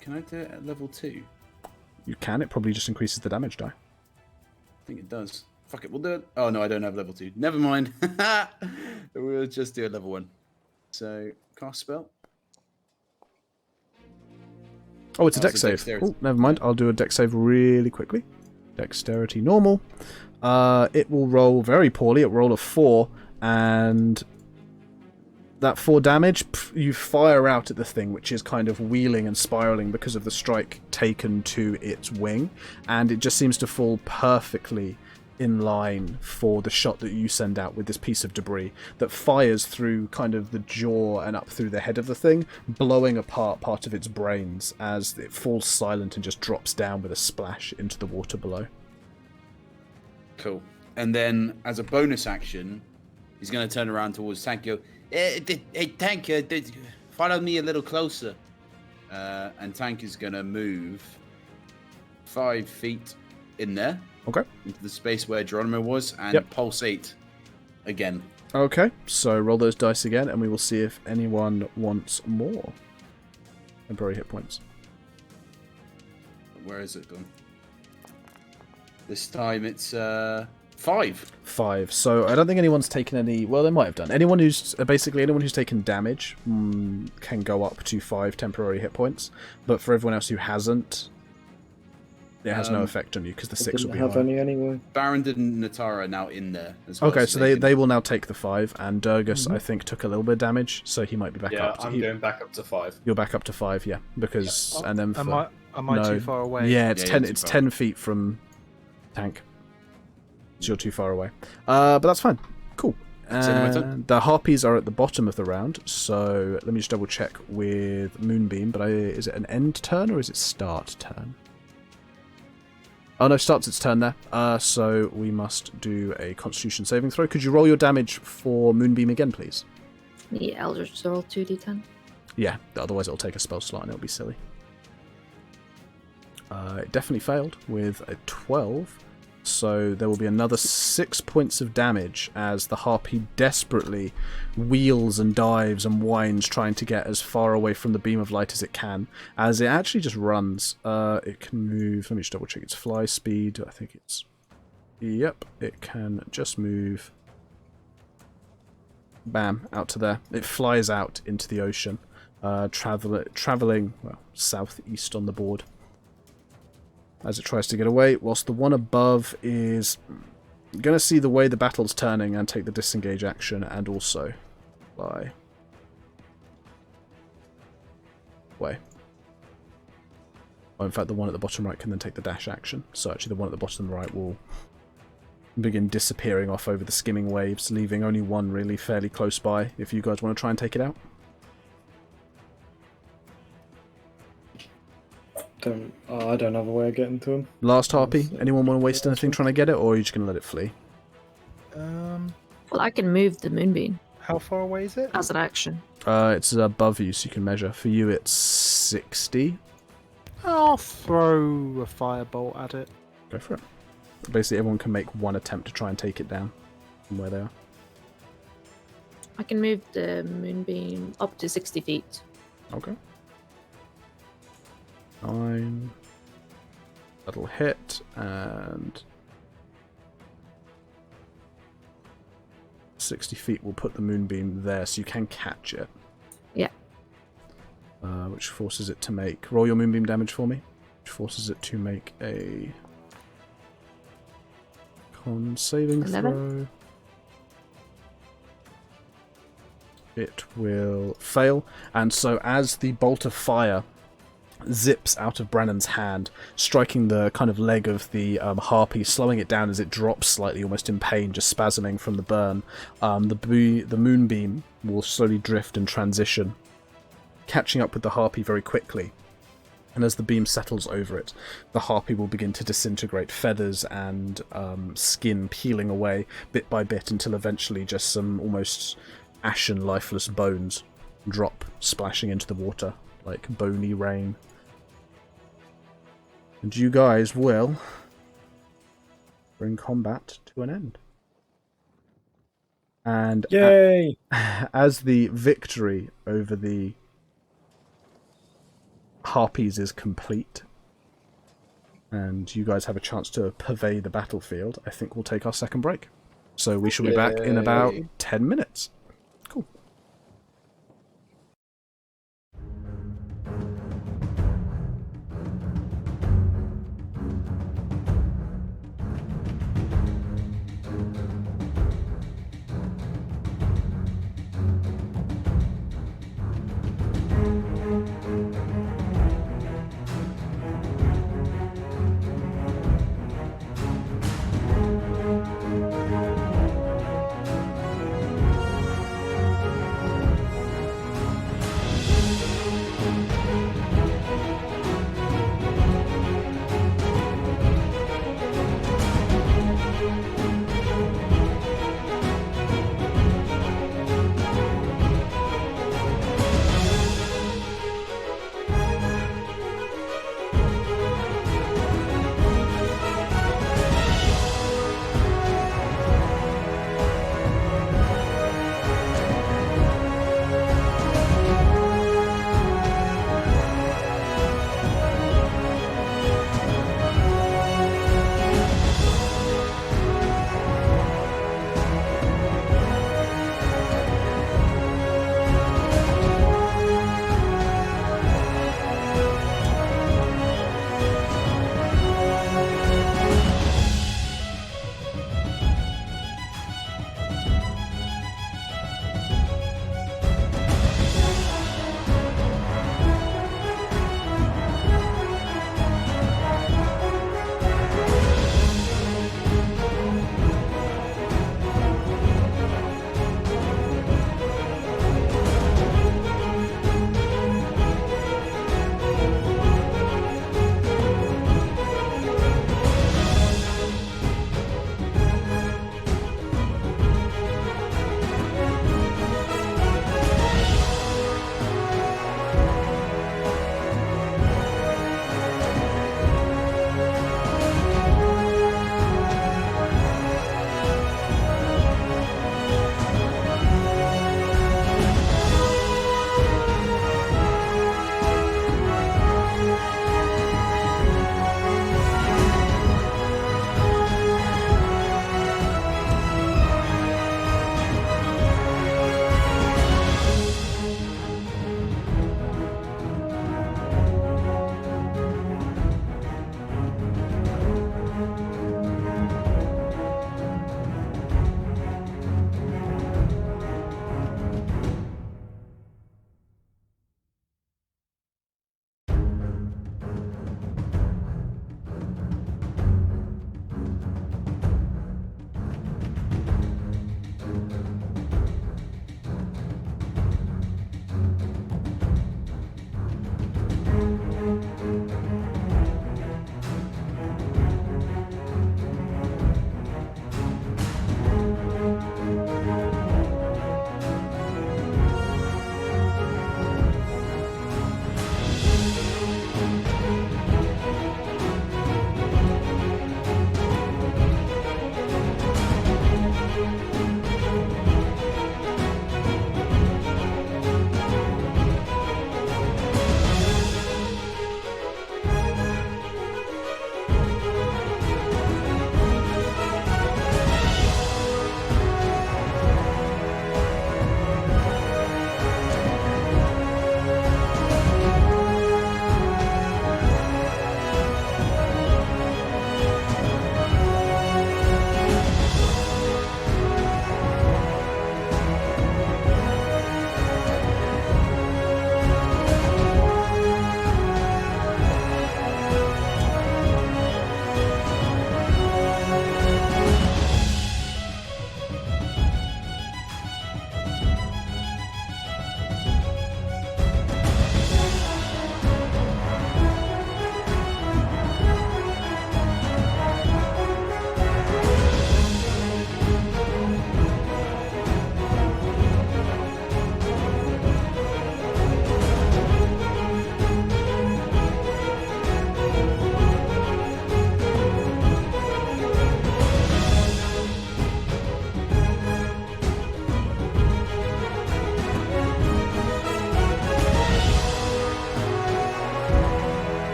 can I do it at level 2? You can. It probably just increases the damage die. I think it does. Fuck it, we'll do it. Oh no, I don't have level 2. Never mind. We'll just do a level 1. So, cast spell. Oh, it's a Oh, dex it's a save. dexterity. Oh, never mind. I'll do a dex save really quickly. Dexterity normal. It will roll very poorly. It will roll a 4, and that 4 damage, you fire out at the thing, which is kind of wheeling and spiraling because of the strike taken to its wing, and it just seems to fall perfectly in line for the shot that you send out with this piece of debris that fires through kind of the jaw and up through the head of the thing, blowing apart part of its brains as it falls silent and just drops down with a splash into the water below. Cool. And then, as a bonus action, he's going to turn around towards Tank. Go, hey, Tank, follow me a little closer. And Tank is going to move 5 feet in there. Okay. Into the space where Geronimo was, and Yep. pulsate again. Okay, so roll those dice again, and we will see if anyone wants more temporary hit points. Where is it gone? This time it's 5. 5. So I don't think anyone's taken any. Well, they might have done. Anyone who's anyone who's taken damage can go up to 5 temporary hit points. But for everyone else who hasn't, it has no effect on you because the I 6 will didn't be have higher. any anyway. Baron and Natara are now in there as well. Okay, so can- they will now take the 5, and Durgus I think took a little bit of damage, so he might be back Yeah, up. I'm going back up to 5. You're back up to 5, yeah, because and then for Am I no. too far away? Yeah, it's Yeah, 10. you're too It's far. 10 feet from Tank. So you're too far away. But that's fine. Cool. Send him a turn. The harpies are at the bottom of the round, so let me just double check with Moonbeam. But is it an end turn or is it start turn? Oh no, starts its turn there. So we must do a Constitution saving throw. Could you roll your damage for Moonbeam again, please? Yeah, I'll just roll 2d10. Yeah, otherwise it'll take a spell slot and it'll be silly. It definitely failed with a 12. So there will be another 6 points of damage as the harpy desperately wheels and dives and whines, trying to get as far away from the beam of light as it can, as it actually just runs. It can move. Let me just double check its fly speed. I think it's... Yep, it can just move... Bam, out to there. It flies out into the ocean, traveling, well, southeast on the board as it tries to get away, whilst the one above is going to see the way the battle's turning and take the disengage action and also fly away. Oh, in fact, the one at the bottom right can then take the dash action, so actually the one at the bottom right will begin disappearing off over the skimming waves, leaving only one really fairly close by if you guys want to try and take it out. I don't have a way of getting to him. Last harpy, anyone want to waste anything trying to get it, or are you just going to let it flee? Well, I can move the moonbeam How far away is it? as an action. It's above you, so you can measure. For you, it's 60. I'll throw a firebolt at it. Go for it. Basically, everyone can make one attempt to try and take it down from where they are. I can move the moonbeam up to 60 feet. Okay. 9. That'll hit, and 60 feet will put the moonbeam there, so you can catch it. Yeah. Which forces it to make... Roll your moonbeam damage for me. Which forces it to make a... Con saving 11. throw. It will fail, and so as the bolt of fire zips out of Brennan's hand, striking the kind of leg of the harpy, slowing it down as it drops slightly, almost in pain, just spasming from the burn, the moonbeam will slowly drift and transition, catching up with the harpy very quickly. And as the beam settles over it, the harpy will begin to disintegrate, feathers and skin peeling away bit by bit until eventually just some almost ashen, lifeless bones drop, splashing into the water like bony rain. And you guys will bring combat to an end. And Yay! as the victory over the harpies is complete, and you guys have a chance to purvey the battlefield, I think we'll take our second break. So we shall be back in about 10 minutes. Cool.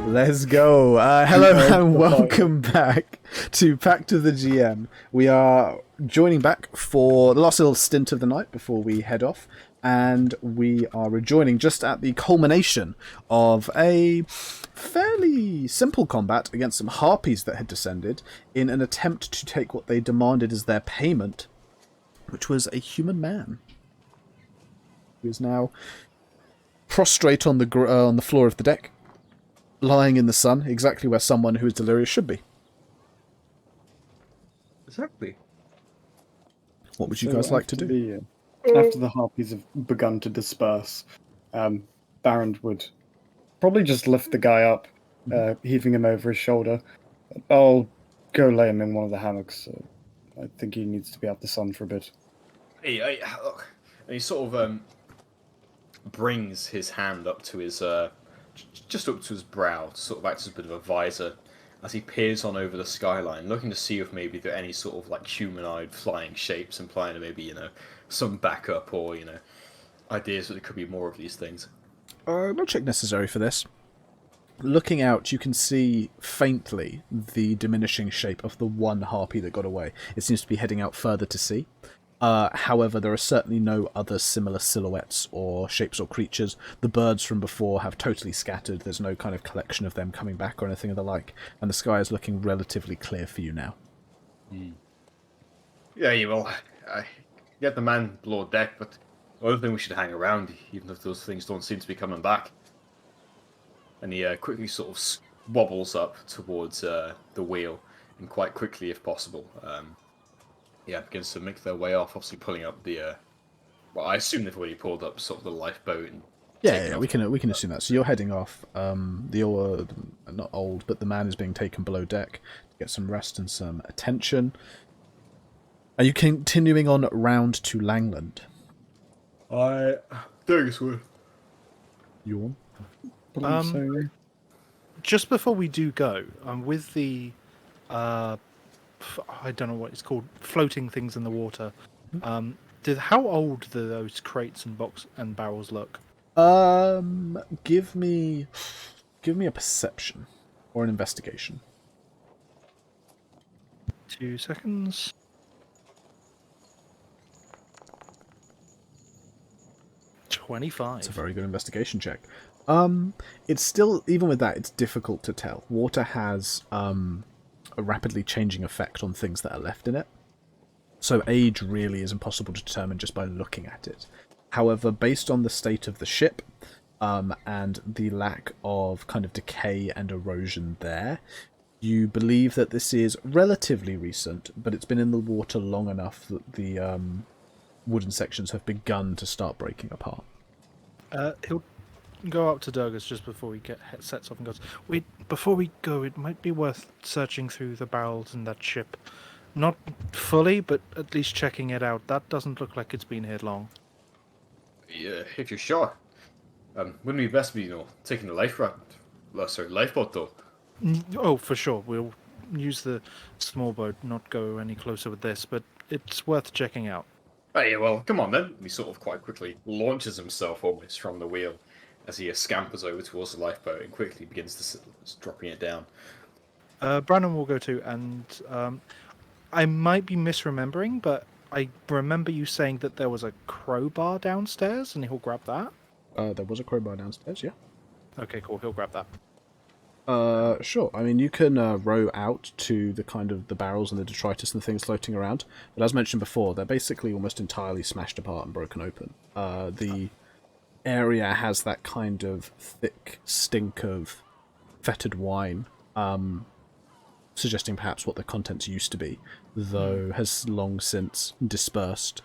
Let's go. Hello and welcome back to Pact of the GM. We are joining back for the last little stint of the night before we head off, and we are rejoining just at the culmination of a fairly simple combat against some harpies that had descended in an attempt to take what they demanded as their payment, which was a human man who is now prostrate on the floor of the deck, lying in the sun, exactly where someone who is delirious should be. Exactly. What would you guys like to do? After the harpies have begun to disperse, Baron would probably just lift the guy up, heaving him over his shoulder. I'll go lay him in one of the hammocks. I think he needs to be out the sun for a bit. Hey, look. And he sort of brings his hand up to his just up to his brow, to sort of act as a bit of a visor, as he peers on over the skyline, looking to see if maybe there are any sort of like humanoid flying shapes, implying that maybe, some backup or, ideas that there could be more of these things. No check necessary for this. Looking out, you can see faintly the diminishing shape of the one harpy that got away. It seems to be heading out further to sea. However, there are certainly no other similar silhouettes or shapes or creatures. The birds from before have totally scattered. There's no kind of collection of them coming back or anything of the like. And the sky is looking relatively clear for you now. Yeah, you will. Get the man below deck, but I don't think we should hang around, even if those things don't seem to be coming back. And he quickly sort of wobbles up towards the wheel, and quite quickly, if possible, begins to make their way off, obviously pulling up the, well, I assume they've already pulled up sort of the lifeboat. And yeah, we can assume that. So you're heading off. Not old, but the man is being taken below deck to get some rest and some attention. Are you continuing on round to Langland? I think so. Yawn. Just before we do go, with the I don't know what it's called, floating things in the water. How old do those crates and barrels look? Give me a perception or an investigation. 2 seconds. 25. It's a very good investigation check. It's still, even with that, it's difficult to tell. Water has a rapidly changing effect on things that are left in it. So age really is impossible to determine just by looking at it. However, based on the state of the ship, and the lack of kind of decay and erosion there, you believe that this is relatively recent, but it's been in the water long enough that the wooden sections have begun to start breaking apart. He'll go up to Durgus just before we sets off and goes, "Wait, before we go, it might be worth searching through the barrels in that ship. Not fully, but at least checking it out. That doesn't look like it's been here long." Yeah, if you're sure. Wouldn't it be best be, taking the lifeboat though? Oh, for sure. We'll use the small boat, not go any closer with this, but it's worth checking out. Hey, well, come on then. He sort of quite quickly launches himself almost from the wheel as he scampers over towards the lifeboat and quickly begins to dropping it down. Brandon will go too, and I might be misremembering, but I remember you saying that there was a crowbar downstairs, and he'll grab that. There was a crowbar downstairs, yeah. Okay, cool. He'll grab that. Sure. I mean, you can row out to the kind of the barrels and the detritus and the things floating around. But as mentioned before, they're basically almost entirely smashed apart and broken open. The area has that kind of thick stink of fetid wine, suggesting perhaps what the contents used to be, though has long since dispersed.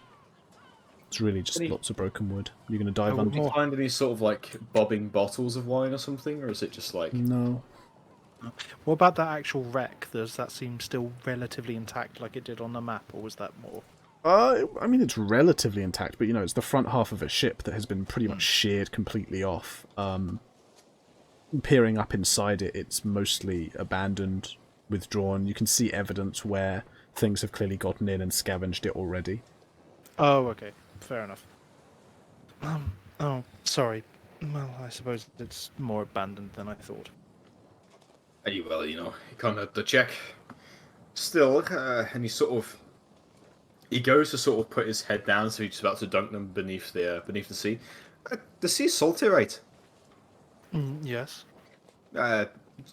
It's really just lots of broken wood. You're going to dive under. Do you find any sort of like bobbing bottles of wine or something, or is it just like... No. What about that actual wreck? Does that seem still relatively intact like it did on the map, or was that more? I mean, it's relatively intact, but it's the front half of a ship that has been pretty much sheared completely off. Peering up inside it, it's mostly abandoned, withdrawn. You can see evidence where things have clearly gotten in and scavenged it already. Oh, okay. Fair enough. Oh, sorry. Well, I suppose it's more abandoned than I thought. And you will, you can't have the check. Still, and he goes to sort of put his head down, so he's about to dunk them beneath the sea. The sea's salty, right? Yes.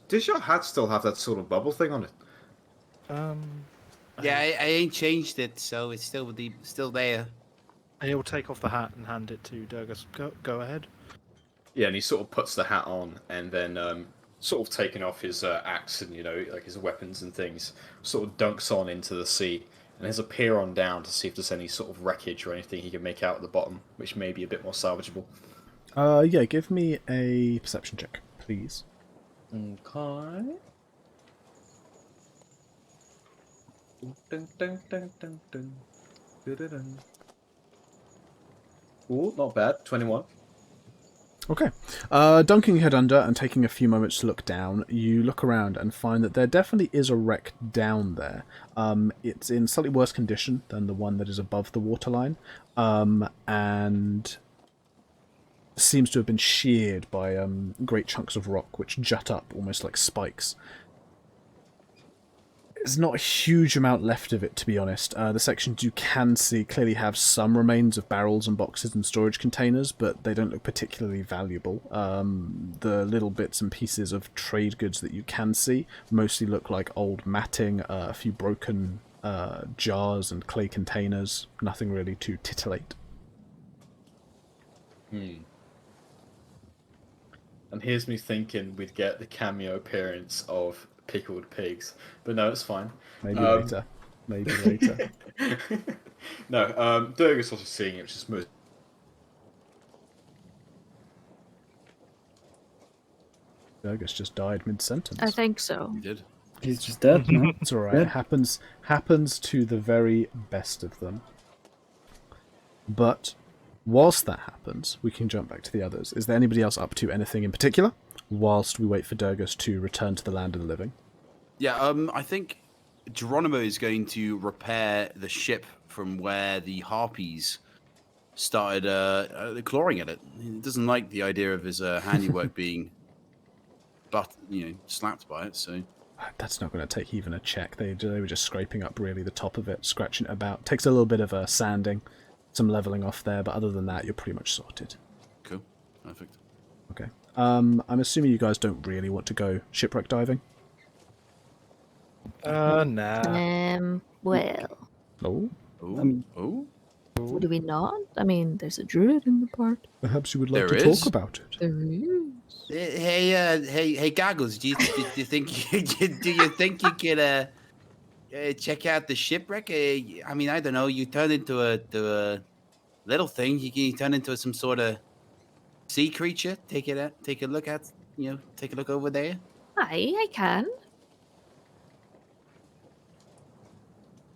Does your hat still have that sort of bubble thing on it? Yeah, I ain't changed it, so it's still there. And he'll take off the hat and hand it to Durgus. Go ahead. Yeah, and he sort of puts the hat on, and then sort of taking off his axe and like his weapons and things, sort of dunks on into the sea, and has a peer on down to see if there's any sort of wreckage or anything he can make out at the bottom, which may be a bit more salvageable. Yeah, give me a perception check, please. Okay. Ooh, not bad. 21. Okay. Dunking your head under and taking a few moments to look down, you look around and find that there definitely is a wreck down there. It's in slightly worse condition than the one that is above the waterline, and seems to have been sheared by great chunks of rock which jut up almost like spikes. There's not a huge amount left of it, to be honest. The sections you can see clearly have some remains of barrels and boxes and storage containers, but they don't look particularly valuable. The little bits and pieces of trade goods that you can see mostly look like old matting, a few broken jars and clay containers. Nothing really to titillate. And here's me thinking we'd get the cameo appearance of pickled pigs, but no, it's fine. Maybe later. Maybe later. No, Durgus also seeing it, which is smooth. Durgus just died mid-sentence. I think so. You did. He's just dead now. It's alright. It happens to the very best of them. But whilst that happens, we can jump back to the others. Is there anybody else up to anything in particular whilst we wait for Durgus to return to the land of the living? Yeah, I think Geronimo is going to repair the ship from where the harpies started clawing at it. He doesn't like the idea of his handiwork being slapped by it, so... That's not going to take even a check. They were just scraping up really the top of it, scratching it about. Takes a little bit of sanding, some leveling off there, but other than that, you're pretty much sorted. Cool. Perfect. Okay. I'm assuming you guys don't really want to go shipwreck diving? Nah. Well, Oh? Oh? do we not? I mean, there's a druid in the part. Perhaps you would like There to is? talk about it. There is. Hey, Goggles, do you think you could check out the shipwreck? I mean, I don't know. You turn into a little thing. You can turn into some sort of sea creature. Take a look over there. Aye, I can.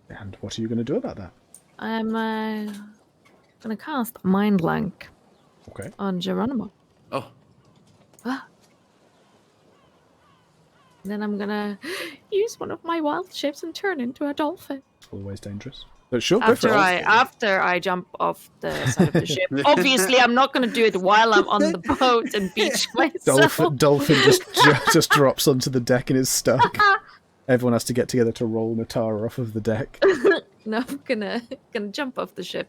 And what are you going to do about that? I'm gonna cast Mind Blank Okay. on Geronimo. Oh, Ah. Then I'm gonna use one of my wild shapes and turn into a dolphin. Always dangerous. But sure, go for After I jump off the side of the ship. Obviously, I'm not gonna do it while I'm on the boat and beach myself. Dolphin just drops onto the deck and is stuck. Everyone has to get together to roll Natara off of the deck. No, I'm gonna jump off the ship,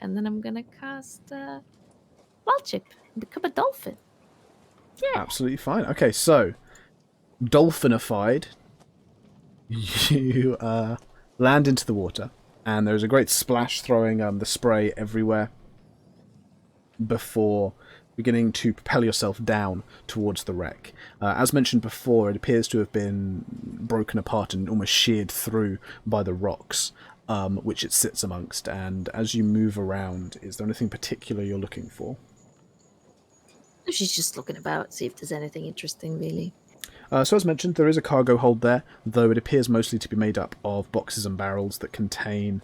and then I'm gonna cast wild shape and become a dolphin. Yeah. Absolutely fine. Okay, so dolphinified, you land into the water, and there's a great splash throwing the spray everywhere before beginning to propel yourself down towards the wreck. As mentioned before, it appears to have been broken apart and almost sheared through by the rocks, which it sits amongst. And as you move around, is there anything particular you're looking for? She's just looking about, see if there's anything interesting, really. So as mentioned, there is a cargo hold there, though it appears mostly to be made up of boxes and barrels that contain,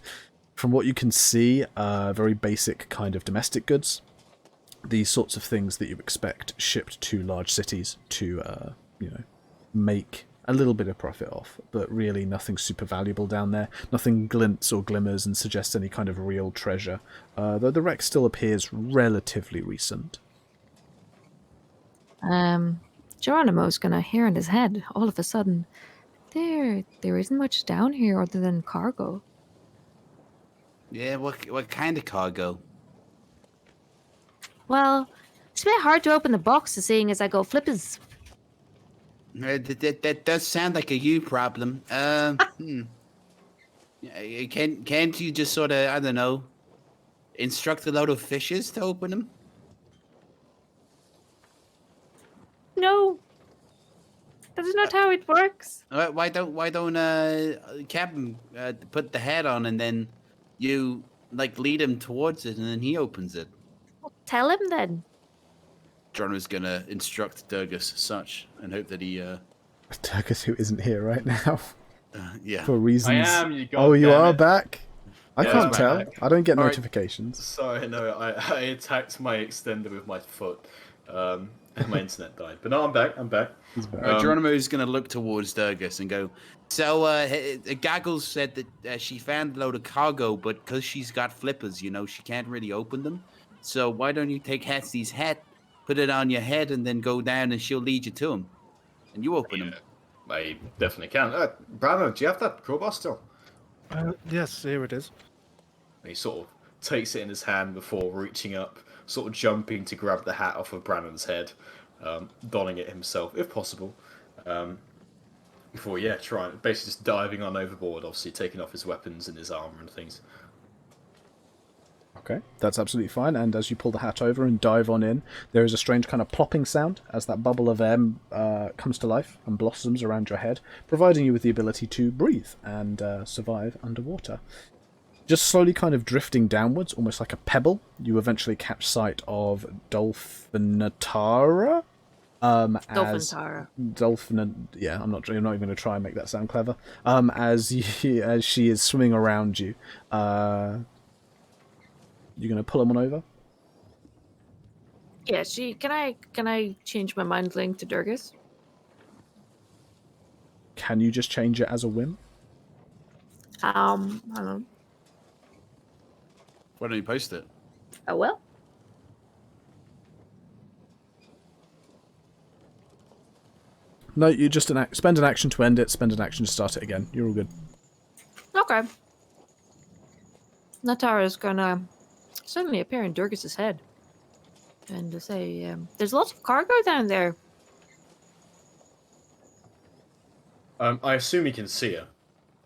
from what you can see, very basic kind of domestic goods. These sorts of things that you expect shipped to large cities to, make a little bit of profit off, but really nothing super valuable down there. Nothing glints or glimmers and suggests any kind of real treasure, though the wreck still appears relatively recent. Geronimo's gonna hear in his head all of a sudden, there isn't much down here other than cargo. Yeah, what kind of cargo? Well, it's a bit hard to open the box seeing as I go flippers. That does sound like a you problem. Can't you just sort of, I don't know, instruct a load of fishes to open them? No, that's not how it works. Why don't Captain put the hat on and then you like lead him towards it and then he opens it? Tell him then. John was gonna instruct Durgus as such and hope that he Turkus, who isn't here right now yeah. for reasons. I am. You Oh, you goddamn are it. back. I Yeah, can't I'm tell. back. I don't get All right. notifications. Sorry, no, I attacked my extender with my foot, and my internet died. But no, I'm back. I'm back. He's back. Geronimo's gonna look towards Durgus and go. So Gaggles said that she found a load of cargo, but because she's got flippers, she can't really open them. So why don't you take Hatsy's hat, put it on your head, and then go down, and she'll lead you to him, and you open them. I definitely can. Brandon, do you have that crowbar still? Yes, here it is. And he sort of takes it in his hand before reaching up, sort of jumping to grab the hat off of Brandon's head, donning it himself, if possible. Before, trying, basically just diving on overboard, obviously taking off his weapons and his armor and things. Okay, that's absolutely fine. And as you pull the hat over and dive on in, there is a strange kind of plopping sound as that bubble of air comes to life and blossoms around your head, providing you with the ability to breathe and survive underwater. Just slowly kind of drifting downwards, almost like a pebble, you eventually catch sight of Dolphinatara. Yeah, I'm not even going to try and make that sound clever. As she is swimming around you, you're going to pull him on over. Yeah, can I change my mind link to Durgus? Can you just change it as a whim? I don't know. Why don't you post it? Oh well. No, you just spend an action to end it, spend an action to start it again. You're all good. Okay. Natara's gonna suddenly appear in Durgus's head. And to say, there's lots of cargo down there. I assume he can see her.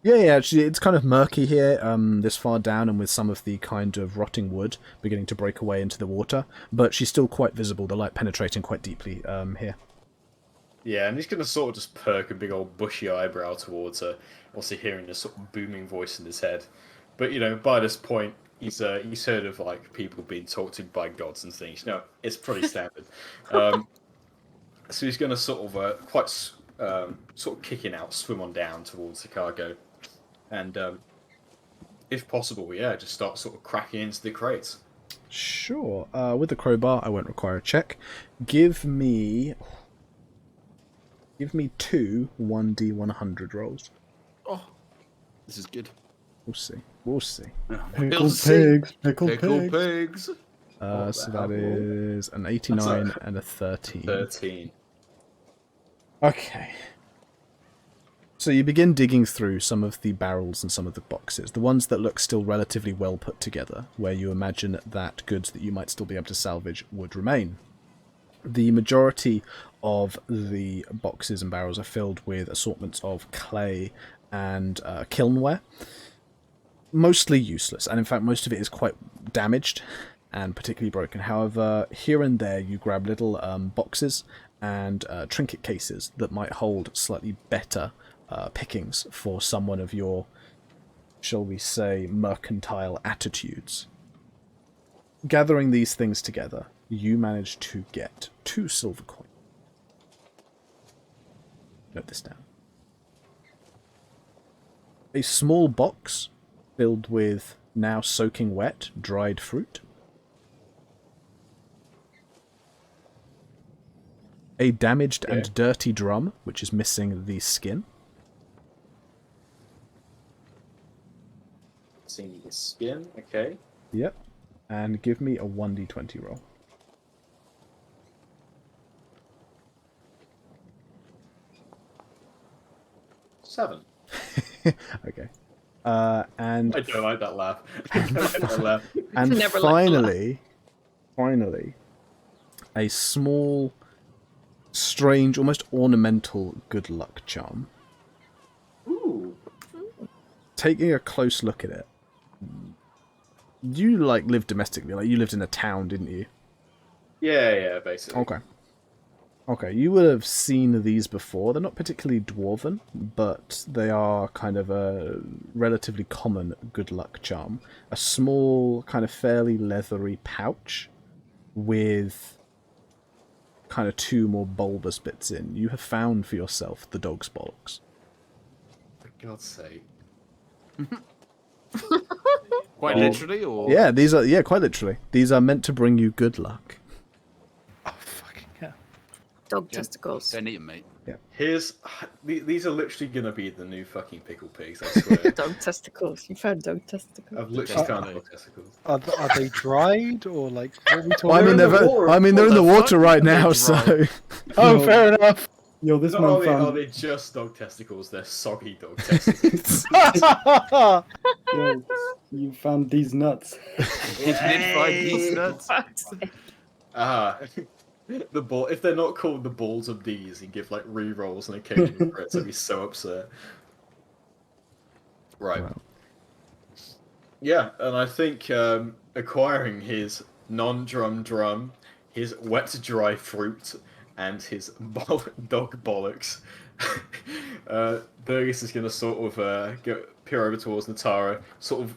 Yeah, it's kind of murky here, this far down, and with some of the kind of rotting wood beginning to break away into the water, but she's still quite visible, the light penetrating quite deeply here. Yeah, and he's going to sort of just perk a big old bushy eyebrow towards her, also hearing this sort of booming voice in his head. But, by this point, he's heard of, like, people being talked to by gods and things. It's pretty standard. So he's going to sort of, sort of kicking out, swim on down towards the cargo. And, if possible, just start sort of cracking into the crates. Sure. With the crowbar, I won't require a check. Give me 2 1d100 rolls. Oh, this is good. We'll see. Pickled pigs. Pickled pigs. So that is an 89 and a 13. 13. Okay. So you begin digging through some of the barrels and some of the boxes, the ones that look still relatively well put together, where you imagine that goods that you might still be able to salvage would remain. The majority of the boxes and barrels are filled with assortments of clay and kilnware. Mostly useless, and in fact most of it is quite damaged and particularly broken. However, here and there you grab little boxes and trinket cases that might hold slightly better pickings for someone of your, shall we say, mercantile attitudes. Gathering these things together, you manage to get 2 silver coins. Note this down. A small box filled with now soaking wet dried fruit. A damaged and dirty drum, which is missing the skin. Seeing the skin, okay. Yep. And give me a 1d20 roll. 7. Okay. And I don't like that laugh. I don't like that laugh. and Never liked the finally, a small, strange, almost ornamental good luck charm. Ooh. Taking a close look at it, you like live domestically, like you lived in a town, didn't you? Yeah, basically. Okay, you would have seen these before. They're not particularly dwarven, but they are kind of a relatively common good luck charm. A small, kind of fairly leathery pouch with kind of 2 more bulbous bits in. You have found for yourself the dog's bollocks. For God's sake. Quite literally, or Yeah, these are quite literally. These are meant to bring you good luck. Oh, fucking hell. Dog testicles. don't eat them, mate. These are literally gonna be the new fucking pickle pigs, I swear. Dog testicles. You found dog testicles. I've literally found dog testicles. Are they dried or like? What are we talking Well, they're in the water. they're in the What the water fuck? right They're now, dry. so... Oh, fair enough. Yo, this Not man only are found. they just dog testicles, they're soggy dog testicles. Yo, you found these nuts. He did find these nuts. The ball. If they're not called the balls of these, and give like re-rolls and occasional crits, I'd be so upset. Right. Wow. Yeah, and I think acquiring his non-drum drum, his wet dry fruit, and his dog bollocks, Burgess is gonna sort of peer over towards Natara, sort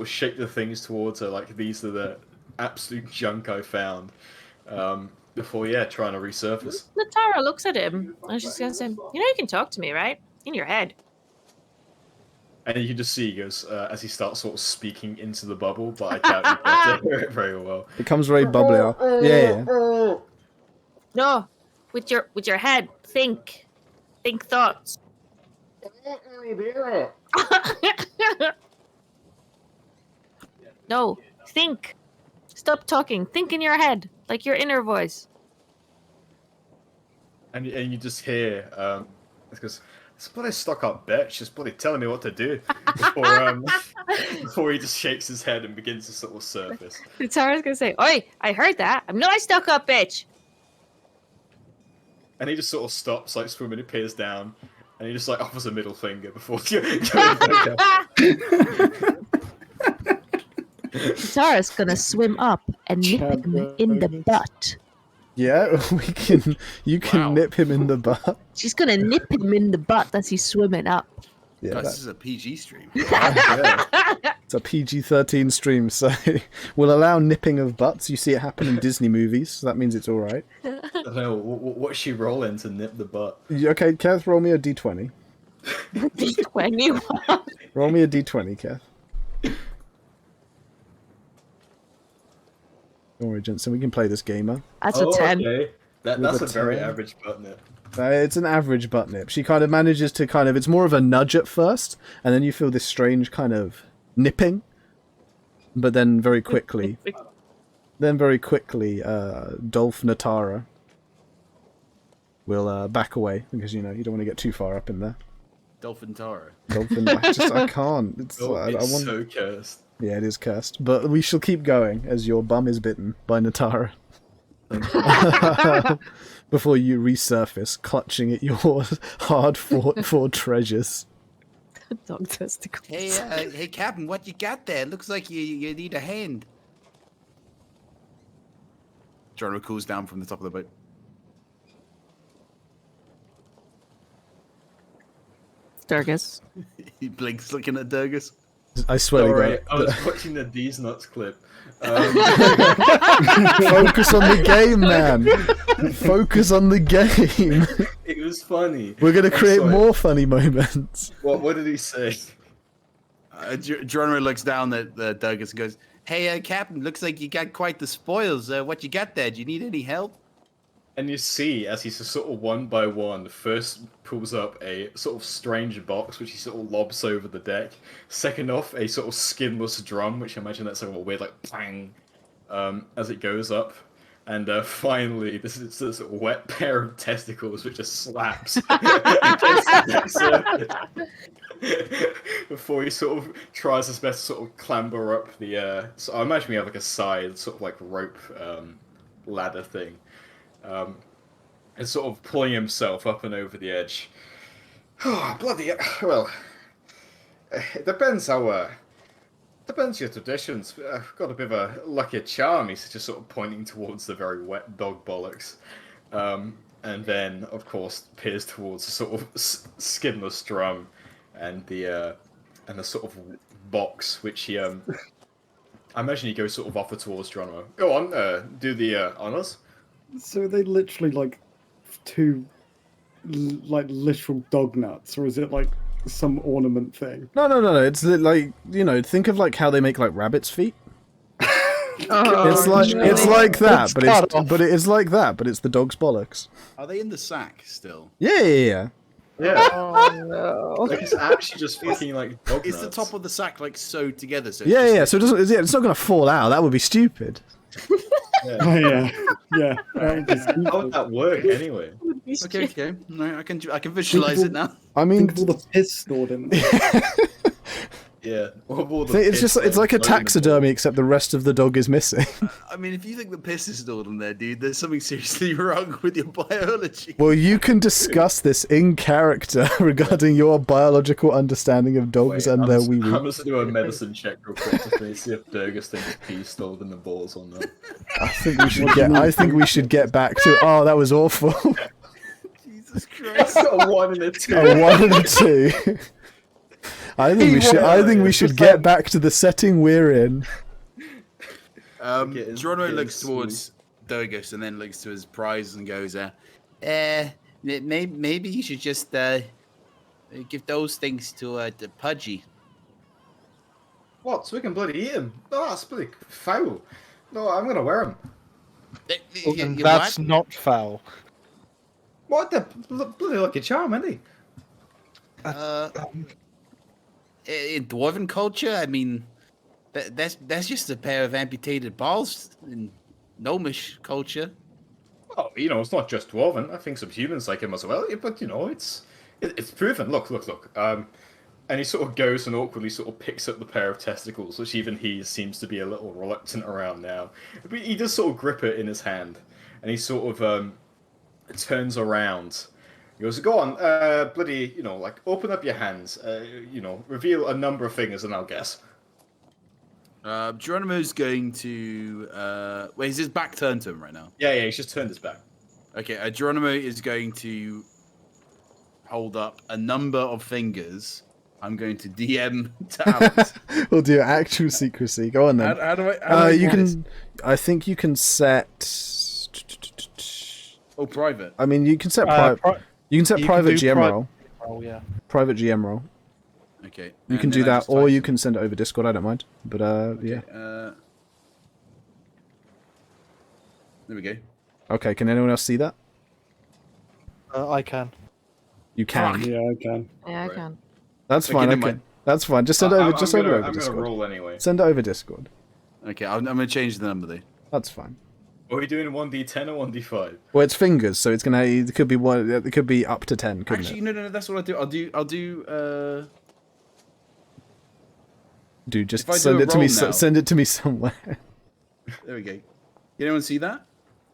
of shake the things towards her like these are the absolute junk I found. Before trying to resurface. Natara looks at him and she's gonna say, "You know, you can talk to me, right? In your head." And you can just see he goes as he starts sort of speaking into the bubble, but I doubt you get to hear it very well. It becomes very bubbly. Yeah. No, with your head. Think thoughts. No, think. Stop talking. Think in your head, like your inner voice. And you just hear it goes, "This bloody stuck-up bitch is bloody telling me what to do," before he just shakes his head and begins to sort of surface. Natara's gonna say, "Oi, I heard that. I'm not a stuck-up bitch." And he just sort of stops, like swimming, he peers down, and he just like offers a middle finger before going back down. Natara's gonna swim up and nip him in the butt. Yeah, you can Wow. nip him in the butt. She's gonna nip him in the butt as he's swimming up. Yeah, Guys, that- this is a PG stream. it's a PG-13 stream, so we'll allow nipping of butts. You see it happen in Disney movies, so that means it's all right. I don't know, what's she rolling to nip the butt? Okay, Keth, roll me a d20. 21. Roll me a d20, Keth. Don't worry, Jensen, we can play this gamer. That's a 10. Okay. That's With a a very 10. average butt nip. It's an average butt nip. She kind of manages to it's more of a nudge at first, and then you feel this strange kind of nipping, but then very quickly, Dolph Natara will back away because you don't want to get too far up in there. Dolphin Tara. Dolphin, I can't. It's, Oh, I it's want. so cursed. Yeah, it is cursed, but we shall keep going as your bum is bitten by Natara. Before you resurface, clutching at your hard-fought-for treasures. Dog testicles. Hey, Captain, what you got there? Looks like you need a hand. Joro cools down from the top of the boat. Durgus. He blinks looking at Durgus. I swear Sorry, to I God. was watching the D's Nuts clip. Focus on the game, man. Focus on the game. It was funny. We're going to I'm create sorry. more funny moments. What did he say? Joro looks down at Durgus and goes, "Hey, Captain, looks like you got quite the spoils. What you got there? Do you need any help?" And you see, as he's just sort of one by one, first pulls up a sort of strange box, which he sort of lobs over the deck. Second off, a sort of skinless drum, which I imagine that's like a weird, like, pang, as it goes up. And finally, this wet pair of testicles which just slaps against the surface before he sort of tries his best to sort of clamber up the. So I imagine we have like a side sort of like rope ladder thing, and sort of pulling himself up and over the edge. Oh, bloody well. It depends how. Depends your traditions. I've got a bit of a lucky charm. He's just sort of pointing towards the very wet dog bollocks, and then of course peers towards the sort of skinless drum, and the sort of box which he. I imagine he goes sort of off towards Geronimo. Go on, do the honors. So are they literally like two, like literal dog nuts, or is it like some ornament thing? No. It's like, you know, think of like how they make like rabbit's feet. Oh, It's like no. it's like that, It's but cut it's off. but it is like that, but it's the dog's bollocks. Are they in the sack still? Yeah. Yeah, Oh no. like it's actually just fucking like dog Is the nuts. top of the sack like sewed together? So it's Yeah, just, yeah. like- So it doesn't. Yeah, it's not going to fall out. That would be stupid. Yeah. Oh yeah, yeah. That would be How stupid. would that work anyway? Okay. No, I can visualize it now. I mean, Think of all the piss stored in there. Yeah, all the it's just piss it's like a floating in the water. taxidermy, except the rest of the dog is missing. I mean, if you think the piss is stored in there, dude, there's something seriously wrong with your biology. Well, you can discuss this in character regarding your biological understanding of dogs Wait, and I'm their just- wee I'm wee. just gonna do a medicine check real quick to see if Durgus thinks pee's stored in the balls or not. I think we should get back to. Oh, that was awful. Jesus Christ. It's got a 1 and a 2. A 1 and a 2. I think we should get back to the setting we're in. Okay, it's Geronimo getting looks towards Durgus and then looks to his prize and goes, maybe you should just give those things to the Pudgy. What? So we can bloody eat him? No, that's bloody foul. No, I'm gonna wear him. And that's not foul. What the bloody lucky charm, isn't he? In dwarven culture, I mean, that's just a pair of amputated balls. In gnomish culture, Oh, you know, it's not just dwarven. I think some humans like him as well. Yeah, but you know, it's proven. Look. And he sort of goes and awkwardly sort of picks up the pair of testicles, which even he seems to be a little reluctant around now. But he does sort of grip it in his hand, and he sort of turns around. He goes, "Go on, bloody, you know, like open up your hands. You know, reveal a number of fingers, and I'll guess." Geronimo's going to. Wait, is his back turned to him right now? Yeah, he's just turned his back. Okay, Geronimo is going to hold up a number of fingers. I'm going to DM to Alex. We'll do actual secrecy. Go on then. How do I You do this? can. I think you can set. Oh, private. I mean, you can set private. You can set you can private do GM pri- role. Oh yeah. Private GM role. Okay. You can do that, or you can send it over Discord. I don't mind. But yeah. There we go. Okay. Can anyone else see that? I can. You can. Yeah, I can. Yeah, I Right. can. That's Okay, fine. never Okay. mind. That's fine. Just send it over. Just send it over I'm Discord. gonna roll anyway. Send it over Discord. Okay, I'm going to change the number though. That's fine. Are we doing 1d10 or 1d5? Well, it's fingers, so it's gonna. It could be one. It could be up to 10. Couldn't Actually, it? no. That's what I'll do. I'll do. Dude, just if I do send a it to me. roll now- Send it to me somewhere. There we go. You anyone see that?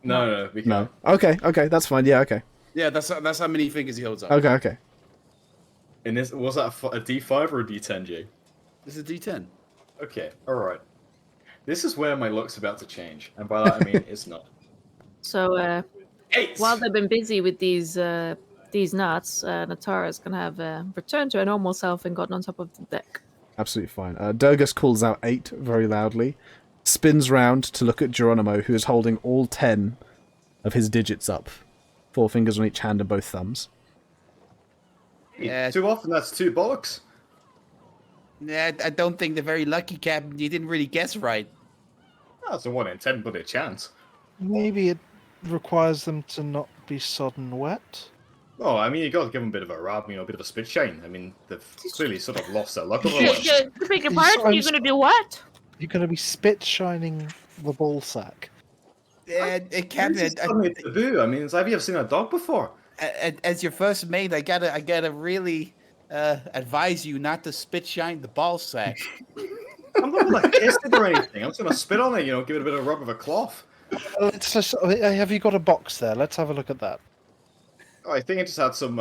No, we No. can't. Okay. That's fine. Yeah. Okay. Yeah, that's how many fingers he holds up. Okay. And this was that a d5 or a d10, Jay? This is a D10. Okay, alright. This is where my luck's about to change, and by that I mean it's not. So, 8! while they've been busy with these nuts, Natara's gonna have returned to her normal self and gotten on top of the deck. Absolutely fine. Durgus calls out 8 very loudly, spins round to look at Geronimo, who is holding all 10 of his digits up, 4 fingers on each hand and both thumbs. Yeah. Too often, that's 2 bollocks. Yeah, I don't think they're very lucky, Captain. You didn't really guess right. That's a 1 in 10 bloody chance. Maybe it requires them to not be sodden wet. Oh, I mean, you gotta give them a bit of a rub, you know, a bit of a spit shine. I mean, they've clearly sort of lost their luck Yeah, otherwise. yeah, to beg your pardon, you're gonna do what? You're going to be spit shining the ball sack. Captain, This is suddenly taboo. I mean, have you ever seen a dog before? as your first mate, I gotta really advise you not to spit shine the ball sack. I'm not gonna kiss it or anything. I'm just gonna spit on it, give it a bit of rub of a cloth. Let's just, have you got a box there? Let's have a look at that. Oh, I think it just had some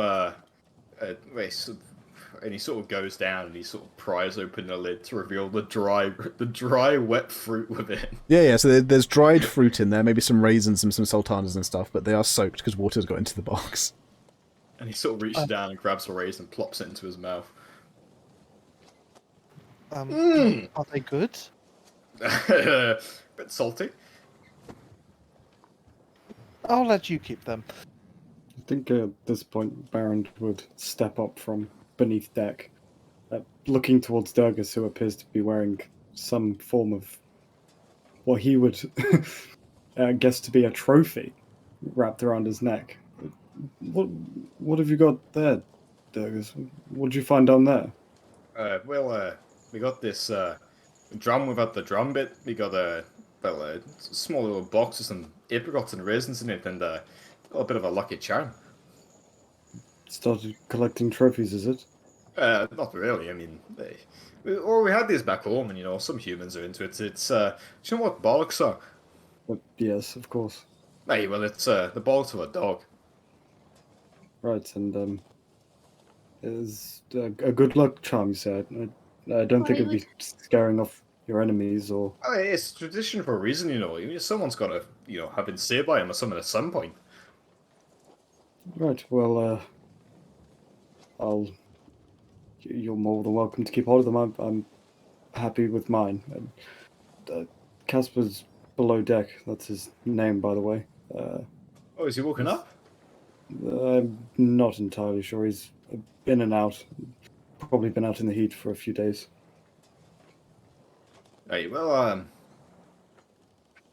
and he sort of goes down and he sort of pries open the lid to reveal the dry, wet fruit within. Yeah. So there's dried fruit in there, maybe some raisins and some sultanas and stuff, but they are soaked because water's got into the box. And he sort of reaches down and grabs a raisin and plops it into his mouth. Are they good? Bit salty. I'll let you keep them. I think at this point, Baron would step up from beneath deck, looking towards Durgus, who appears to be wearing some form of what he would guess to be a trophy wrapped around his neck. What have you got there, Durgus? What did you find down there? We got this drum without the drum bit. We got a small little box with some apricots and raisins in it, and a bit of a lucky charm. Started collecting trophies, is it? Not really. I mean, we had these back home, and some humans are into it. It's do you know what bollocks are? But yes, of course. Hey, well, it's the bollocks of a dog. Right, and is a good luck charm, you said. I don't think it'd be scaring off your enemies or. It's tradition for a reason, Someone's got to, have been saved by him or something at some point. Right. Well, you're more than welcome to keep hold of them. I'm happy with mine. And Casper's below deck. That's his name, by the way. Is he woken up? I'm not entirely sure. He's in and out. Probably been out in the heat for a few days. Right, well,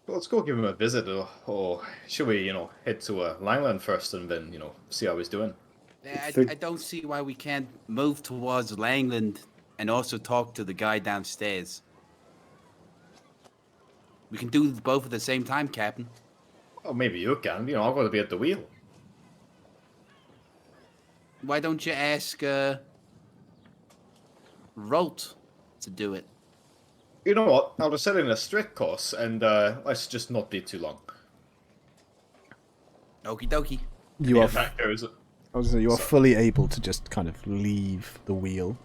let's go give him a visit, or should we, head to Langland first and then, see how he's doing? I don't see why we can't move towards Langland and also talk to the guy downstairs. We can do both at the same time, Captain. Oh, maybe you can. I've got to be at the wheel. Why don't you ask Rolt to do it? You know what? I'll just set in a strict course, and let's just not be too long. Okie dokie. You are. That goes. I was gonna say, you are fully able to just kind of leave the wheel,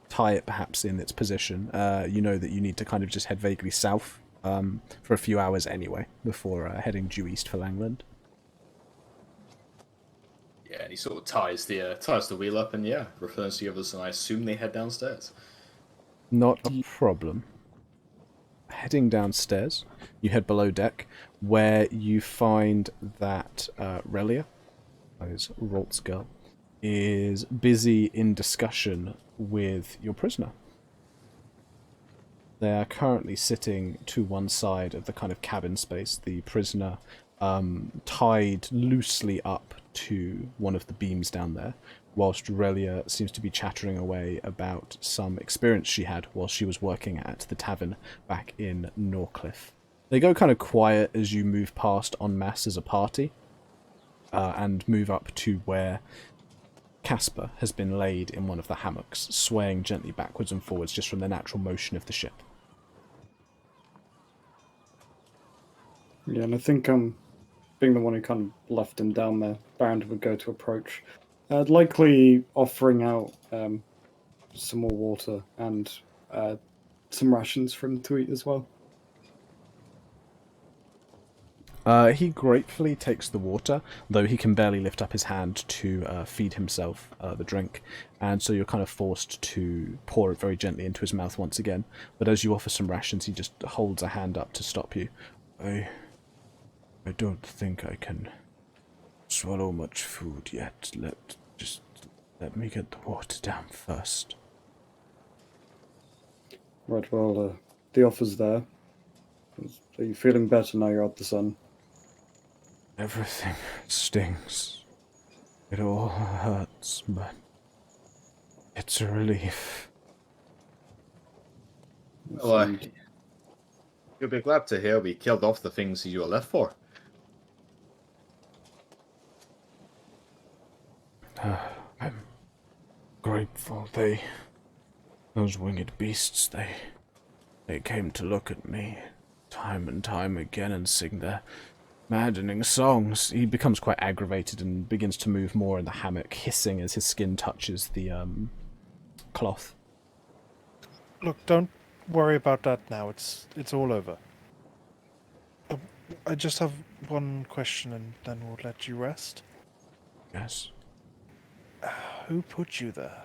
tie it perhaps in its position. You know that you need to kind of just head vaguely south for a few hours anyway before heading due east for Langland. Yeah, and he sort of ties the wheel up, and returns to the others, and I assume they head downstairs. Not a problem. Heading downstairs, you head below deck, where you find that Relia, is Rolt's girl, is busy in discussion with your prisoner. They are currently sitting to one side of the kind of cabin space, the prisoner tied loosely up to one of the beams down there, whilst Relia seems to be chattering away about some experience she had while she was working at the tavern back in Norcliffe. They go kind of quiet as you move past en masse as a party, and move up to where Casper has been laid in one of the hammocks, swaying gently backwards and forwards just from the natural motion of the ship. Yeah, and I think being the one who kind of left him down there, Baron would go to approach, likely offering out some more water and some rations for him to eat as well. He gratefully takes the water, though he can barely lift up his hand to feed himself the drink, and so you're kind of forced to pour it very gently into his mouth once again. But as you offer some rations, he just holds a hand up to stop you. I don't think I can swallow much food yet. Let me get the water down first. Right, well, the offer's there. Are you feeling better now you're out the sun? Everything stings. It all hurts, but it's a relief. You'll be glad to hear we killed off the things you were left for. I'm grateful. Those winged beasts, they came to look at me time and time again and sing their maddening songs. He becomes quite aggravated and begins to move more in the hammock, hissing as his skin touches the cloth. Look, don't worry about that now. It's all over. I just have one question, and then we'll let you rest. Yes. Who put you there?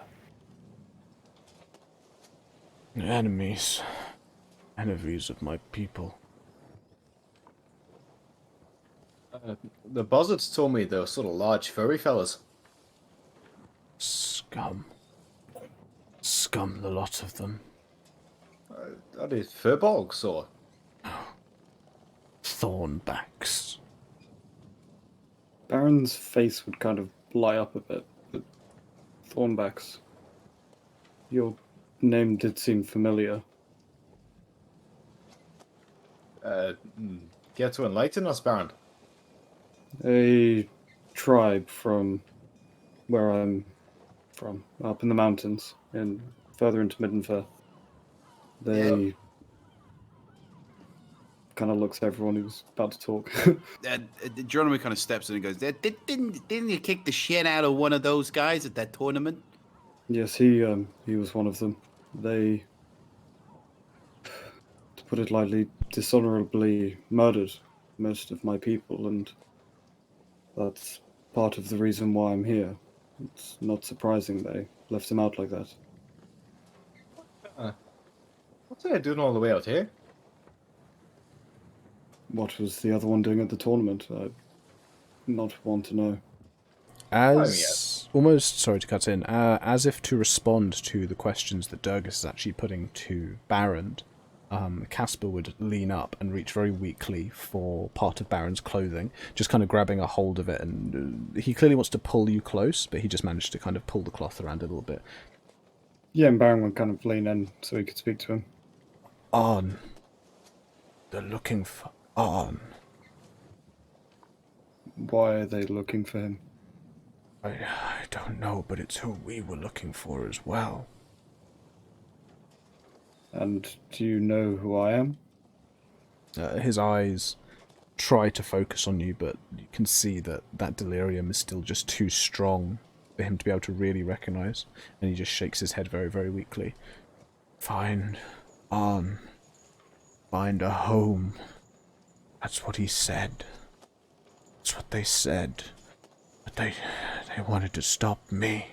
Enemies of my people. The buzzards told me they were sort of large, furry fellas. Scum, the lot of them. Are they furbolgs or? Thornbacks. Baron's face would kind of light up a bit, but Thornbacks. Your name did seem familiar. Care to enlighten us, Baron? A tribe from where I'm from, up in the mountains, and further into Middenfair. They kind of looks at everyone who's about to talk. Geronimo kind of steps in and goes, didn't you kick the shit out of one of those guys at that tournament? Yes, he was one of them. They, to put it lightly, dishonorably murdered most of my people, and that's part of the reason why I'm here. It's not surprising they left him out like that. What's they doing all the way out here? What was the other one doing at the tournament? I not want to know. Almost, sorry to cut in, as if to respond to the questions that Durgus is actually putting to Baron, Casper would lean up and reach very weakly for part of Baron's clothing, just kind of grabbing a hold of it, and he clearly wants to pull you close, but he just managed to kind of pull the cloth around a little bit. Yeah, and Baron would kind of lean in so he could speak to him. On. They're looking for On. Why are they looking for him? I don't know, but it's who we were looking for as well. And do you know who I am? His eyes try to focus on you, but you can see that delirium is still just too strong for him to be able to really recognize, and he just shakes his head very, very weakly. Find a home. That's what he said. That's what they said. But they wanted to stop me.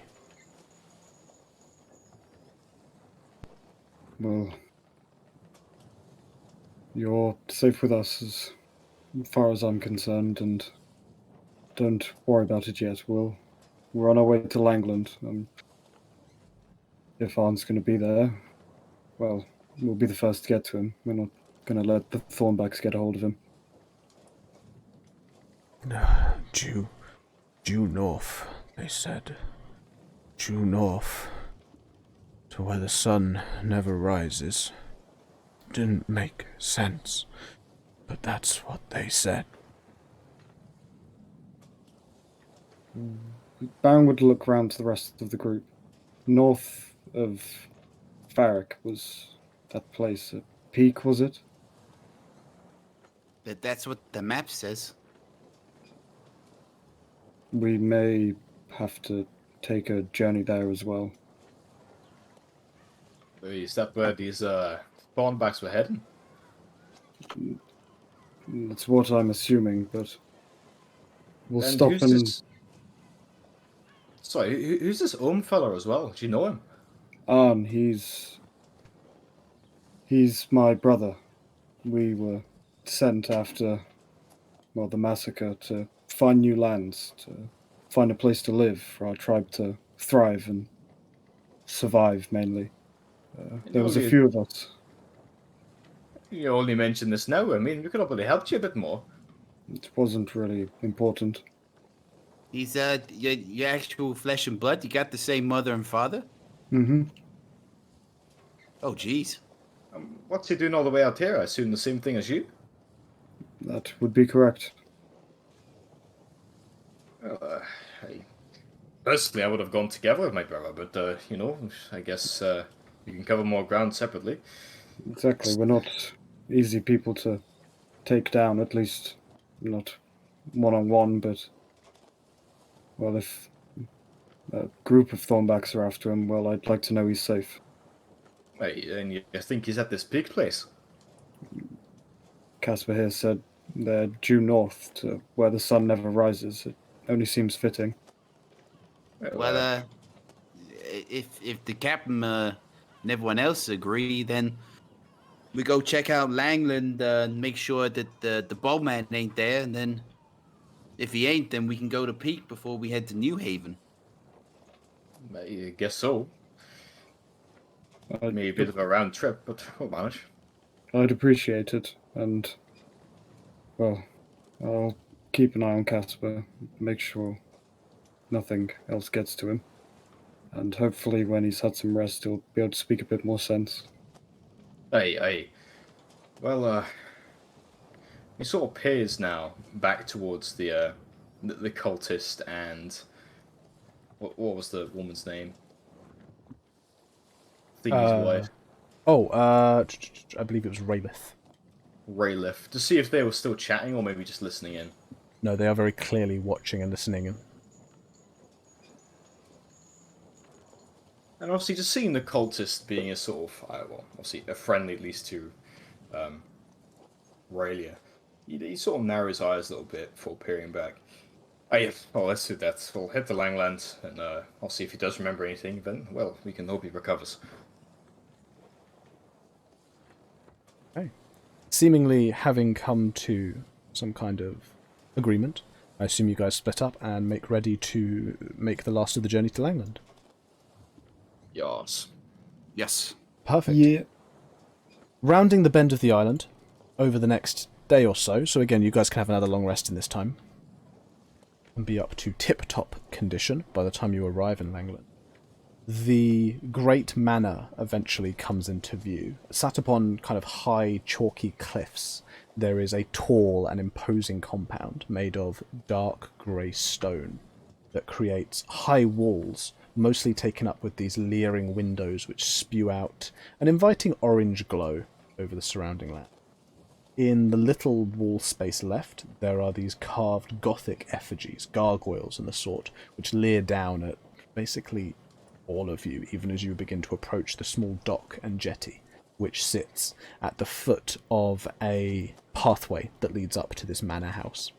Well, you're safe with us as far as I'm concerned, and don't worry about it yet. We're on our way to Langland. If Arn's going to be there, well, we'll be the first to get to him. We're not going to let the Thornbacks get a hold of him. Due north, they said. Due north, to where the sun never rises. Didn't make sense, but that's what they said. Baron would look round to the rest of the group. North of Farrick was that place, a peak, was it? That's what the map says. We may have to take a journey there as well. Is that where these Thornbacks were heading? That's what I'm assuming, but we'll And stop who's and... this... Sorry, who's this Ohm fella as well? Do you know him? Arn, he's my brother. We were sent after, well, the massacre to find new lands, to find a place to live, for our tribe to thrive and survive, mainly. There was a few of us. You only mentioned this now. I mean, we could have probably helped you a bit more. It wasn't really important. He's your actual flesh and blood. You got the same mother and father. Mm-hmm. Oh, jeez. What's he doing all the way out here? I assume the same thing as you? That would be correct. Well, personally, I would have gone together with my brother, but, I guess you can cover more ground separately. Exactly. We're not easy people to take down, at least not one-on-one, but, well, if a group of Thornbacks are after him, well, I'd like to know he's safe. Hey, and you think he's at this big place? Casper here said they're due north to where the sun never rises. It only seems fitting. Well, if the captain and everyone else agree, then we go check out Langland and make sure that the bald man ain't there. And then, if he ain't, then we can go to Peak before we head to New Haven. I guess so. Maybe a bit of a round trip, but we'll manage. I'd appreciate it, and, well, I'll keep an eye on Casper, make sure nothing else gets to him. And hopefully when he's had some rest, he'll be able to speak a bit more sense. Aye. Well, he sort of peers now back towards the cultist and... What was the woman's name? Thingy's wife. I believe it was Raylith. Raylith. To see if they were still chatting or maybe just listening in. No, they are very clearly watching and listening in. And obviously just seeing the cultist being a sort of, obviously a friendly at least to Raylia, he sort of narrows his eyes a little bit before peering back. Let's do that. We'll head to Langland, and I'll see if he does remember anything. Then, well, we can hope he recovers. Okay. Seemingly having come to some kind of agreement, I assume you guys split up and make ready to make the last of the journey to Langland. Yes. Perfect. Yeah. Rounding the bend of the island over the next day or so, so again, you guys can have another long rest in this time, and be up to tip-top condition by the time you arrive in Langland. The Great Manor eventually comes into view. Sat upon kind of high, chalky cliffs, there is a tall and imposing compound made of dark grey stone that creates high walls, mostly taken up with these leering windows which spew out an inviting orange glow over the surrounding land. In the little wall space left, there are these carved Gothic effigies, gargoyles and the sort, which leer down at basically all of you, even as you begin to approach the small dock and jetty, which sits at the foot of a pathway that leads up to this manor house.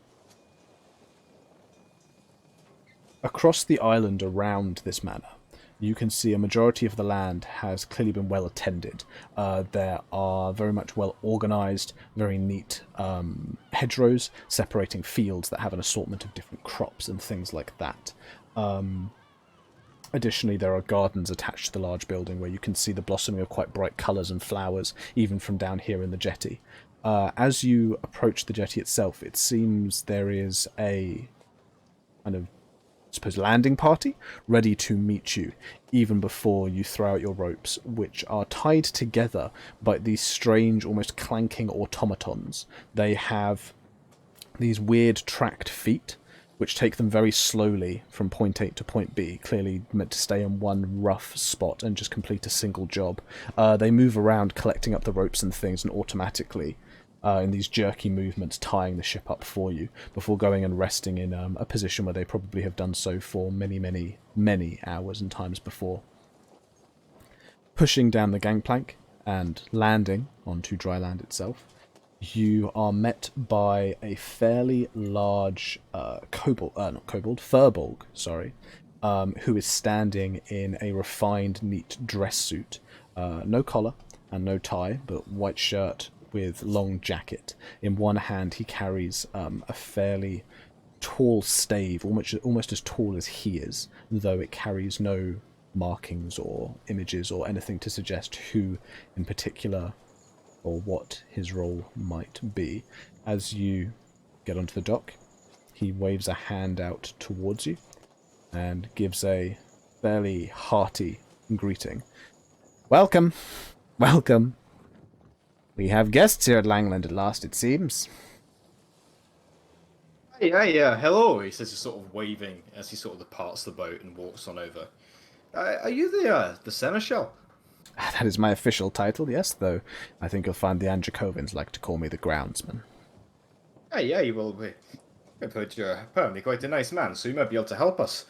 Across the island around this manor, you can see a majority of the land has clearly been well attended. There are very much well organised, very neat hedgerows separating fields that have an assortment of different crops and things like that. Additionally, there are gardens attached to the large building where you can see the blossoming of quite bright colours and flowers, even from down here in the jetty. As you approach the jetty itself, it seems there is a kind of landing party ready to meet you even before you throw out your ropes, which are tied together by these strange, almost clanking automatons. They have these weird tracked feet which take them very slowly from point A to point B, clearly meant to stay in one rough spot and just complete a single job. They move around collecting up the ropes and things, and automatically in these jerky movements tying the ship up for you before going and resting in a position where they probably have done so for many hours and times before. Pushing down the gangplank and landing onto dry land itself, you are met by a fairly large furbolg, who is standing in a refined, neat dress suit. No collar and no tie, but white shirt with long jacket. In one hand he carries a fairly tall stave, almost as tall as he is, though it carries no markings or images or anything to suggest who in particular or what his role might be. As you get onto the dock, he waves a hand out towards you and gives a fairly hearty greeting. Welcome! Welcome! We have guests here at Langland at last, it seems. Hey, hello, he says, he's sort of waving as he sort of departs the boat and walks on over. Are you the seneschal? That is my official title, yes, though I think you'll find the Androcovans like to call me the groundsman. Hey, well, I've heard you're apparently quite a nice man, so you might be able to help us.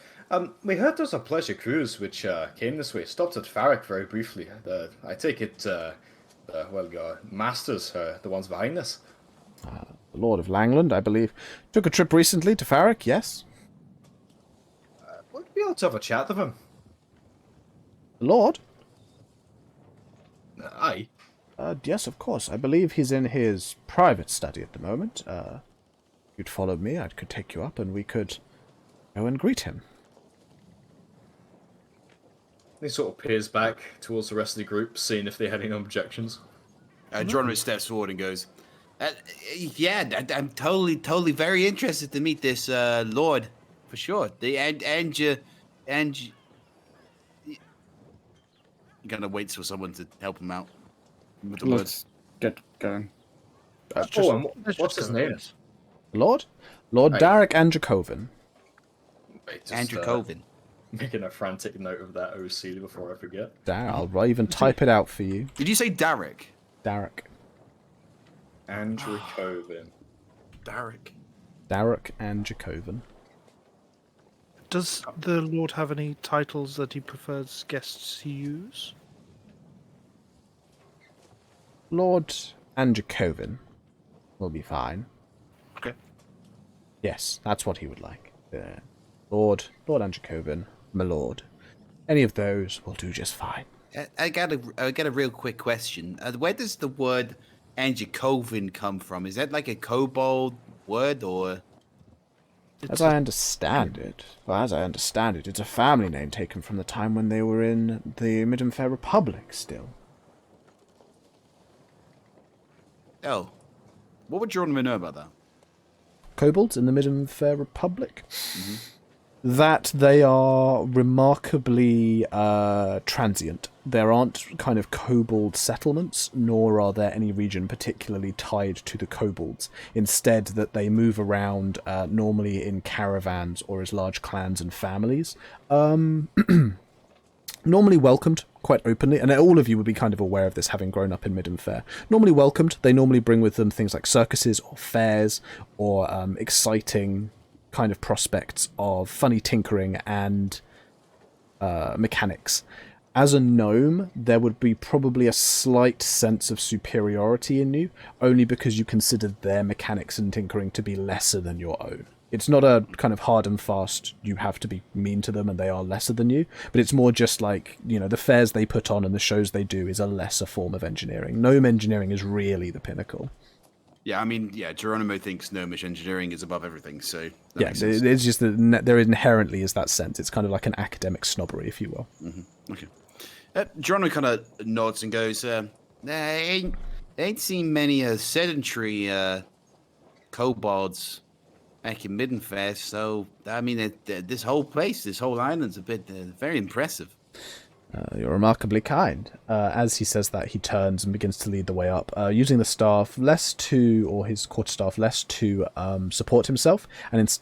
We heard there was a pleasure cruise which came this way, stopped at Farrick very briefly. I take it, your masters are the ones behind this. The Lord of Langland, I believe, took a trip recently to Farrick, yes? Would we be able to have a chat with him? The Lord? Aye. Yes, of course. I believe he's in his private study at the moment. You'd follow me, I could take you up, and we could go and greet him. He sort of peers back towards the rest of the group, seeing if they had any objections. Geronimo steps forward and goes, I'm totally very interested to meet this Lord, for sure. You're gonna wait for someone to help him out with the Let's get going. And what's his name? Lord? Lord Aye. Darek Androkovan. Wait, Andrew Coven. Making a frantic note of that OC before I forget. I'll even type it out for you. Did you say Derek? Darek. Andrew Coven. Derek. Darek Androkovan. Does the Lord have any titles that he prefers guests to use? Lord Androkovan will be fine. Okay. Yes, that's what he would like. Lord Androkovan, my lord. Any of those will do just fine. I got a real quick question. Where does the word Androkovan come from? Is that like a kobold word, or? As I understand it, it's a family name taken from the time when they were in the Mid-Fair Republic still. Oh. What would Geronimo know about that? Kobolds in the Mid-Fair Republic? Mm-hmm. That they are remarkably transient. There aren't kind of kobold settlements, nor are there any region particularly tied to the kobolds. Instead, that they move around normally in caravans or as large clans and families. Normally welcomed quite openly, and all of you would be kind of aware of this having grown up in Mid-Fair. Normally welcomed, they normally bring with them things like circuses or fairs or exciting kind of prospects of funny tinkering and mechanics. As a gnome, there would be probably a slight sense of superiority in you, only because you consider their mechanics and tinkering to be lesser than your own. It's not a kind of hard and fast, you have to be mean to them and they are lesser than you, but it's more just like, the fairs they put on and the shows they do is a lesser form of engineering. Gnome engineering is really the pinnacle. Yeah, Geronimo thinks gnomish engineering is above everything, so that Yeah, makes sense. it's just that there inherently is that sense. It's kind of like an academic snobbery, if you will. Mm-hmm. Okay. Geronimo kind of nods and goes, I ain't seen many sedentary kobolds back in Mid-Fair, so, this whole place, this whole island's a bit very impressive. You're remarkably kind. As he says that, he turns and begins to lead the way up, using the staff or his quarterstaff less to support himself, and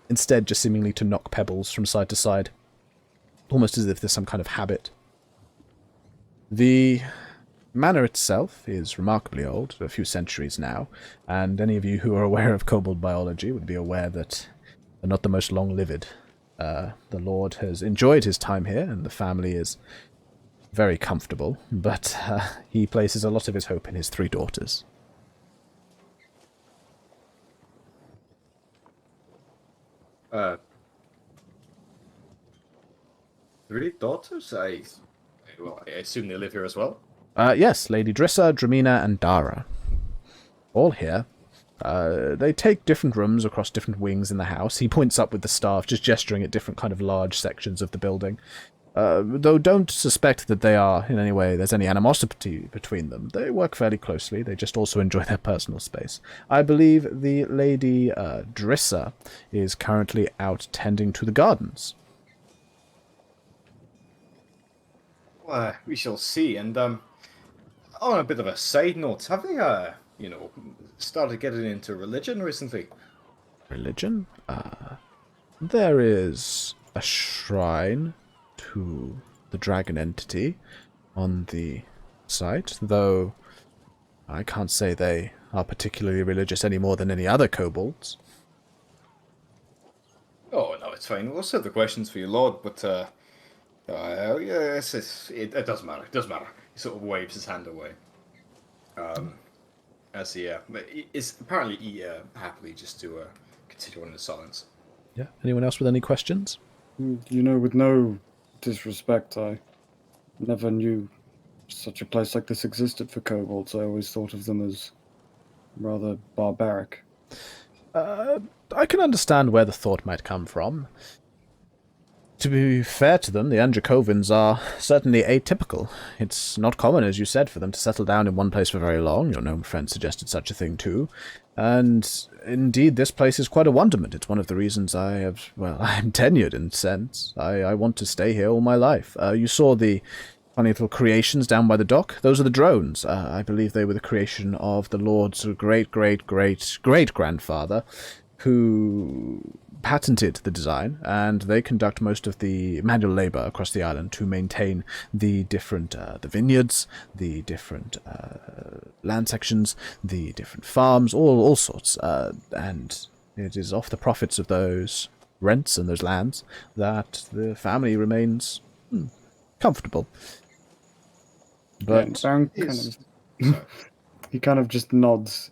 instead just seemingly to knock pebbles from side to side, almost as if there's some kind of habit. The manor itself is remarkably old, a few centuries now, and any of you who are aware of kobold biology would be aware that they're not the most long-lived. The Lord has enjoyed his time here, and the family is very comfortable, but he places a lot of his hope in his 3 daughters. Three daughters? I assume they live here as well? Yes, Lady Drissa, Dramina, and Dara. All here. They take different rooms across different wings in the house. He points up with the staff, just gesturing at different kind of large sections of the building. Though don't suspect that they are, in any way, there's any animosity between them. They work fairly closely. They just also enjoy their personal space. I believe the Lady Drissa is currently out tending to the gardens. Well, we shall see. And On a bit of a side note, have they, started getting into religion recently? Religion? There is a shrine to the dragon entity on the site, though I can't say they are particularly religious any more than any other kobolds. Oh, no, it's fine. We'll save the questions for you, Lord, but, yeah, it doesn't matter. It doesn't matter. He sort of waves his hand away. But it's apparently happily just to continue on in silence. Yeah. Anyone else with any questions? With no disrespect, I never knew such a place like this existed for kobolds. I always thought of them as rather barbaric. I can understand where the thought might come from. To be fair to them, the Androkovans are certainly atypical. It's not common, as you said, for them to settle down in one place for very long. Your gnome friend suggested such a thing too. And indeed, this place is quite a wonderment. It's one of the reasons I'm tenured in a sense. I want to stay here all my life. You saw the funny little creations down by the dock. Those are the drones. I believe they were the creation of the Lord's great-great-great-great-grandfather, who patented the design, and they conduct most of the manual labor across the island to maintain the different the vineyards, the different land sections, the different farms, all sorts. And it is off the profits of those rents and those lands that the family remains comfortable. But Baron he kind of just nods,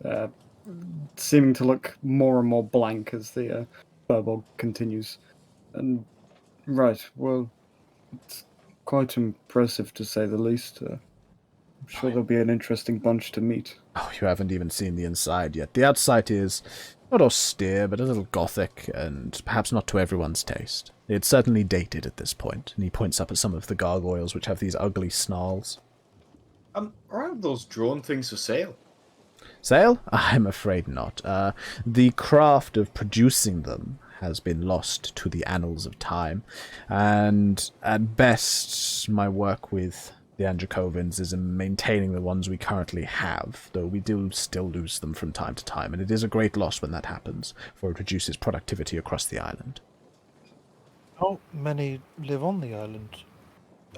seeming to look more and more blank as the Furbolg continues. And right, well, it's quite impressive to say the least. I'm sure there'll be an interesting bunch to meet. Oh, you haven't even seen the inside yet. The outside is not austere, but a little gothic, and perhaps not to everyone's taste. It's certainly dated at this point, and he points up at some of the gargoyles, which have these ugly snarls. Aren't those drone things for sale? Sale? I'm afraid not. The craft of producing them has been lost to the annals of time, and at best, my work with the Androkovans is in maintaining the ones we currently have, though we do still lose them from time to time, and it is a great loss when that happens, for it reduces productivity across the island. How many live on the island,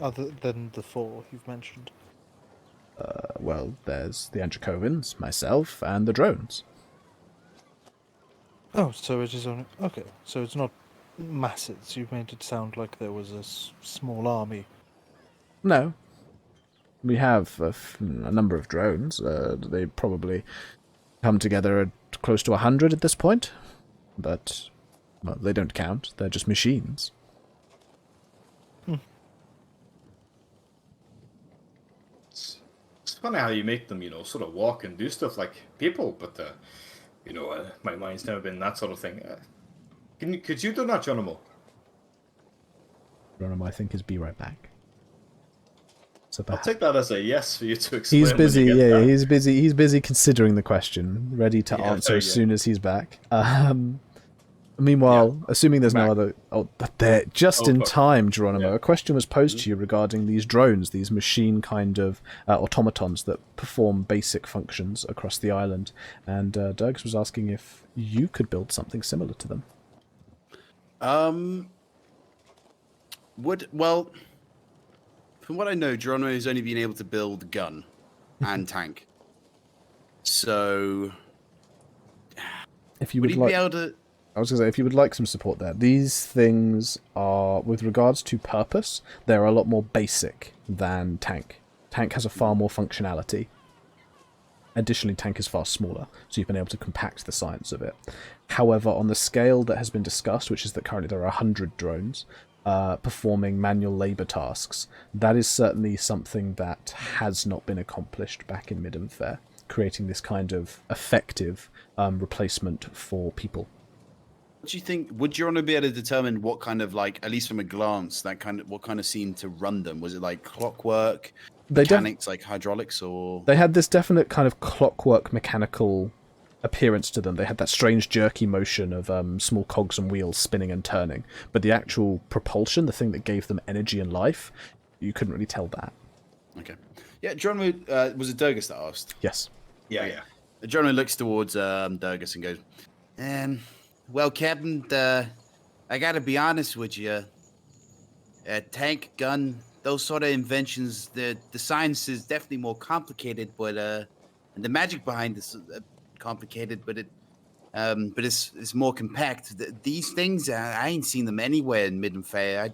other than the 4 you've mentioned? Well, there's the Androkovans, myself, and the drones. Oh, so it is only... Okay, so it's not masses. You've made it sound like there was a small army. No. We have a number of drones. They probably come together at close to 100 at this point. But, well, they don't count. They're just machines. It's funny how you make them, sort of walk and do stuff like people, but, my mind's never been that sort of thing. Could you do that, Geronimo? Geronimo, I think, is be right back. So I'll take that as a yes for you to explain. He's busy, he's busy. He's busy considering the question, ready to answer as soon as he's back. Meanwhile, assuming there's no other... Oh, there, just in time, Geronimo. Yeah. A question was posed to you regarding these drones, these machine kind of automatons that perform basic functions across the island. And Dirks was asking if you could build something similar to them. Well, from what I know, Geronimo has only been able to build gun and tank. So, if you would he be able to... I was going to say, if you would like some support there, these things are, with regards to purpose, they're a lot more basic than tank. Tank has a far more functionality. Additionally, tank is far smaller, so you've been able to compact the size of it. However, on the scale that has been discussed, which is that currently there are 100 drones performing manual labour tasks, that is certainly something that has not been accomplished back in Midden Fair, creating this kind of effective replacement for people. What do you think? Would Geronimo be able to determine what kind of, like, at least from a glance, what kind of seemed to run them? Was it like clockwork, mechanics, like hydraulics, or...? They had this definite kind of clockwork mechanical appearance to them. They had that strange jerky motion of small cogs and wheels spinning and turning. But the actual propulsion, the thing that gave them energy and life, you couldn't really tell that. Okay. Yeah, Geronimo, was it Durgus that asked? Yes. Yeah. Geronimo looks towards Durgus and goes, well, Captain, I gotta be honest with you. Tank, gun, those sort of inventions, the science is definitely more complicated, but and the magic behind this complicated, but it's more compact. These things, I ain't seen them anywhere in Midden Fair.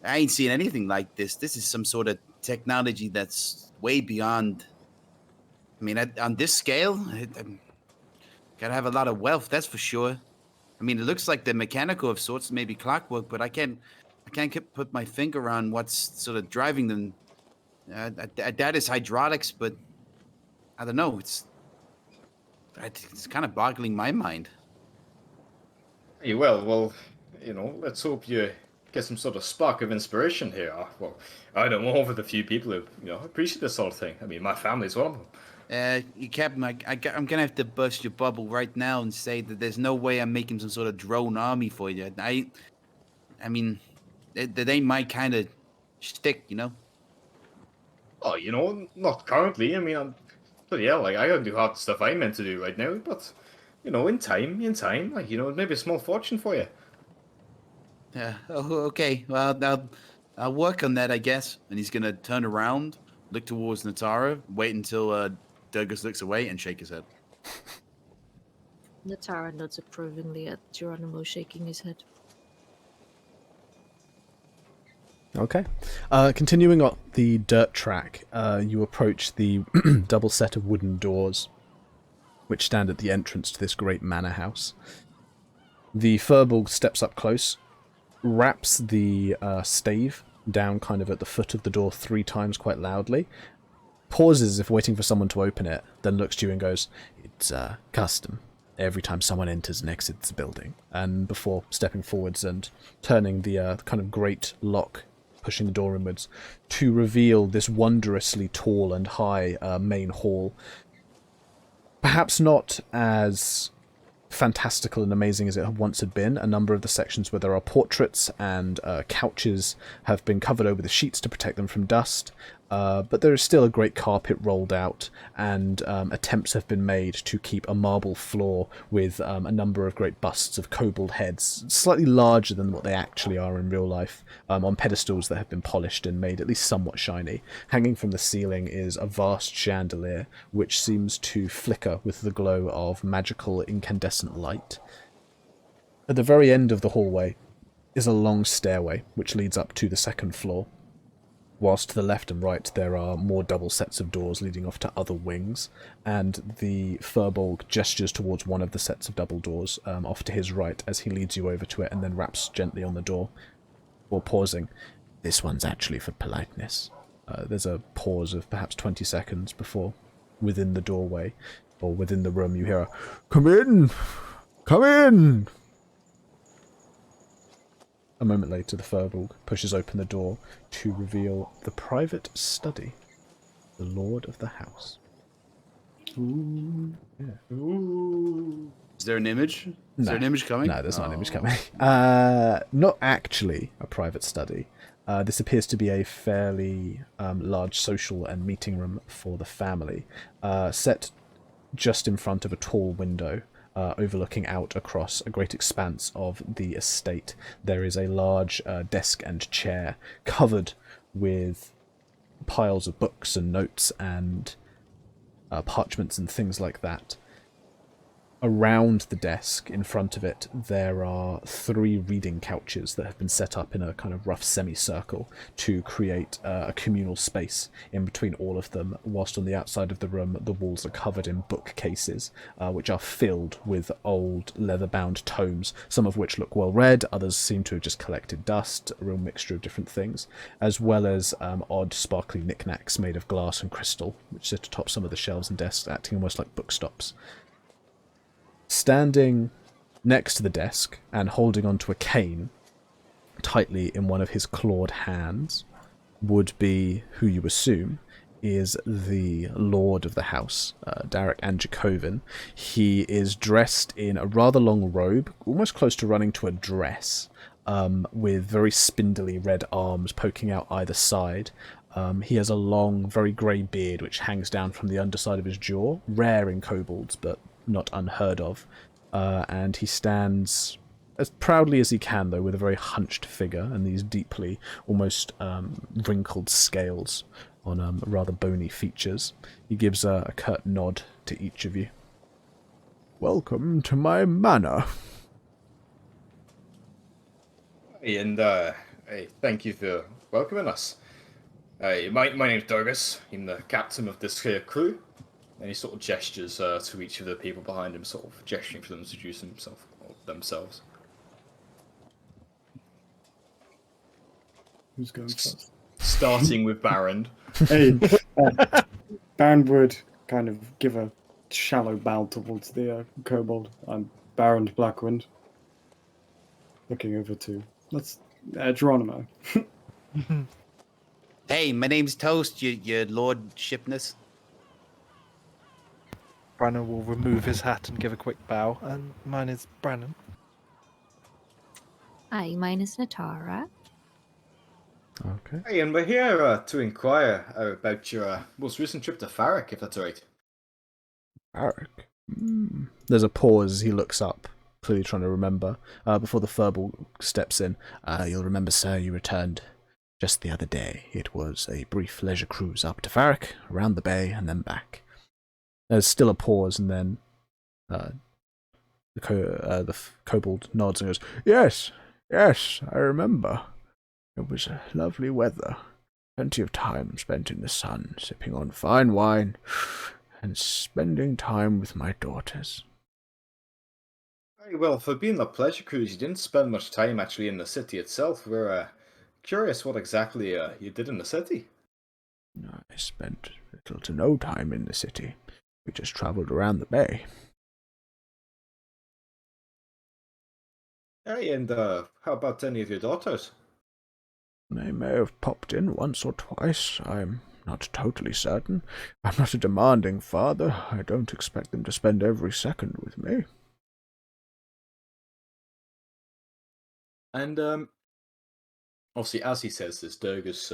I ain't seen anything like this. This is some sort of technology that's way beyond. I mean, on this scale, gotta have a lot of wealth, that's for sure. I mean, it looks like they're mechanical of sorts, maybe clockwork, but I can't put my finger on what's sort of driving them. That is hydraulics, but I don't know. It's kind of boggling my mind. Hey, well, let's hope you get some sort of spark of inspiration here. Well, I don't know with a few people who, appreciate this sort of thing. I mean, my family's one of them. Captain, I'm gonna have to bust your bubble right now and say that there's no way I'm making some sort of drone army for you. I mean, that ain't my kind of shtick, Oh, not currently. I mean, like I gotta do hard stuff I meant to do right now, but in time, like maybe a small fortune for you. Yeah. Oh, okay. Well, I'll work on that, I guess. And he's gonna turn around, look towards Natara, wait until Durgus looks away, and shake his head. Natara nods approvingly at Geronimo shaking his head. Okay. Continuing on the dirt track, you approach the double set of wooden doors which stand at the entrance to this great manor house. The Furbolg steps up close, raps the stave down kind of at the foot of the door 3 times quite loudly, pauses as if waiting for someone to open it, then looks to you and goes, "It's custom every time someone enters and exits the building." And before stepping forwards and turning the kind of great lock, pushing the door inwards, to reveal this wondrously tall and high main hall. Perhaps not as fantastical and amazing as it once had been. A number of the sections where there are portraits and couches have been covered over the sheets to protect them from dust, but there is still a great carpet rolled out, and attempts have been made to keep a marble floor with a number of great busts of kobold heads, slightly larger than what they actually are in real life, on pedestals that have been polished and made at least somewhat shiny. Hanging from the ceiling is a vast chandelier, which seems to flicker with the glow of magical incandescent light. At the very end of the hallway is a long stairway which leads up to the second floor, whilst to the left and right there are more double sets of doors leading off to other wings, and the Furbolg gestures towards one of the sets of double doors off to his right as he leads you over to it and then raps gently on the door, or pausing. "This one's actually for politeness." There's a pause of perhaps 20 seconds before, within the doorway, or within the room, you hear a, "Come in! Come in!" A moment later, the Furbolg pushes open the door to reveal the private study, the lord of the house. Ooh. Yeah. Ooh. Is there an image? Is No. there an image coming? No, there's not an image coming. Not actually a private study. This appears to be a fairly large social and meeting room for the family, set just in front of a tall window, overlooking out across a great expanse of the estate. There is a large desk and chair covered with piles of books and notes and parchments and things like that. Around the desk, in front of it, there are 3 reading couches that have been set up in a kind of rough semicircle to create a communal space in between all of them, whilst on the outside of the room the walls are covered in bookcases, which are filled with old leather-bound tomes, some of which look well read, others seem to have just collected dust, a real mixture of different things, as well as odd sparkly knickknacks made of glass and crystal, which sit atop some of the shelves and desks, acting almost like bookstops. Standing next to the desk and holding onto a cane tightly in one of his clawed hands would be, who you assume, is the lord of the house, Darek Anjakovin. He is dressed in a rather long robe, almost close to running to a dress, with very spindly red arms poking out either side, He has a long, very grey beard which hangs down from the underside of his jaw, rare in kobolds, but not unheard of. And he stands as proudly as he can, though, with a very hunched figure and these deeply, almost wrinkled scales on rather bony features. He gives a curt nod to each of you. Welcome to my manor. Hey, and hey, thank you for welcoming us. My name's Dogus. I'm the captain of this here crew. And he sort of gestures to each of the people behind him, sort of gesturing for them to introduce themselves. Who's going first? Starting with Baron. Hey, Baron would kind of give a shallow bow towards the kobold. I'm Baron Blackwind. Looking over to Geronimo. Hey, my name's Toast, your lordshipness. Brannon will remove his hat and give a quick bow. And mine is Brannon. Hi, mine is Natara. Okay. Hey, and we're here to inquire about your most recent trip to Farrick, if that's all right. Farrick. There's a pause as he looks up, clearly trying to remember, before the furball steps in. You'll remember, sir, you returned just the other day. It was a brief leisure cruise up to Farrick, around the bay, and then back. There's still a pause, and then the kobold nods and goes, Yes, I remember. It was lovely weather. Plenty of time spent in the sun, sipping on fine wine, and spending time with my daughters. Very well, for being a pleasure cruise, you didn't spend much time actually in the city itself. We're curious what exactly you did in the city. I spent little to no time in the city. We just travelled around the bay. Hey, and how about any of your daughters? They may have popped in once or twice. I'm not totally certain. I'm not a demanding father. I don't expect them to spend every second with me. And obviously, as he says this, Durgus,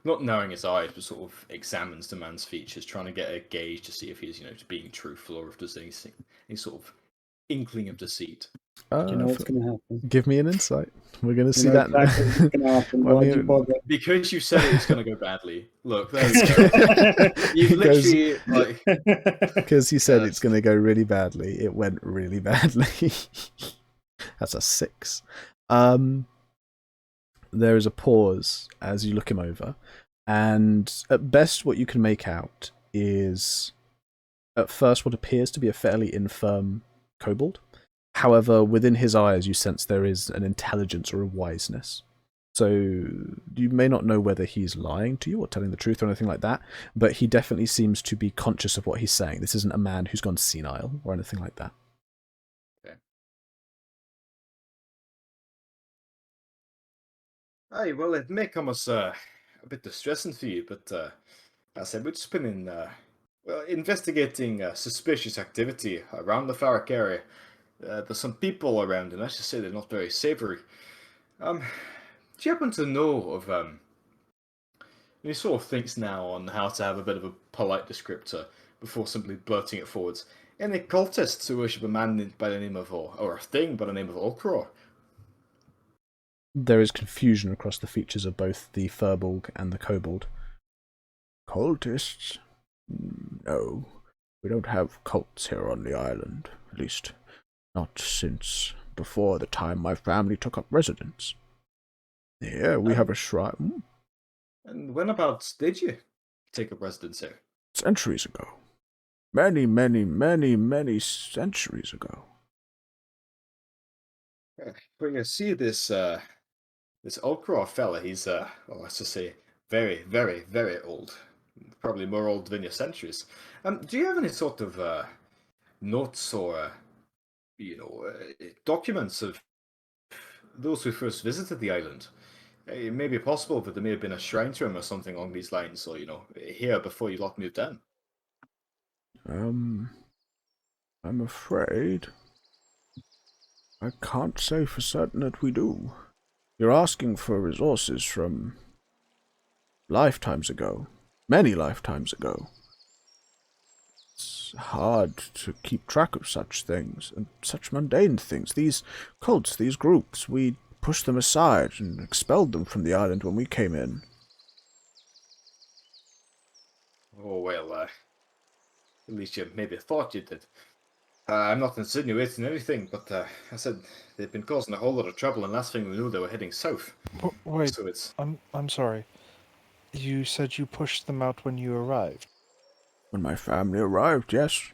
not narrowing his eyes, but sort of examines the man's features, trying to get a gauge to see if he's, being truthful or if there's any sort of inkling of deceit. Do you know what's going to happen? Give me an insight. We're going to see know that exactly now. what's going to happen. Well, Why'd you bother? Because you said it was going to go badly. Look, there we go. You've literally, Because you said Yeah, it's going to go really badly. It went really badly. That's a 6. There is a pause as you look him over, and at best what you can make out is at first what appears to be a fairly infirm kobold. However, within his eyes you sense there is an intelligence or a wiseness. So you may not know whether he's lying to you or telling the truth or anything like that, but he definitely seems to be conscious of what he's saying. This isn't a man who's gone senile or anything like that. Okay. Aye, well, it may come as a bit distressing for you, but as I said, we've just been investigating suspicious activity around the Farrick area. There's some people around, and let's just say they're not very savory. Do you happen to know of he sort of thinks now on how to have a bit of a polite descriptor before simply blurting it forwards. Any cultists who worship a man by the name of, or a thing by the name of Ulcraw? There is confusion across the features of both the Furbolg and the Kobold. Cultists? No. We don't have cults here on the island. At least, not since before the time my family took up residence. Here we have a shrine. And whenabouts did you take up residence here? Centuries ago. Many, many, many, many centuries ago. Well, you see this Ulcraw fella, he's let's just say very, very, very old. Probably more old than your centuries. Do you have any sort of notes or documents of those who first visited the island? It may be possible that there may have been a shrine to him or something along these lines, or here before you lot moved in. I'm afraid I can't say for certain that we do. You're asking for resources from lifetimes ago. Many lifetimes ago. It's hard to keep track of such things, and such mundane things. These cults, these groups, we pushed them aside and expelled them from the island when we came in. Oh, well, at least you maybe thought you did. I'm not insinuating anything, but I said they've been causing a whole lot of trouble, and last thing we knew, they were heading south. Wait, So it's... I'm sorry. You said you pushed them out when you arrived. When my family arrived, yes.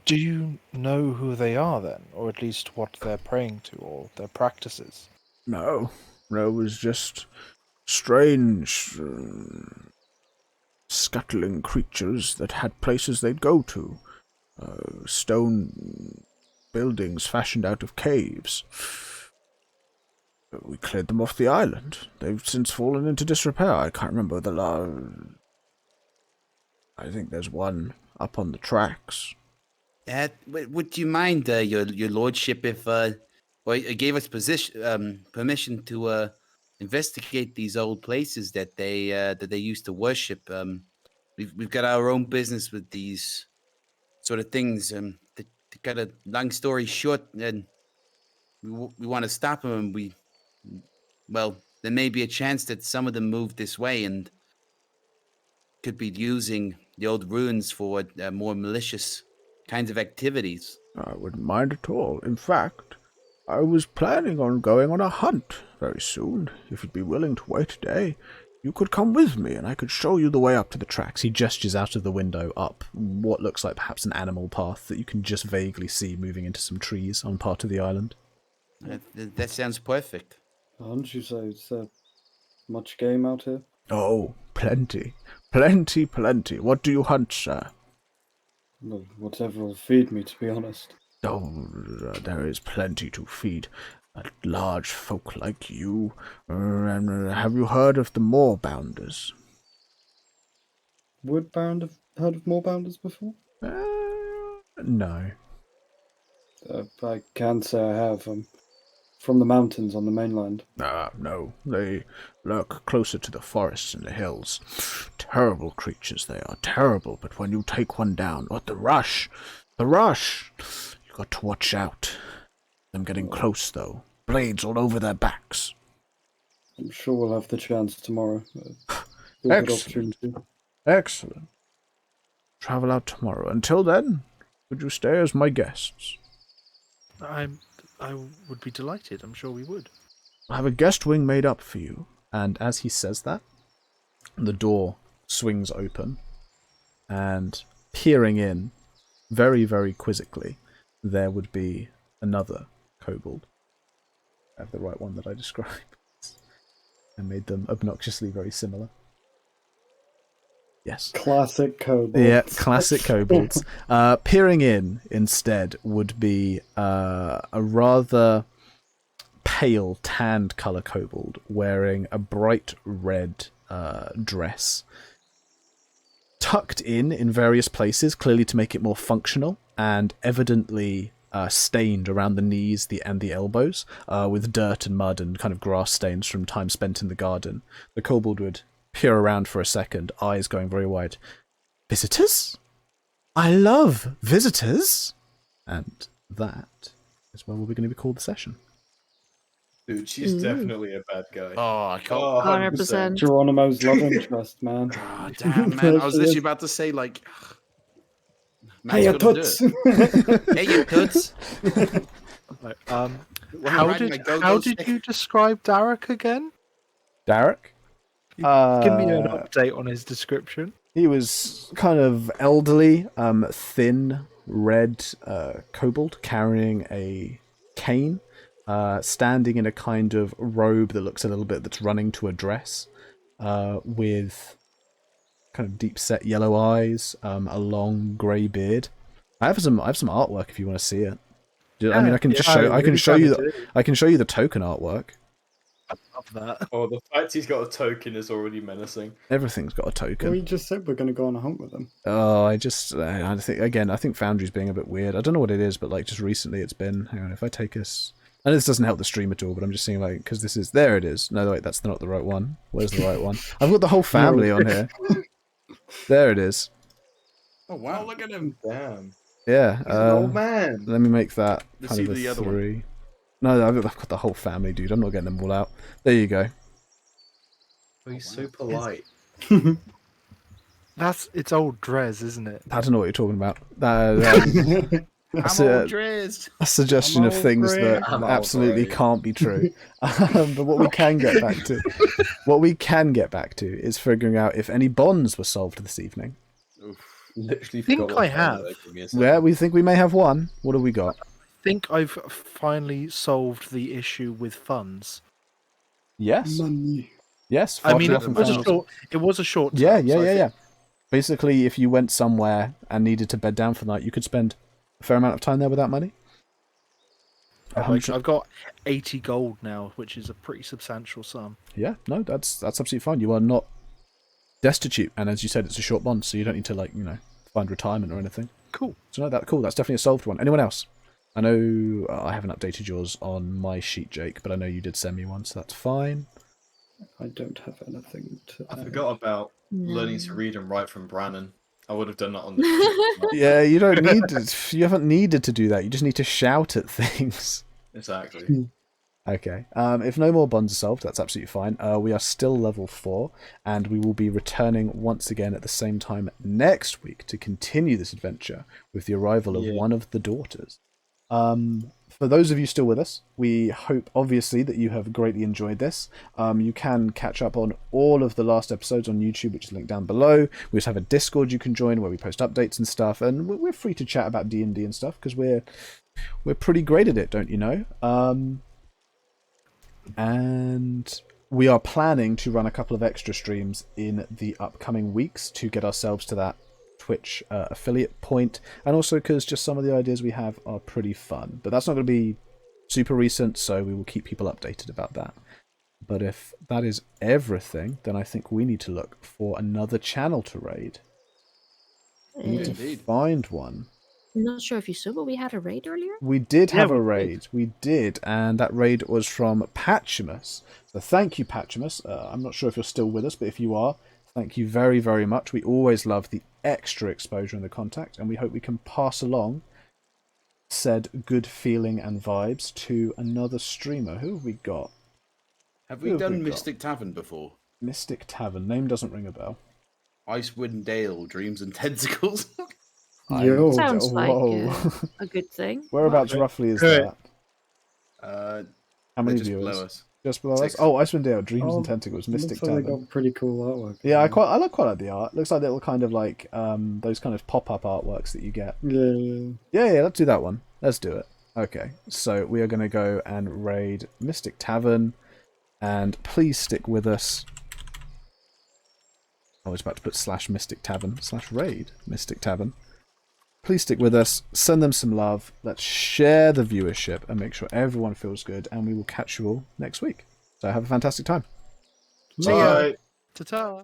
Do you know who they are then, or at least what they're praying to, or their practices? No, it was just strange, scuttling creatures that had places they'd go to. Stone buildings fashioned out of caves. We cleared them off the island. They've since fallen into disrepair. I can't remember I think there's one up on the tracks. Would you mind, your lordship, if you gave us permission to investigate these old places that they used to worship? We've got our own business with these sort of things. To cut a long story short, and we want to stop them. And there may be a chance that some of them moved this way and could be using the old ruins for more malicious kinds of activities. I wouldn't mind at all. In fact, I was planning on going on a hunt very soon. If you'd be willing to wait a day, you could come with me and I could show you the way up to the tracks. He gestures out of the window up what looks like perhaps an animal path that you can just vaguely see moving into some trees on part of the island. That sounds perfect. Aren't you say is there much game out here? Oh, plenty. Plenty, plenty. What do you hunt, sir? Well, whatever will feed me, to be honest. Oh, there is plenty to feed large folk like you. Have you heard of the Moorbounders? Woodbound have heard of Moorbounders before? No. I can say I have. From the mountains on the mainland. No. They lurk closer to the forests and the hills. Terrible creatures they are, terrible, but when you take one down, the rush! You got to watch out. Them getting close, though. Blades all over their backs. I'm sure we'll have the chance tomorrow. Excellent. Travel out tomorrow. Until then, would you stay as my guests? I would be delighted. I'm sure we would. I'll have a guest wing made up for you. And as he says that, the door swings open, and peering in, very, very quizzically, there would be another kobold. I have the right one that I described. I made them obnoxiously very similar. Yes. Classic kobolds. Yeah, classic kobolds. Peering in, instead, would be a rather pale, tanned colour kobold wearing a bright red dress. Tucked in various places, clearly to make it more functional, and evidently stained around the knees and the elbows, with dirt and mud and kind of grass stains from time spent in the garden. The kobold would peer around for a second, eyes going very wide. Visitors? I love visitors! And that is where we're going to be called the session. Dude, she's definitely a bad guy. Oh, I can't. 100%. Geronimo's love interest, man. Oh, damn, man. I was literally about to say, like... Hey, you toots! Hey, you toots! How did you describe Derek again? Derek? Give me an update on his description. He was kind of elderly, thin, red kobold carrying a cane, standing in a kind of robe that looks a little bit that's running to a dress, with kind of deep set yellow eyes, a long grey beard. I have some artwork if you want to see it. I mean, I can show you the token artwork. I love that. Oh, the fact he's got a token is already menacing. Everything's got a token. We just said we're going to go on a hunt with them. Oh, I think Foundry's being a bit weird. I don't know what it is, but like just recently it's been. Hang on, if I take us, And this doesn't help the stream at all, but I'm just seeing like because this is there. It is. No, wait, that's not the right one. Where's the right one? I've got the whole family on here. There it is. Oh wow! Oh, look at him. Damn. Yeah. He's an old man. Let me make that Let's kind see of a the other 3. one. No, I've got the whole family, dude. I'm not getting them all out. There you go. Oh, he's so polite. It's old Drez, isn't it? I don't know what you're talking about. I'm all dressed. A suggestion I'm of old things Greg. that I'm old absolutely Greg. can't be true. But what we can get back to, is figuring out if any bonds were solved this evening. Oof. Literally think forgot what I time have. it was. Give me a second. Where we think we may have one. What have we got? I think I've finally solved the issue with funds. Yes. Money. Yes. I far mean, too it often was a found. short. It was a short. Yeah, term, yeah, so I yeah, think- yeah. Basically, if you went somewhere and needed to bed down for the night, you could spend a fair amount of time there without money. Like, I've got 80 gold now, which is a pretty substantial sum. Yeah, no, that's absolutely fine. You are not destitute, and as you said, it's a short bond, so you don't need to find retirement or anything. Cool. So no, cool. That's definitely a solved one. Anyone else? I know I haven't updated yours on my sheet, Jake, but I know you did send me one, so that's fine. I don't have anything to. I add. forgot about learning to No. read and write from Brannon. I would have done that on the. Yeah, you don't need to. You haven't needed to do that. You just need to shout at things. Exactly. Okay. If no more bonds are solved, that's absolutely fine. We are still level 4, and we will be returning once again at the same time next week to continue this adventure with the arrival of one of the daughters. For those of you still with us, we hope obviously that you have greatly enjoyed this. You can catch up on all of the last episodes on YouTube, which is linked down below. We just have a Discord you can join where we post updates and stuff, and we're free to chat about D&D and stuff because we're pretty great at it, don't you know? And we are planning to run a couple of extra streams in the upcoming weeks to get ourselves to that Twitch affiliate point, and also because just some of the ideas we have are pretty fun. But that's not going to be super recent, so we will keep people updated about that. But if that is everything, then I think we need to look for another channel to raid. We need to Indeed. find one. I'm not sure if you saw, but we had a raid earlier. We did Yeah, have we a did. raid. We did, and that raid was from Patchimus. So thank you, Patchimus. I'm not sure if you're still with us, but if you are, thank you very, very much. We always love the extra exposure and the contact, and we hope we can pass along said good feeling and vibes to another streamer. Who have we got? Have Who we have done we got? Mystic Tavern before? Mystic Tavern. Name doesn't ring a bell. Icewind Dale, Dreams and Tentacles. Yo. Sounds like Whoa. a good thing. Whereabouts Right. roughly is Good. that? How They're many just viewers? below us. Just below 6. us? Oh, Icewind Dale, Dreams Oh, and Tentacles, Mystic Looks like they Tavern. got pretty cool artwork. Yeah, I quite like the art. Looks like little kind of like those kind of pop-up artworks that you get. Yeah. Yeah, let's do that one. Let's do it. Okay, so we are going to go and raid Mystic Tavern, and please stick with us. I was about to put /Mystic Tavern /raid Mystic Tavern. Please stick with us. Send them some love. Let's share the viewership and make sure everyone feels good. And we will catch you all next week. So have a fantastic time. See ya. Bye. Ta-ta.